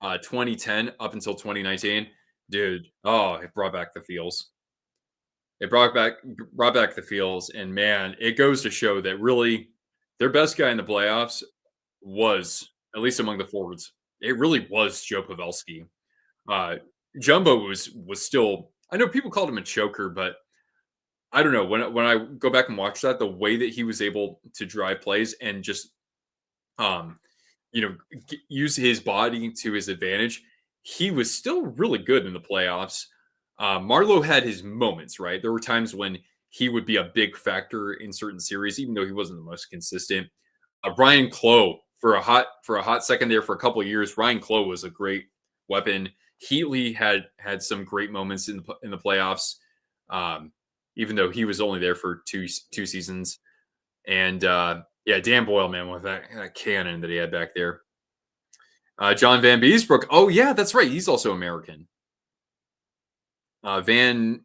A: 2010 up until 2019. Dude, oh, it brought back the feels. It brought back the feels, and man, it goes to show that really their best guy in the playoffs was, at least among the forwards, it really was Joe Pavelski. Uh, Jumbo was still. I know people called him a choker, but I don't know when I go back and watch that, the way that he was able to drive plays and just um, use his body to his advantage, he was still really good in the playoffs. Marlowe had his moments, right? There were times when he would be a big factor in certain series, even though he wasn't the most consistent. Brian Clough for a hot second there for a couple of years. Ryan Clough was a great weapon. Heatley had some great moments in the playoffs, even though he was only there for two seasons. And yeah, Dan Boyle, man, with that cannon that he had back there. John Van Beesbrook. Oh yeah, that's right. He's also American. Van.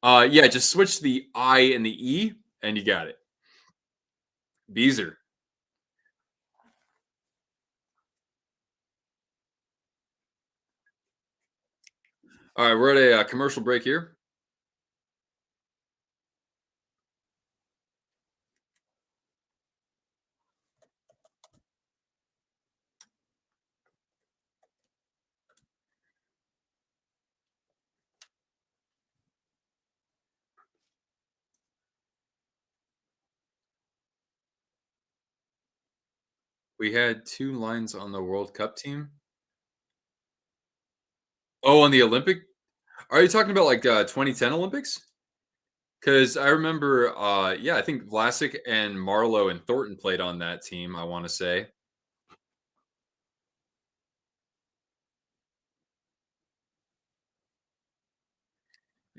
A: Yeah, just switch the I and the E, and you got it. Beezer. All right, we're at a commercial break here. We had 2 lines on the World Cup team. Oh, on the Olympic? Are you talking about like 2010 Olympics? Because I remember, yeah, I think Vlasic and Marlowe and Thornton played on that team. I want to say,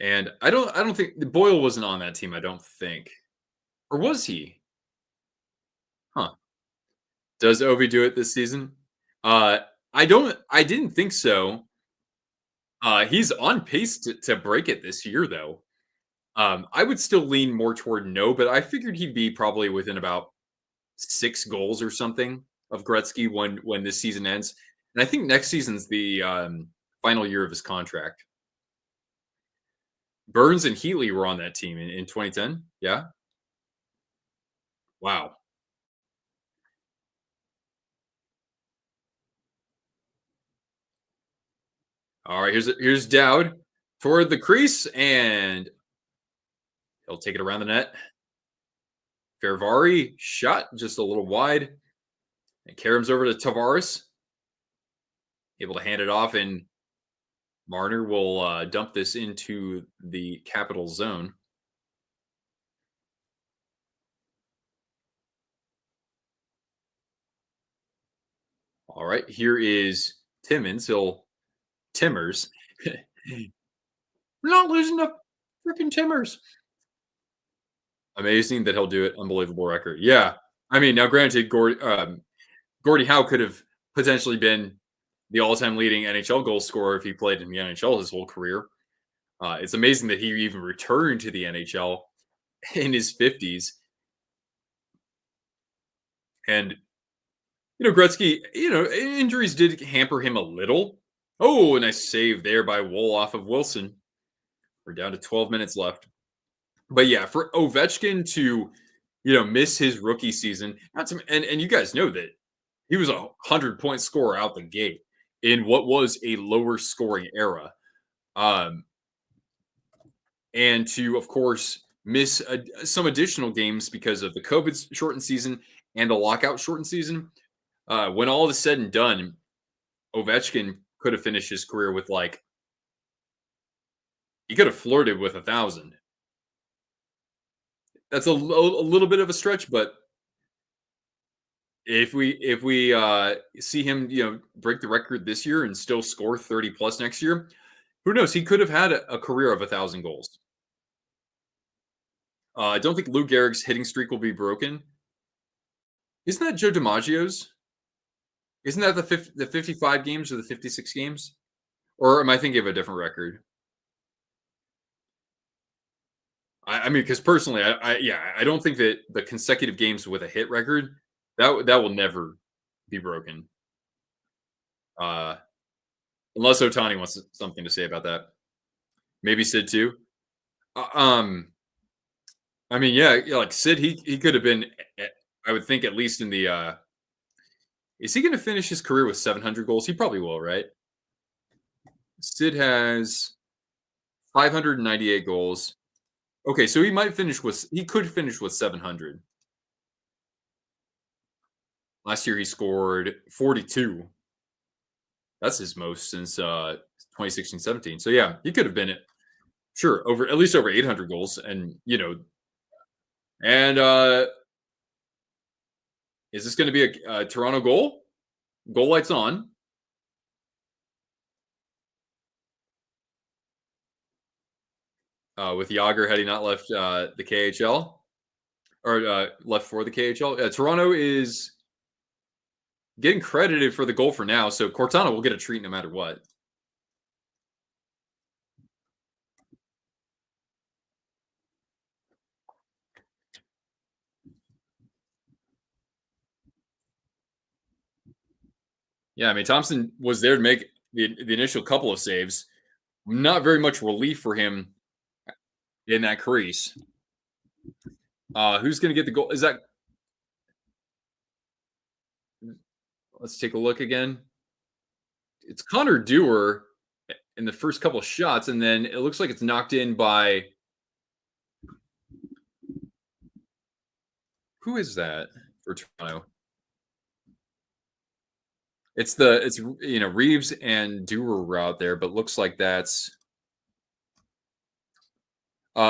A: and I don't think Boyle wasn't on that team. I don't think, or was he? Huh? Does Ovi do it this season? Uh, I don't. I didn't think so. He's on pace to break it this year, though. I would still lean more toward no, but I figured he'd be probably within about 6 goals or something of Gretzky when this season ends. And I think next season's the final year of his contract. Burns and Healy were on that team in 2010. Yeah. Wow. All right. Here's Dowd toward the crease, and he'll take it around the net. Ferrari shot just a little wide. And Karam's over to Tavares. Able to hand it off, and Marner will dump this into the capital zone. All right, here is Timmins. Timmers. We're not losing to freaking Timmers. Amazing that he'll do it. Unbelievable record. Yeah. I mean, now granted, Gordie Howe could have potentially been the all-time leading NHL goal scorer if he played in the NHL his whole career. It's amazing that he even returned to the NHL in his 50s. And, Gretzky, injuries did hamper him a little. Oh, a nice save there by Wool off of Wilson. We're down to 12 minutes left. But yeah, for Ovechkin to, miss his rookie season, and you guys know that he was 100-point scorer out the gate in what was a lower scoring era. And to, of course, miss some additional games because of the COVID shortened season and the lockout shortened season. When all is said and done, Ovechkin could have finished his career with he could have flirted with 1,000. That's a little bit of a stretch, but if we see him, break the record this year and still score 30 plus next year, who knows? He could have had a career of 1,000 goals. I don't think Lou Gehrig's hitting streak will be broken. Isn't that Joe DiMaggio's? Isn't that the 55 games or the 56 games? Or am I thinking of a different record? I mean, because personally, I don't think that the consecutive games with a hit record that will never be broken. Unless Otani wants something to say about that. Maybe Sid too. I mean, yeah, like Sid, he could have been. I would think at least in the. Is he going to finish his career with 700 goals? He probably will, right? Sid has 598 goals. Okay, so he could finish with 700. Last year he scored 42. That's his most since 2016-17. So yeah, he could have been sure at least over 800 goals, and is this going to be a Toronto goal? Goal lights on. With Yager had he not left the KHL or left for the KHL. Toronto is getting credited for the goal for now, so Cortana will get a treat no matter what. Yeah, I mean, Thompson was there to make the initial couple of saves. Not very much relief for him in that crease. Who's going to get the goal? Is that? Let's take a look again. It's Connor Dewar in the first couple of shots, and then it looks like it's knocked in by. Who is that for Toronto? It's Reeves and Dewar were out there, but looks like that's.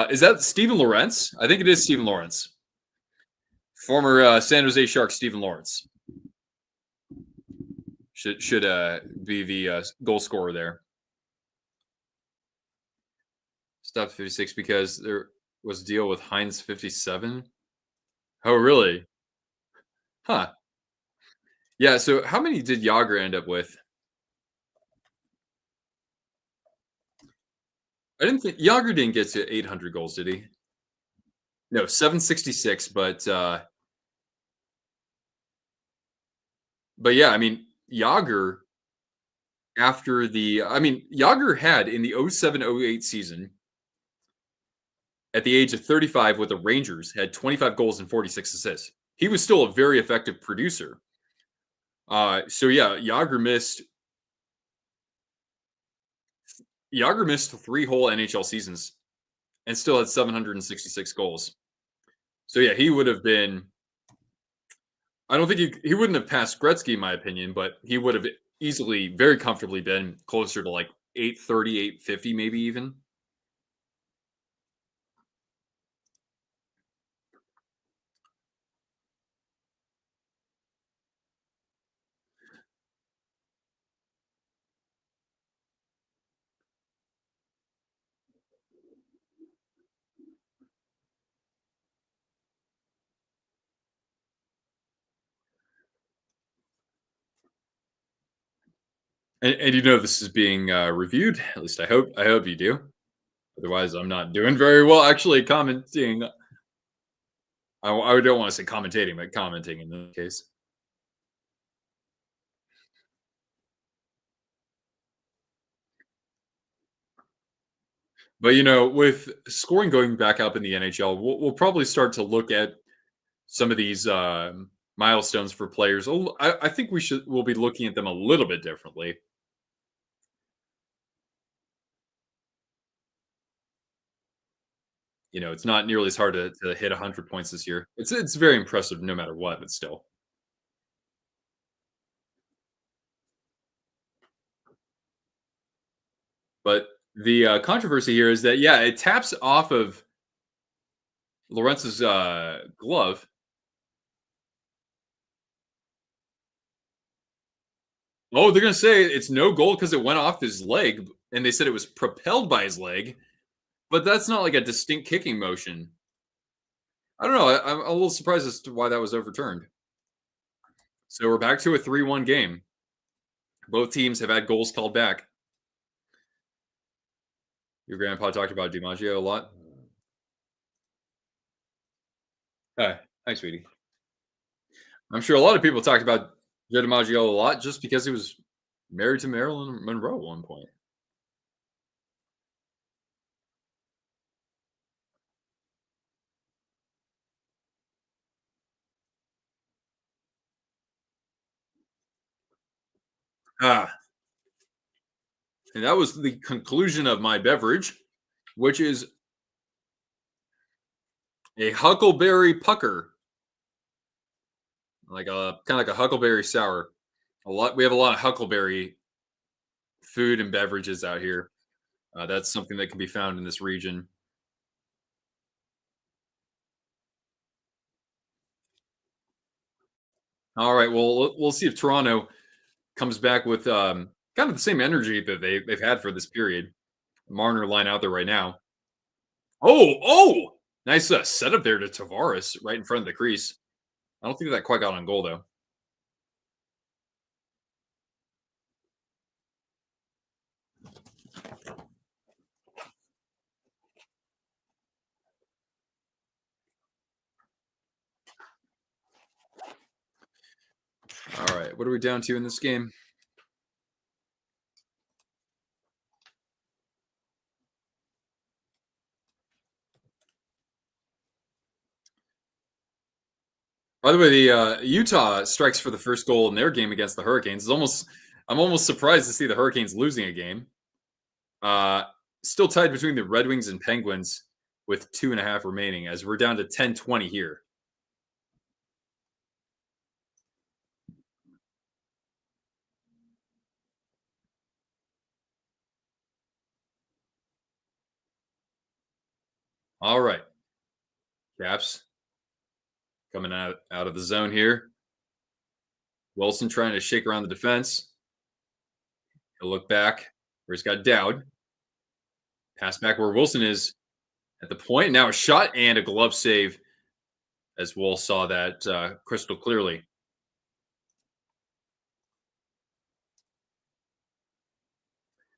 A: Is that Steven Lawrence? I think it is Steven Lawrence. Former San Jose Sharks Steven Lawrence. Should be the goal scorer there. Stopped 56 because there was a deal with Heinz 57. Oh, really? Huh. Yeah, so how many did Yager end up with? I didn't think Yager didn't get to 800 goals, did he? No, 766, but yeah, I mean, Yager Yager had in the 07-08 season at the age of 35 with the Rangers had 25 goals and 46 assists. He was still a very effective producer. So yeah, Yager missed 3 whole NHL seasons and still had 766 goals. So yeah, he would have been. I don't think he wouldn't have passed Gretzky, in my opinion, but he would have easily, very comfortably been closer to like 830, 850, maybe even. And you know this is being reviewed. At least I hope you do. Otherwise, I'm not doing very well. Actually, commenting. I don't want to say commentating, but commenting in this case. But you know, with scoring going back up in the NHL, we'll probably start to look at some of these milestones for players. I think we'll be looking at them a little bit differently. You know, it's not nearly as hard to hit 100 points this year. It's very impressive no matter what, but still. But the controversy here is that yeah, it taps off of Lawrence's glove. Oh, they're gonna say it's no goal because it went off his leg, and they said it was propelled by his leg, but that's not like a distinct kicking motion. I don't know. I'm a little surprised as to why that was overturned. So we're back to a 3-1 game. Both teams have had goals called back. Your grandpa talked about DiMaggio a lot. Hi, hi, sweetie. I'm sure a lot of people talked about Joe DiMaggio a lot just because he was married to Marilyn Monroe at one point. Ah, and that was the conclusion of my beverage, which is a huckleberry pucker, like a kind of like a huckleberry sour. We have a lot of huckleberry food and beverages out here. That's something that can be found in this region. All right, well, we'll see if Toronto comes back with kind of the same energy that they've had for this period. Marner line out there right now. Oh, nice setup there to Tavares right in front of the crease. I don't think that quite got on goal though. All right, what are we down to in this game? By the way, the Utah strikes for the first goal in their game against the Hurricanes. I'm almost surprised to see the Hurricanes losing a game. Uh, Still tied between the Red Wings and Penguins with 2.5 remaining, as we're down to 10-20 here. All right, Caps coming out of the zone here. Wilson trying to shake around the defense. He'll look back where he's got Dowd. Pass back where Wilson is at the point. Now a shot and a glove save, as Wool saw that crystal clearly.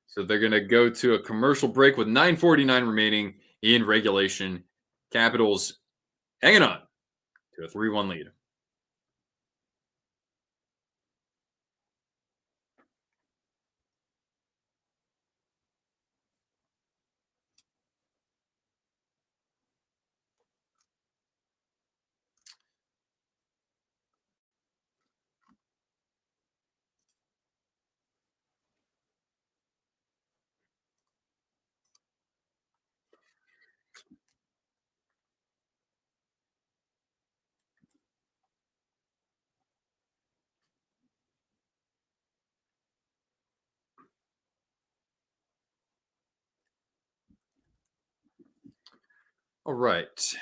A: So they're going to go to a commercial break with 9:49 remaining in regulation. Capitals hanging on to a 3-1 lead. All right.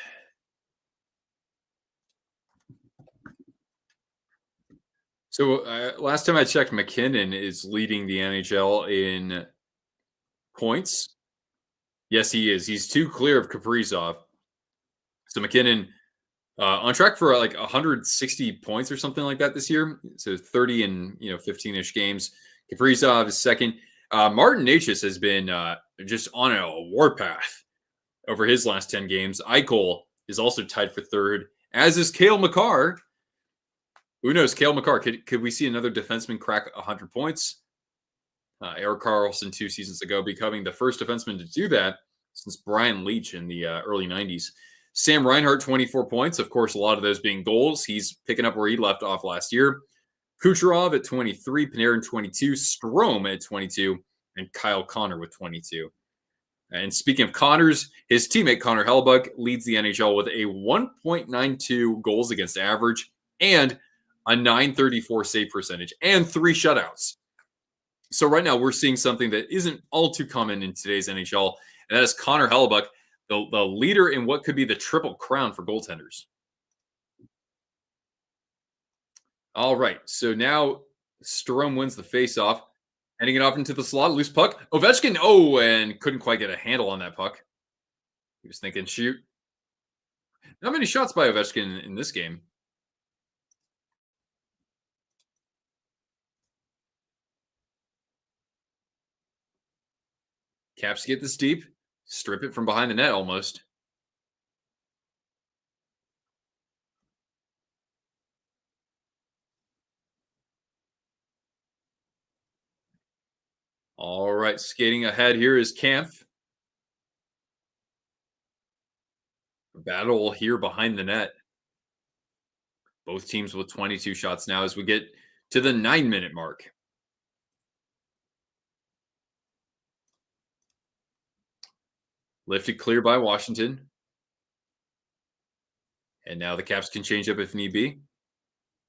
A: So last time I checked, McKinnon is leading the NHL in points. Yes, he is. He's two clear of Kaprizov. So McKinnon on track for like 160 points or something like that this year. So 30 and 15ish games. Kaprizov is second. Martin Necas has been just on a warpath over his last 10 games. Eichel is also tied for third, as is Cale Makar. Who knows? Cale Makar. Could we see another defenseman crack 100 points? Eric Carlson 2 seasons ago becoming the first defenseman to do that since Brian Leach in the early 90s. Sam Reinhart, 24 points. Of course, a lot of those being goals. He's picking up where he left off last year. Kucherov at 23, Panarin 22, Strome at 22, and Kyle Connor with 22. And speaking of Connors, his teammate Connor Hellebuyck leads the NHL with a 1.92 goals against average and a 934 save percentage and 3 shutouts. So right now we're seeing something that isn't all too common in today's NHL, and that is Connor Hellebuyck, the leader in what could be the triple crown for goaltenders. All right, so now Strome wins the faceoff, heading it off into the slot, loose puck. Ovechkin, and couldn't quite get a handle on that puck. He was thinking, shoot. Not many shots by Ovechkin in this game. Caps get this deep, strip it from behind the net almost. All right, skating ahead here is Kampf. Battle here behind the net. Both teams with 22 shots now as we get to the 9-minute mark. Lifted clear by Washington. And now the Caps can change up if need be.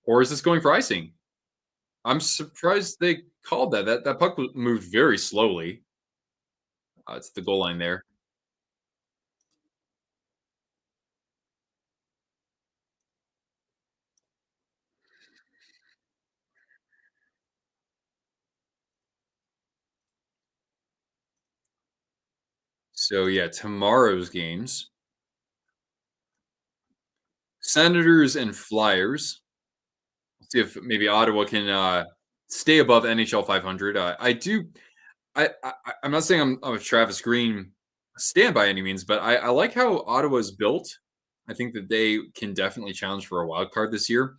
A: Or is this going for icing? I'm surprised they called that. That puck moved very slowly. It's the goal line there. So yeah, tomorrow's games. Senators and Flyers. Let's see if maybe Ottawa can stay above NHL 500. I'm not saying I'm a Travis Green stand by any means, but I like how Ottawa's built. I think that they can definitely challenge for a wild card this year.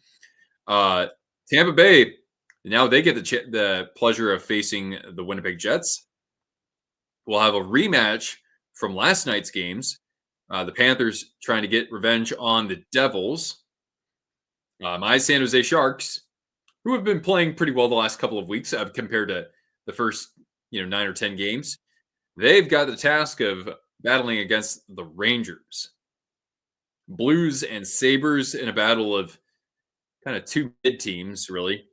A: Tampa Bay, now they get the pleasure of facing the Winnipeg Jets. We'll have a rematch from last night's games. The Panthers trying to get revenge on the Devils. My San Jose Sharks, who have been playing pretty well the last couple of weeks compared to the first 9 or 10 games, they've got the task of battling against the Rangers. Blues and Sabres in a battle of kind of two mid teams, really.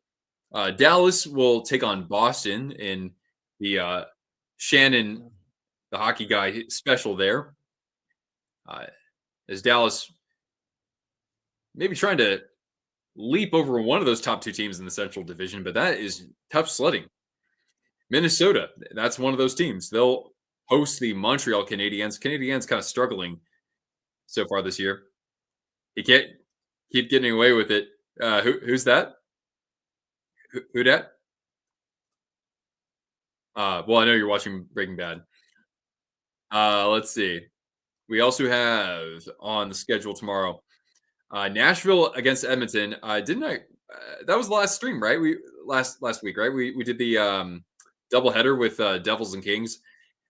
A: Dallas will take on Boston in the Shannon, the hockey guy, special there. As Dallas maybe trying to leap over one of those top 2 teams in the Central Division, but that is tough sledding. Minnesota, that's one of those teams. They'll host the Montreal Canadiens. Canadiens kind of struggling so far this year. He can't keep getting away with it. Who's that? Who that? Well, I know you're watching Breaking Bad. Let's see. We also have on the schedule tomorrow Nashville against Edmonton. Didn't I? That was the last stream, right? We last week, right? We did the doubleheader with Devils and Kings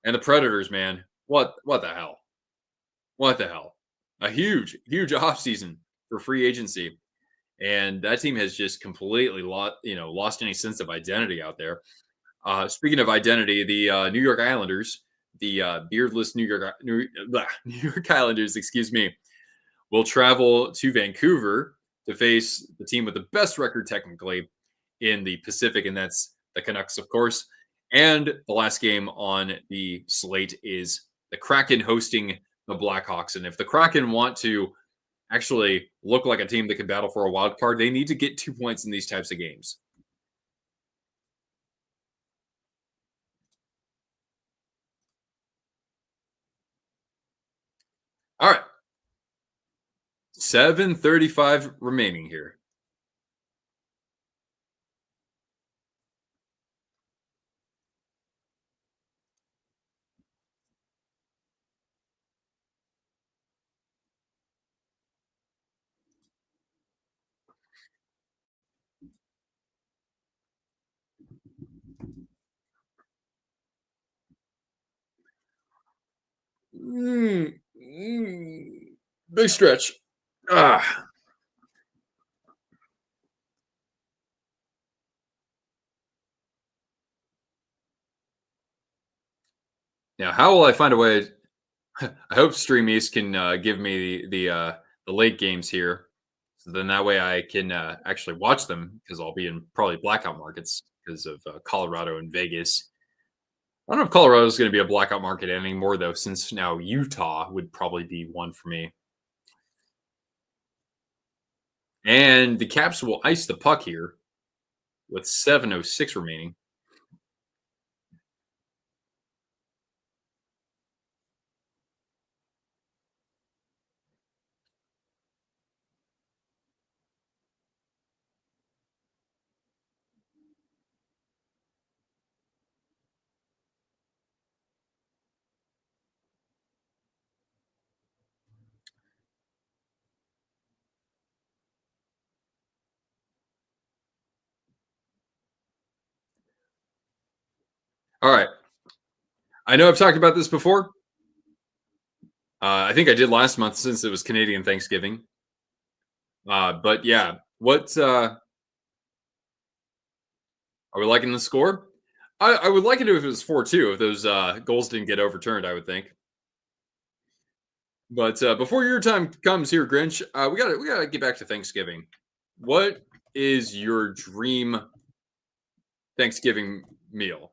A: and the Predators. Man, what the hell? What the hell? A huge off season for free agency, and that team has just completely lost any sense of identity out there. Speaking of identity, the New York Islanders, the beardless New York Islanders, excuse me, will travel to Vancouver to face the team with the best record technically in the Pacific, and that's the Canucks, of course. And the last game on the slate is the Kraken hosting the Blackhawks. And if the Kraken want to actually look like a team that can battle for a wild card, they need to get 2 points in these types of games. All right. 7:35 remaining here. Mm, big stretch. Ah. Now, how will I find a way? I hope Stream East can give me the late games here, so then that way I can actually watch them because I'll be in probably blackout markets because of Colorado and Vegas. I don't know if Colorado is going to be a blackout market anymore though, since now Utah would probably be one for me. And the Caps will ice the puck here with 7:06 remaining. All right. I know I've talked about this before. I think I did last month since it was Canadian Thanksgiving. But yeah, what are we liking the score? I would like it if it was 4-2, if those goals didn't get overturned, I would think. But before your time comes here, Grinch, we gotta get back to Thanksgiving. What is your dream Thanksgiving meal?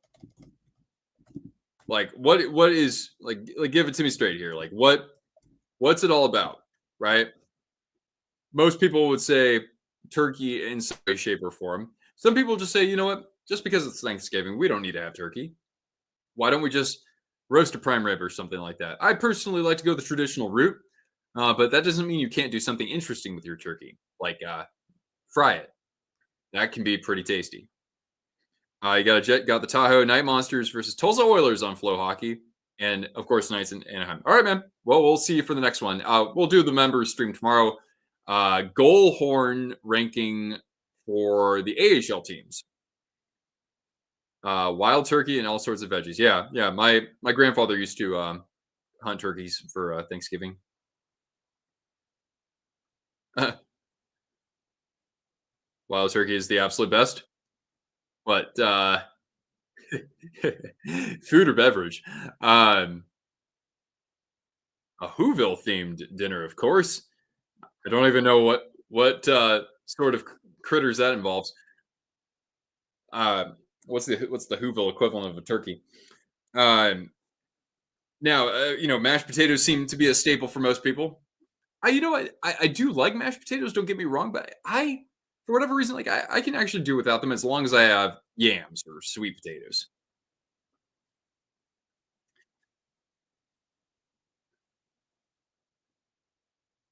A: Like what is like give it to me straight here. Like what's it all about? Right? Most people would say turkey in some way, shape, or form. Some people just say, you know what? Just because it's Thanksgiving, we don't need to have turkey. Why don't we just roast a prime rib or something like that? I personally like to go the traditional route, but that doesn't mean you can't do something interesting with your turkey, like fry it. That can be pretty tasty. Got the Tahoe Night Monsters versus Tulsa Oilers on Flow Hockey, and of course, Knights in Anaheim. All right, man. Well, we'll see you for the next one. We'll do the members stream tomorrow. Goal horn ranking for the AHL teams. Wild turkey and all sorts of veggies. Yeah, yeah. My grandfather used to hunt turkeys for Thanksgiving. Wild turkey is the absolute best. But food or beverage? A Whoville themed dinner, of course. I don't even know what sort of critters that involves. Uh, what's the Whoville equivalent of a turkey? Um, Now, mashed potatoes seem to be a staple for most people. You know what? I do like mashed potatoes. Don't get me wrong, but for whatever reason, like I can actually do without them as long as I have yams or sweet potatoes.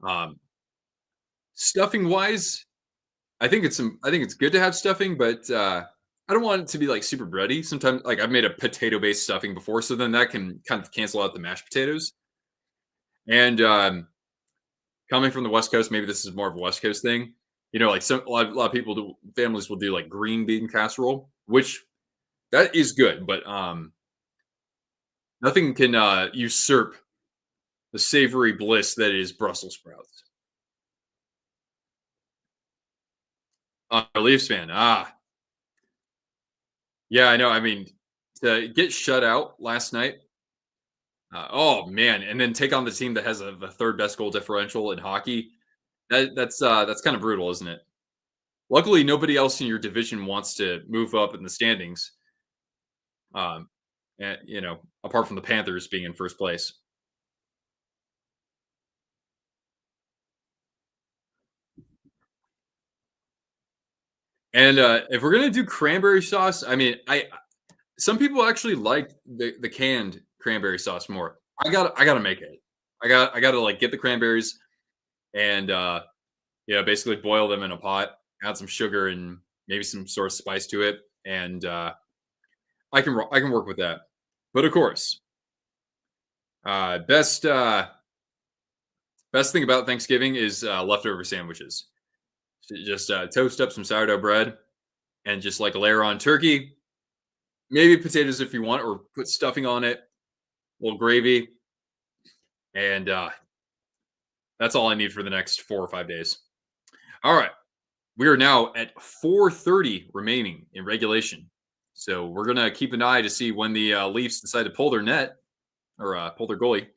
A: Um, Stuffing wise, I think it's good to have stuffing, but I don't want it to be like super bready. Sometimes, like I've made a potato based stuffing before, so then that can kind of cancel out the mashed potatoes. And coming from the West Coast, maybe this is more of a West Coast thing. Like a lot of people families will do like green bean casserole, which that is good, but nothing can usurp the savory bliss that is Brussels sprouts. Leafs fan, yeah, I know. I mean, to get shut out last night. Oh man, and then take on the team that has the third best goal differential in hockey. That's kind of brutal, isn't it? Luckily, nobody else in your division wants to move up in the standings. Um, apart from the Panthers being in first place. And if we're gonna do cranberry sauce, I mean, I some people actually like the canned cranberry sauce more. I gotta make it. I gotta like get the cranberries and basically boil them in a pot, add some sugar and maybe some sort of spice to it, and I can work with that. But of course, uh, best uh, best thing about Thanksgiving is leftover sandwiches. Just toast up some sourdough bread and just like layer on turkey, maybe potatoes if you want, or put stuffing on it, a little gravy, and that's all I need for the next 4 or 5 days. All right, we are now at 4:30 remaining in regulation, so we're gonna keep an eye to see when the Leafs decide to pull their net or pull their goalie.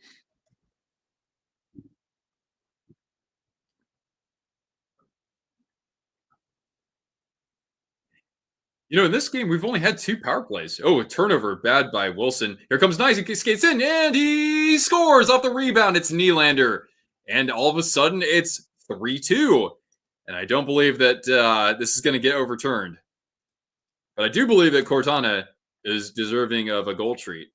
A: In this game, we've only had two power plays. Oh, a turnover, bad by Wilson. Here comes Nice. He skates in and he scores off the rebound. It's Nylander. And all of a sudden, it's 3-2. And I don't believe that this is going to get overturned. But I do believe that Cortana is deserving of a goal treat.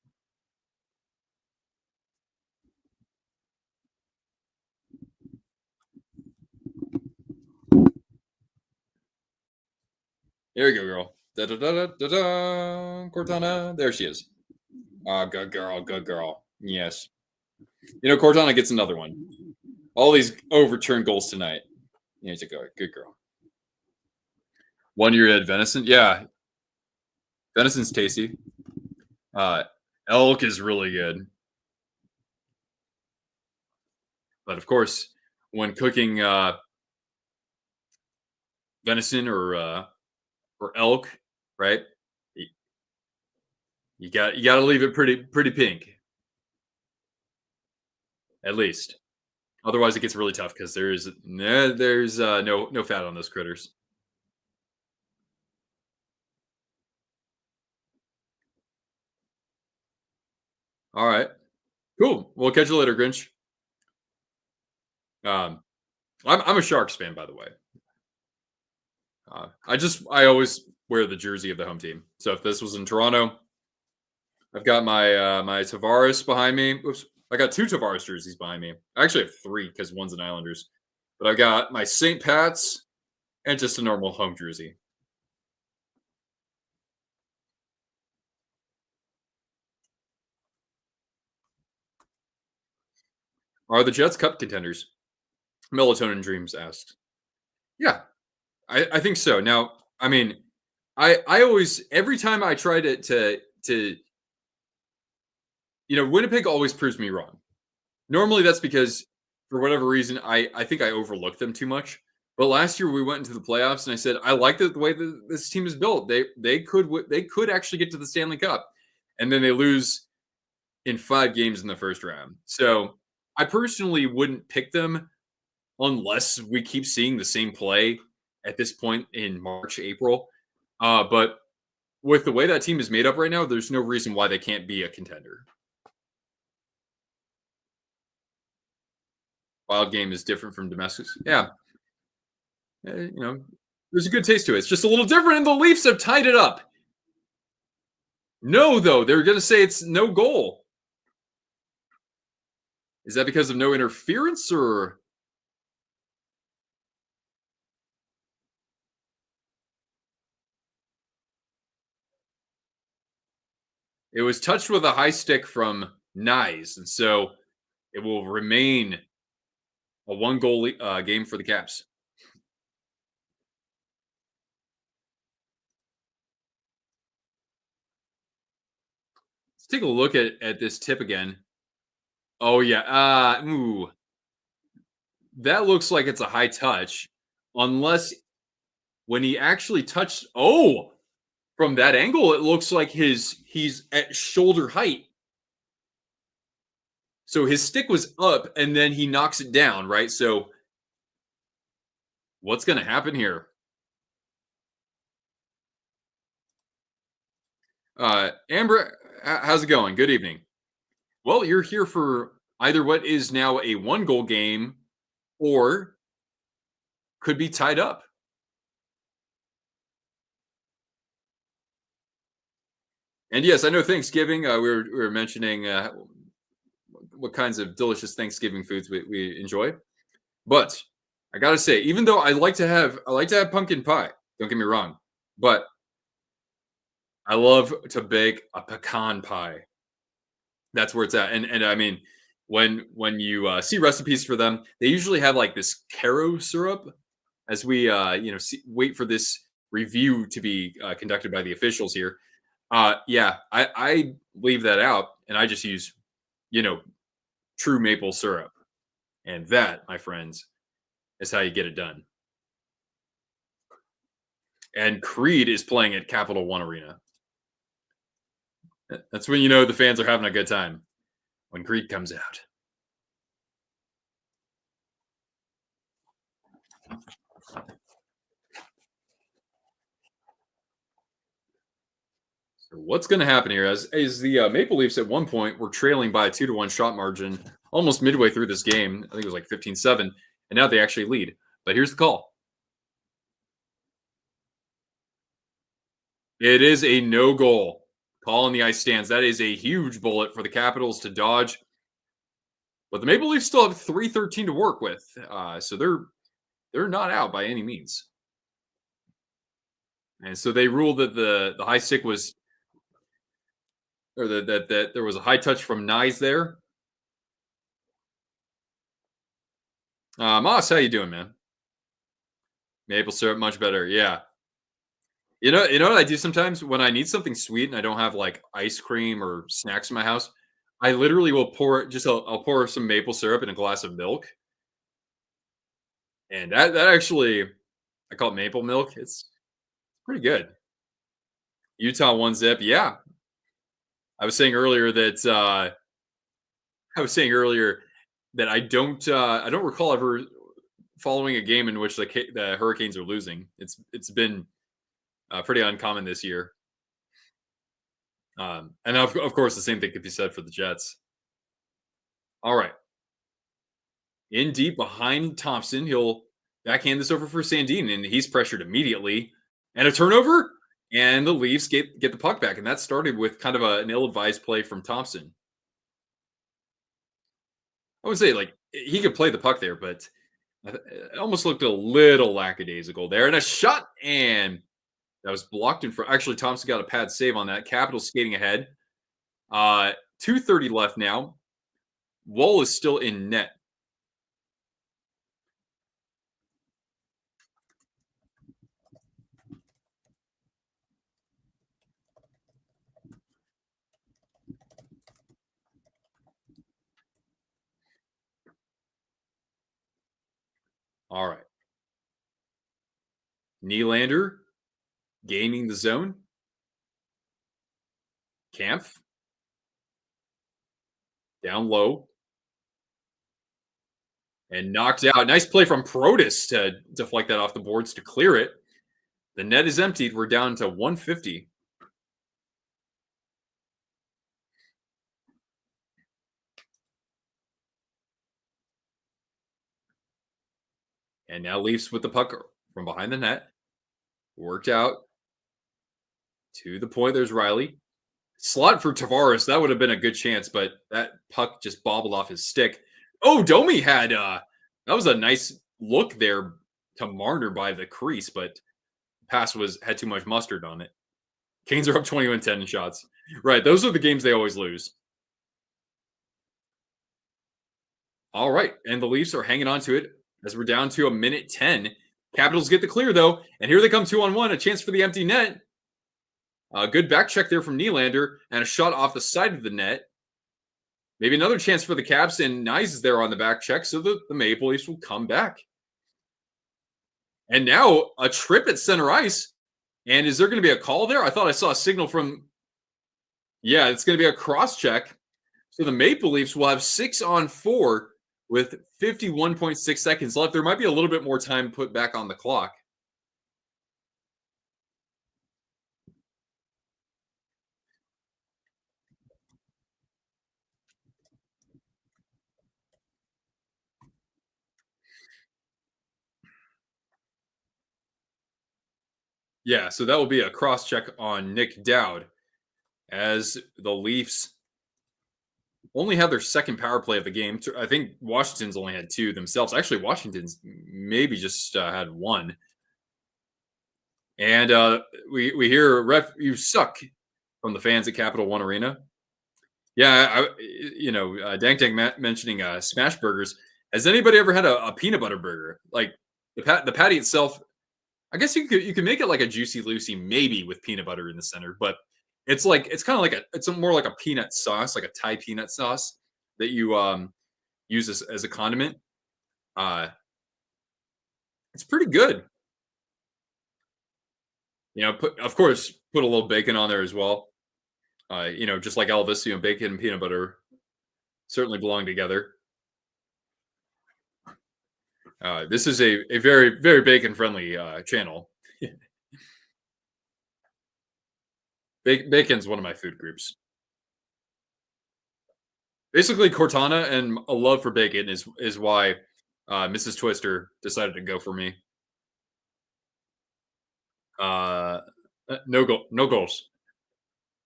A: There you go, girl. Da da da da da da. Cortana. There she is. Good girl. Good girl. Yes. Cortana gets another one. All these overturned goals tonight. Yeah, he's a good girl. 1 year at venison. Yeah, venison's tasty. Elk is really good. But of course, when cooking venison or elk, right? You got to leave it pretty pink, at least. Otherwise, it gets really tough because there's no fat on those critters. All right, cool. We'll catch you later, Grinch. Um, I'm a Sharks fan, by the way. I always wear the jersey of the home team. So if this was in Toronto, I've got my Tavares behind me. Oops, I got two Tavares jerseys behind me. I actually have three because one's an Islanders. But I got my St. Pat's and just a normal home jersey. Are the Jets Cup contenders? Melatonin Dreams asks. Yeah, I think so. Now, I mean, I always every time I try to Winnipeg always proves me wrong. Normally that's because for whatever reason I think I overlooked them too much. But last year we went into the playoffs and I said I like the way that this team is built. They could actually get to the Stanley Cup, and then they lose in 5 games in the first round. So I personally wouldn't pick them unless we keep seeing the same play at this point in March, April. But with the way that team is made up right now, there's no reason why they can't be a contender. Wild game is different from domestics. Yeah. There's a good taste to it. It's just a little different, and the Leafs have tied it up. No, though. They're going to say it's no goal. Is that because of no interference or? It was touched with a high stick from Nyes, and so it will remain a one-goal game for the Caps. Let's take a look at this tip again. Oh, yeah. Ooh. That looks like it's a high touch, unless when he actually touched. Oh, from that angle, it looks like he's at shoulder height. So his stick was up, and then he knocks it down, right? So what's going to happen here? Amber, how's it going? Good evening. Well, you're here for either what is now a one-goal game or could be tied up. And yes, I know Thanksgiving. We were mentioning what kinds of delicious Thanksgiving foods we enjoy. But I gotta say, even though I like to have pumpkin pie. Don't get me wrong, but I love to bake a pecan pie. That's where it's at. And I mean, when you see recipes for them, they usually have like this caro syrup. As we wait for this review to be conducted by the officials here. Yeah, I leave that out, and I just use you know true maple syrup, and that, my friends, is how you get it done. And Creed is playing at Capital One Arena. That's when you know the fans are having a good time when Creed comes out. So what's going to happen here? As the Maple Leafs at one point were trailing by a 2-1 shot margin almost midway through this game. I think it was like 15-7, and now they actually lead. But here's the call. It is a no goal call in the ice stands. That is a huge bullet for the Capitals to dodge. But the Maple Leafs still have 3:13 to work with, so they're not out by any means. And so they ruled that the high stick was, or that there was a high touch from Nyes there. Moss, how you doing, man? Maple syrup, much better. Yeah. You know what I do sometimes when I need something sweet and I don't have like ice cream or snacks in my house. I literally will I'll pour some maple syrup in a glass of milk, and that actually I call it maple milk. It's pretty good. Utah one zip. Yeah, I was saying earlier that I was saying earlier that I don't recall ever following a game in which the Hurricanes are losing. It's been pretty uncommon this year. And of course, the same thing could be said for the Jets. All right, in deep behind Thompson, he'll backhand this over for Sandin, and he's pressured immediately, and a turnover, and the Leafs get the puck back, and that started with kind of an ill-advised play from Thompson. I would say like he could play the puck there, but it almost looked a little lackadaisical there, and a shot, and that was blocked in front. Actually, Thompson got a pad save on that. Capital skating ahead. 2:30 left now. Wall is still in net. All right. Nylander gaining the zone. Kampf down low and knocked out. Nice play from Protus to deflect that off the boards to clear it. The net is emptied. We're down to 150. And now Leafs with the puck from behind the net. Worked out to the point. There's Riley. Slot for Tavares. That would have been a good chance, but that puck just bobbled off his stick. Oh, Domi had that was a nice look there to Marner by the crease, but pass had too much mustard on it. Canes are up 21-10 in shots. Right. Those are the games they always lose. All right. And the Leafs are hanging on to it as we're down to a minute 10. Capitals get the clear, though. And here they come 2-on-1. A chance for the empty net. A good back check there from Nylander and a shot off the side of the net. Maybe another chance for the Caps, and Nyes is there on the back check, so the Maple Leafs will come back. And now a trip at center ice. And is there going to be a call there? I thought I saw a signal from. Yeah, it's going to be a cross check. So the Maple Leafs will have 6-on-4 with 51.6 seconds left. There might be a little bit more time put back on the clock. Yeah, so that will be a cross check on Nick Dowd. as the Leafs only have their second power play of the game. I think Washington's only had two themselves. Actually, Washington's maybe just had one. And we hear "Ref, you suck" from the fans at Capital One Arena. Yeah, Dank Dank mentioning smash burgers. Has anybody ever had a peanut butter burger? Like the patty itself, I guess you could make it like a Juicy Lucy, maybe with peanut butter in the center, but it's kind of like it's more like a peanut sauce, like a Thai peanut sauce that you use as a condiment. Uh, it's pretty good. Of course, put a little bacon on there as well. Just like Elvis, bacon and peanut butter certainly belong together. This is a very, very bacon friendly channel. Bacon's one of my food groups. Basically, Cortana and a love for bacon is why Mrs. Twister decided to go for me. No goals.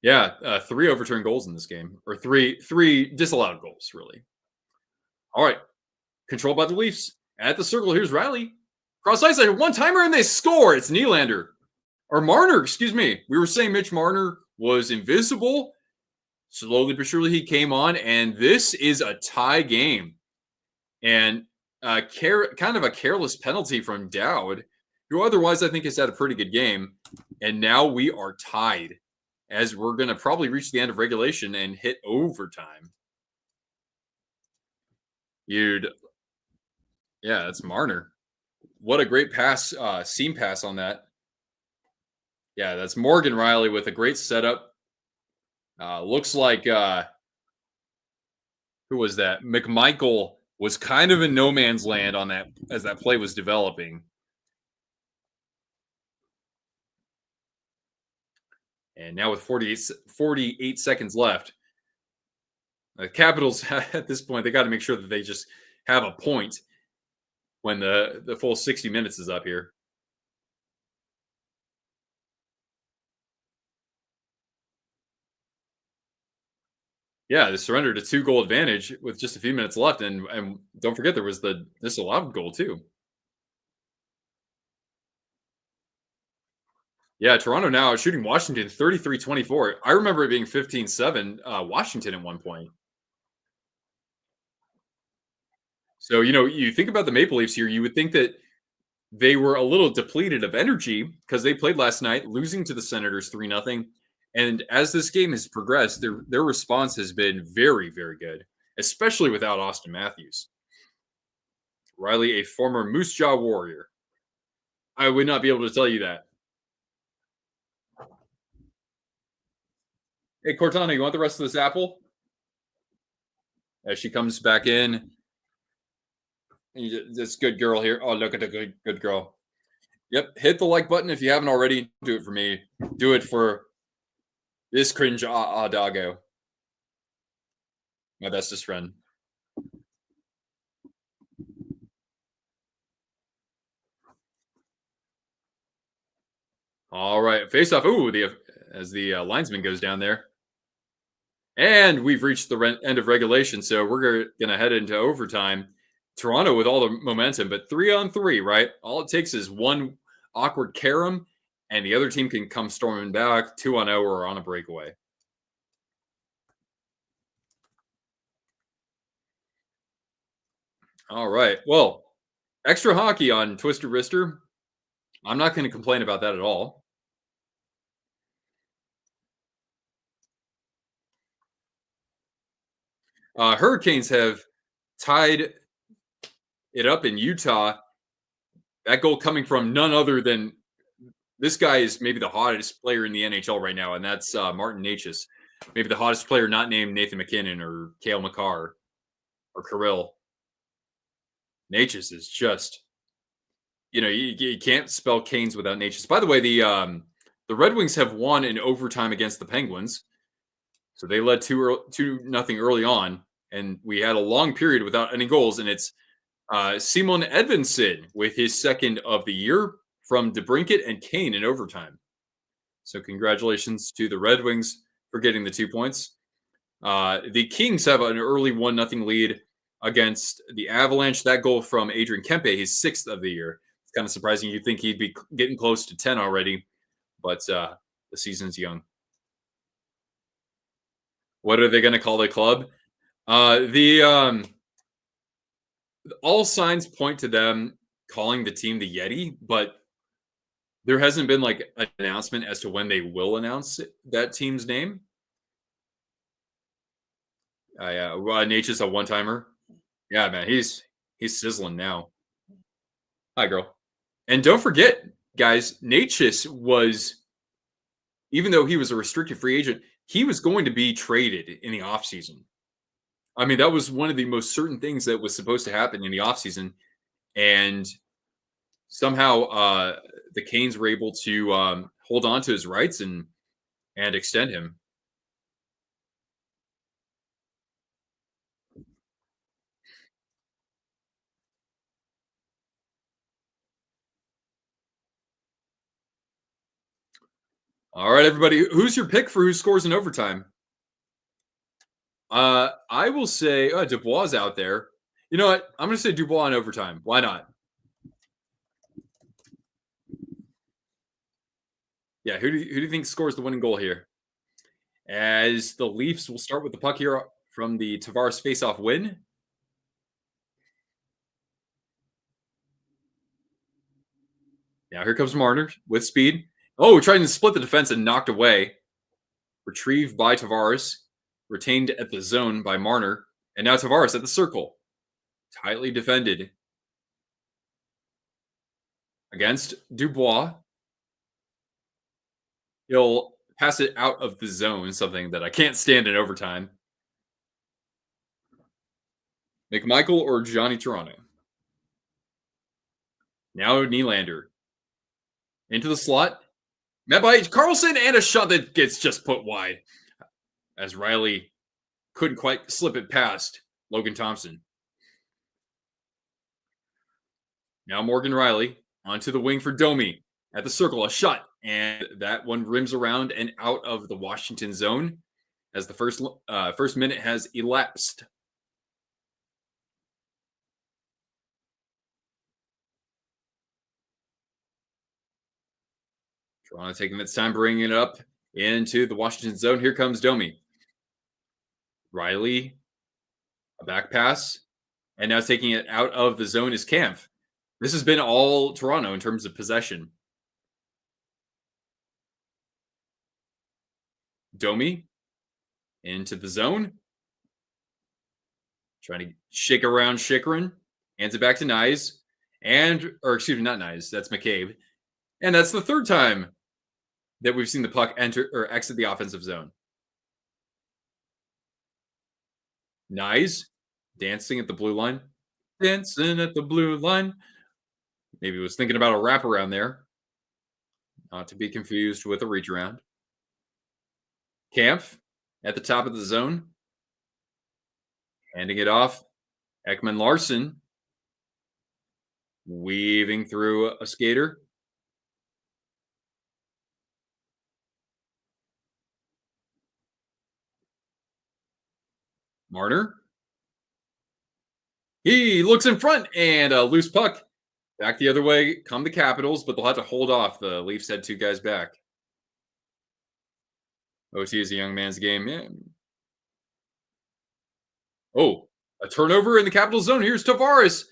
A: Yeah, three overturned goals in this game, or three disallowed goals, really. All right, controlled by the Leafs at the circle. Here's Riley cross ice, a one timer, and they score. It's Nylander or Marner. Excuse me. We were saying Mitch Marner was invisible. Slowly but surely, he came on, and this is a tie game. And kind of a careless penalty from Dowd, who otherwise I think has had a pretty good game. And now we are tied, as we're going to probably reach the end of regulation and hit overtime. Yeah, that's Marner. What a great pass, seam pass on that. Yeah, that's Morgan Riley with a great setup. Looks like who was that? McMichael was kind of in no man's land on that as that play was developing. And now with 48 seconds left, the Capitals at this point, they got to make sure that they just have a point when the full 60 minutes is up here. Yeah, they surrendered a 2-goal advantage with just a few minutes left, and don't forget there was the disallowed goal too. Yeah, Toronto now shooting Washington 33-24. I remember it being 15-7 Washington at one point. So, you think about the Maple Leafs here, you would think that they were a little depleted of energy because they played last night, losing to the Senators 3-0. And as this game has progressed, their response has been very, very good, especially without Auston Matthews. Riley, a former Moose Jaw Warrior. I would not be able to tell you that. Hey, Cortana, you want the rest of this apple? As she comes back in. This good girl here. Oh, look at the good girl. Yep. Hit the like button if you haven't already. Do it for me. Do it for this cringe doggo. My bestest friend. All right. Face off. Ooh, as the linesman goes down there. And we've reached the end of regulation. So we're going to head into overtime. Toronto with all the momentum, but 3-on-3, right? All it takes is one awkward carom, and the other team can come storming back 2-0 or on a breakaway. All right. Well, extra hockey on Twister Wrister. I'm not going to complain about that at all. Hurricanes have tied it up in Utah. That goal coming from none other than this guy is maybe the hottest player in the NHL right now, and that's Martin Necas. Maybe the hottest player not named Nathan McKinnon or Cale Makar or Kirill. Necas is just, you can't spell Canes without Necas. By the way, the Red Wings have won in overtime against the Penguins. So they led 2-0 early on, and we had a long period without any goals, and it's Simon Edvinsson with his second of the year from DeBrincat and Kane in overtime. So congratulations to the Red Wings for getting the 2 points. The Kings have an early 1-0 lead against the Avalanche. That goal from Adrian Kempe, his sixth of the year. It's kind of surprising. You'd think he'd be getting close to 10 already, but the season's young. What are they going to call the club? The all signs point to them calling the team the Yeti, but there hasn't been like an announcement as to when they will announce that team's name. Yeah, Nate's just a one timer. Yeah, man, he's sizzling now. Hi, girl. And don't forget, guys, Natchez was, even though he was a restricted free agent, he was going to be traded in the offseason. I mean, that was one of the most certain things that was supposed to happen in the offseason. And somehow the Canes were able to hold on to his rights and extend him. All right, everybody. Who's your pick for who scores in overtime? I will say Dubois out there. You know what? I'm going to say Dubois in overtime. Why not? Yeah, who do you think scores the winning goal here? As the Leafs will start with the puck here from the Tavares faceoff win. Now here comes Marner with speed. Oh, trying to split the defense and knocked away. Retrieved by Tavares. Retained at the zone by Marner. And now Tavares at the circle. Tightly defended. Against Dubois. He'll pass it out of the zone, something that I can't stand in overtime. McMichael or Johnny Toronto. Now Nylander. Into the slot. Met by Carlson and a shot that gets just put wide. As Riley couldn't quite slip it past Logan Thompson. Now Morgan Riley onto the wing for Domi. At the circle, a shot. And that one rims around and out of the Washington zone as the first minute has elapsed. Toronto taking its time bringing it up into the Washington zone. Here comes Domi. Riley, a back pass. And now taking it out of the zone is Kampf. This has been all Toronto in terms of possession. Domi into the zone. Trying to shake around Chychrun. Hands it back to Nyes. Or excuse me, not Nyes. That's McCabe. And that's the third time that we've seen the puck enter or exit the offensive zone. Nyes dancing at the blue line. Dancing at the blue line. Maybe was thinking about a wraparound there. Not to be confused with a reach around. Kampf at the top of the zone. Handing it off. Ekman Larson. Weaving through a skater. Marner. He looks in front and a loose puck. Back the other way come the Capitals, but they'll have to hold off. The Leafs had two guys back. OT is a young man's game. Yeah. Oh, a turnover in the Capital zone. Here's Tavares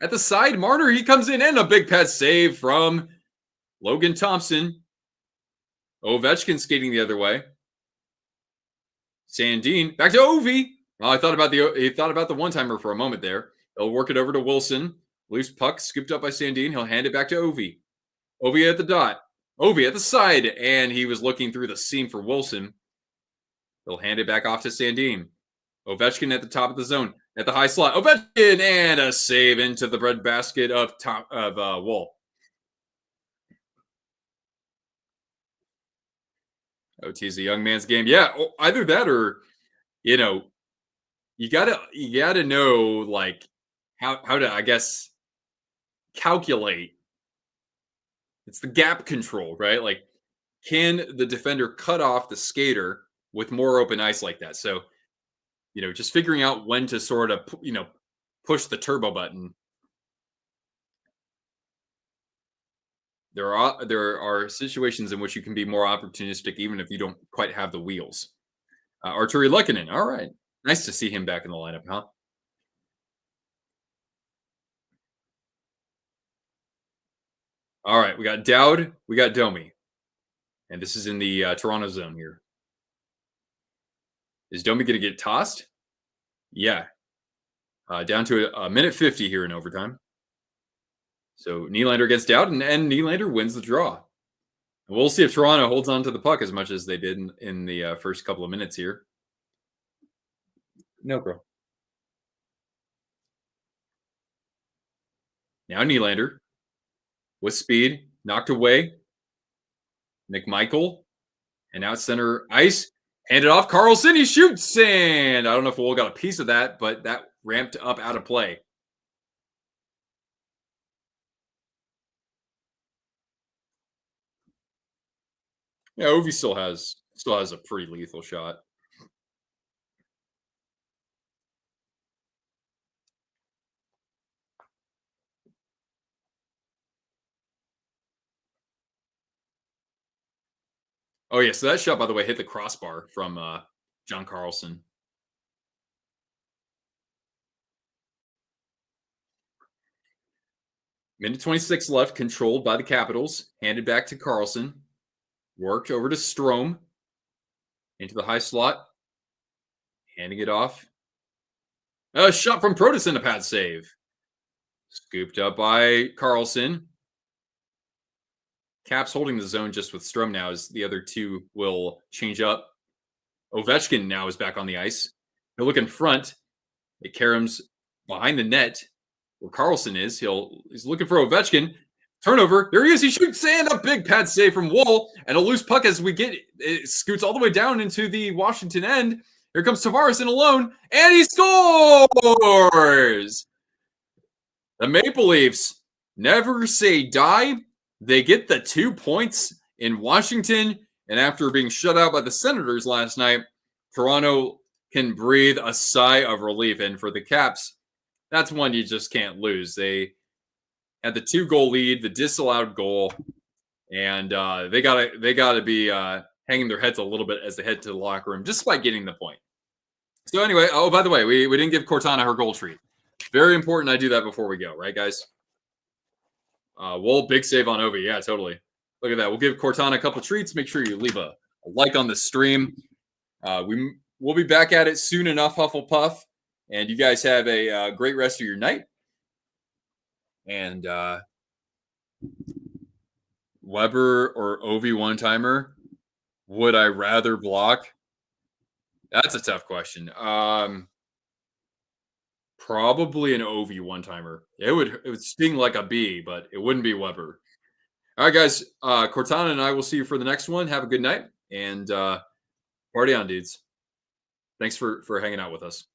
A: at the side. Marner, he comes in and a big pet save from Logan Thompson. Ovechkin skating the other way. Sandin back to Ovi. Oh, he thought about the one-timer for a moment there. They'll work it over to Wilson. Loose puck scooped up by Sandin. He'll hand it back to Ovi. Ovi at the dot. Ovi at the side. And he was looking through the seam for Wilson. They'll hand it back off to Sandin. Ovechkin at the top of the zone. At the high slot. Ovechkin and a save into the breadbasket of Woll. OT's a young man's game. Yeah, either that or, you gotta know like how to, I guess, calculate. It's the gap control, right? Like, can the defender cut off the skater with more open ice like that. So, just figuring out when to sort of, push the turbo button. There are situations in which you can be more opportunistic, even if you don't quite have the wheels. Arturi Lehkonen. All right. Nice to see him back in the lineup, huh? All right. We got Dowd. We got Domi. And this is in the Toronto zone here. Is Domi going to get tossed? Yeah. Down to a minute 50 here in overtime. So Nylander gets Dowd, and Nylander wins the draw. We'll see if Toronto holds on to the puck as much as they did in the first couple of minutes here. No, bro. Now Nylander with speed, knocked away. McMichael, and out center ice, handed off. Carlson, he shoots, and I don't know if Wool got a piece of that, but that ramped up out of play. Yeah, Ovi still has a pretty lethal shot. Oh yeah, so that shot, by the way, hit the crossbar from John Carlson. Minute 26 left, controlled by the Capitals. Handed back to Carlson. Worked over to Strome. Into the high slot. Handing it off. A shot from Protas in a pad save. Scooped up by Carlson. Caps holding the zone just with Strome now as the other two will change up. Ovechkin now is back on the ice. He'll look in front. It Karam's behind the net where Carlson is. He's looking for Ovechkin. Turnover. There he is. He shoots, and a big pad save from Wool. And a loose puck as it scoots all the way down into the Washington end. Here comes Tavares in alone, and he scores! The Maple Leafs never say die. They get the 2 points in Washington, and after being shut out by the Senators last night, Toronto can breathe a sigh of relief. And for the Caps, that's one you just can't lose. They had the 2-goal lead, the disallowed goal, and they gotta be hanging their heads a little bit as they head to the locker room, just by getting the point. So anyway, oh, by the way, we didn't give Cortana her goal treat. Very important I do that before we go, right, guys? Wool, big save on Ovi. Yeah, totally. Look at that. We'll give Cortana a couple treats. Make sure you leave a like on the stream. We'll be back at it soon enough, Hufflepuff. And you guys have a great rest of your night. And Weber or Ovi one-timer, would I rather block? That's a tough question. Probably an Ovi one-timer. It would sting like a bee, but it wouldn't be Weber. All right, guys. Cortana and I will see you for the next one. Have a good night, and party on, dudes. Thanks for hanging out with us.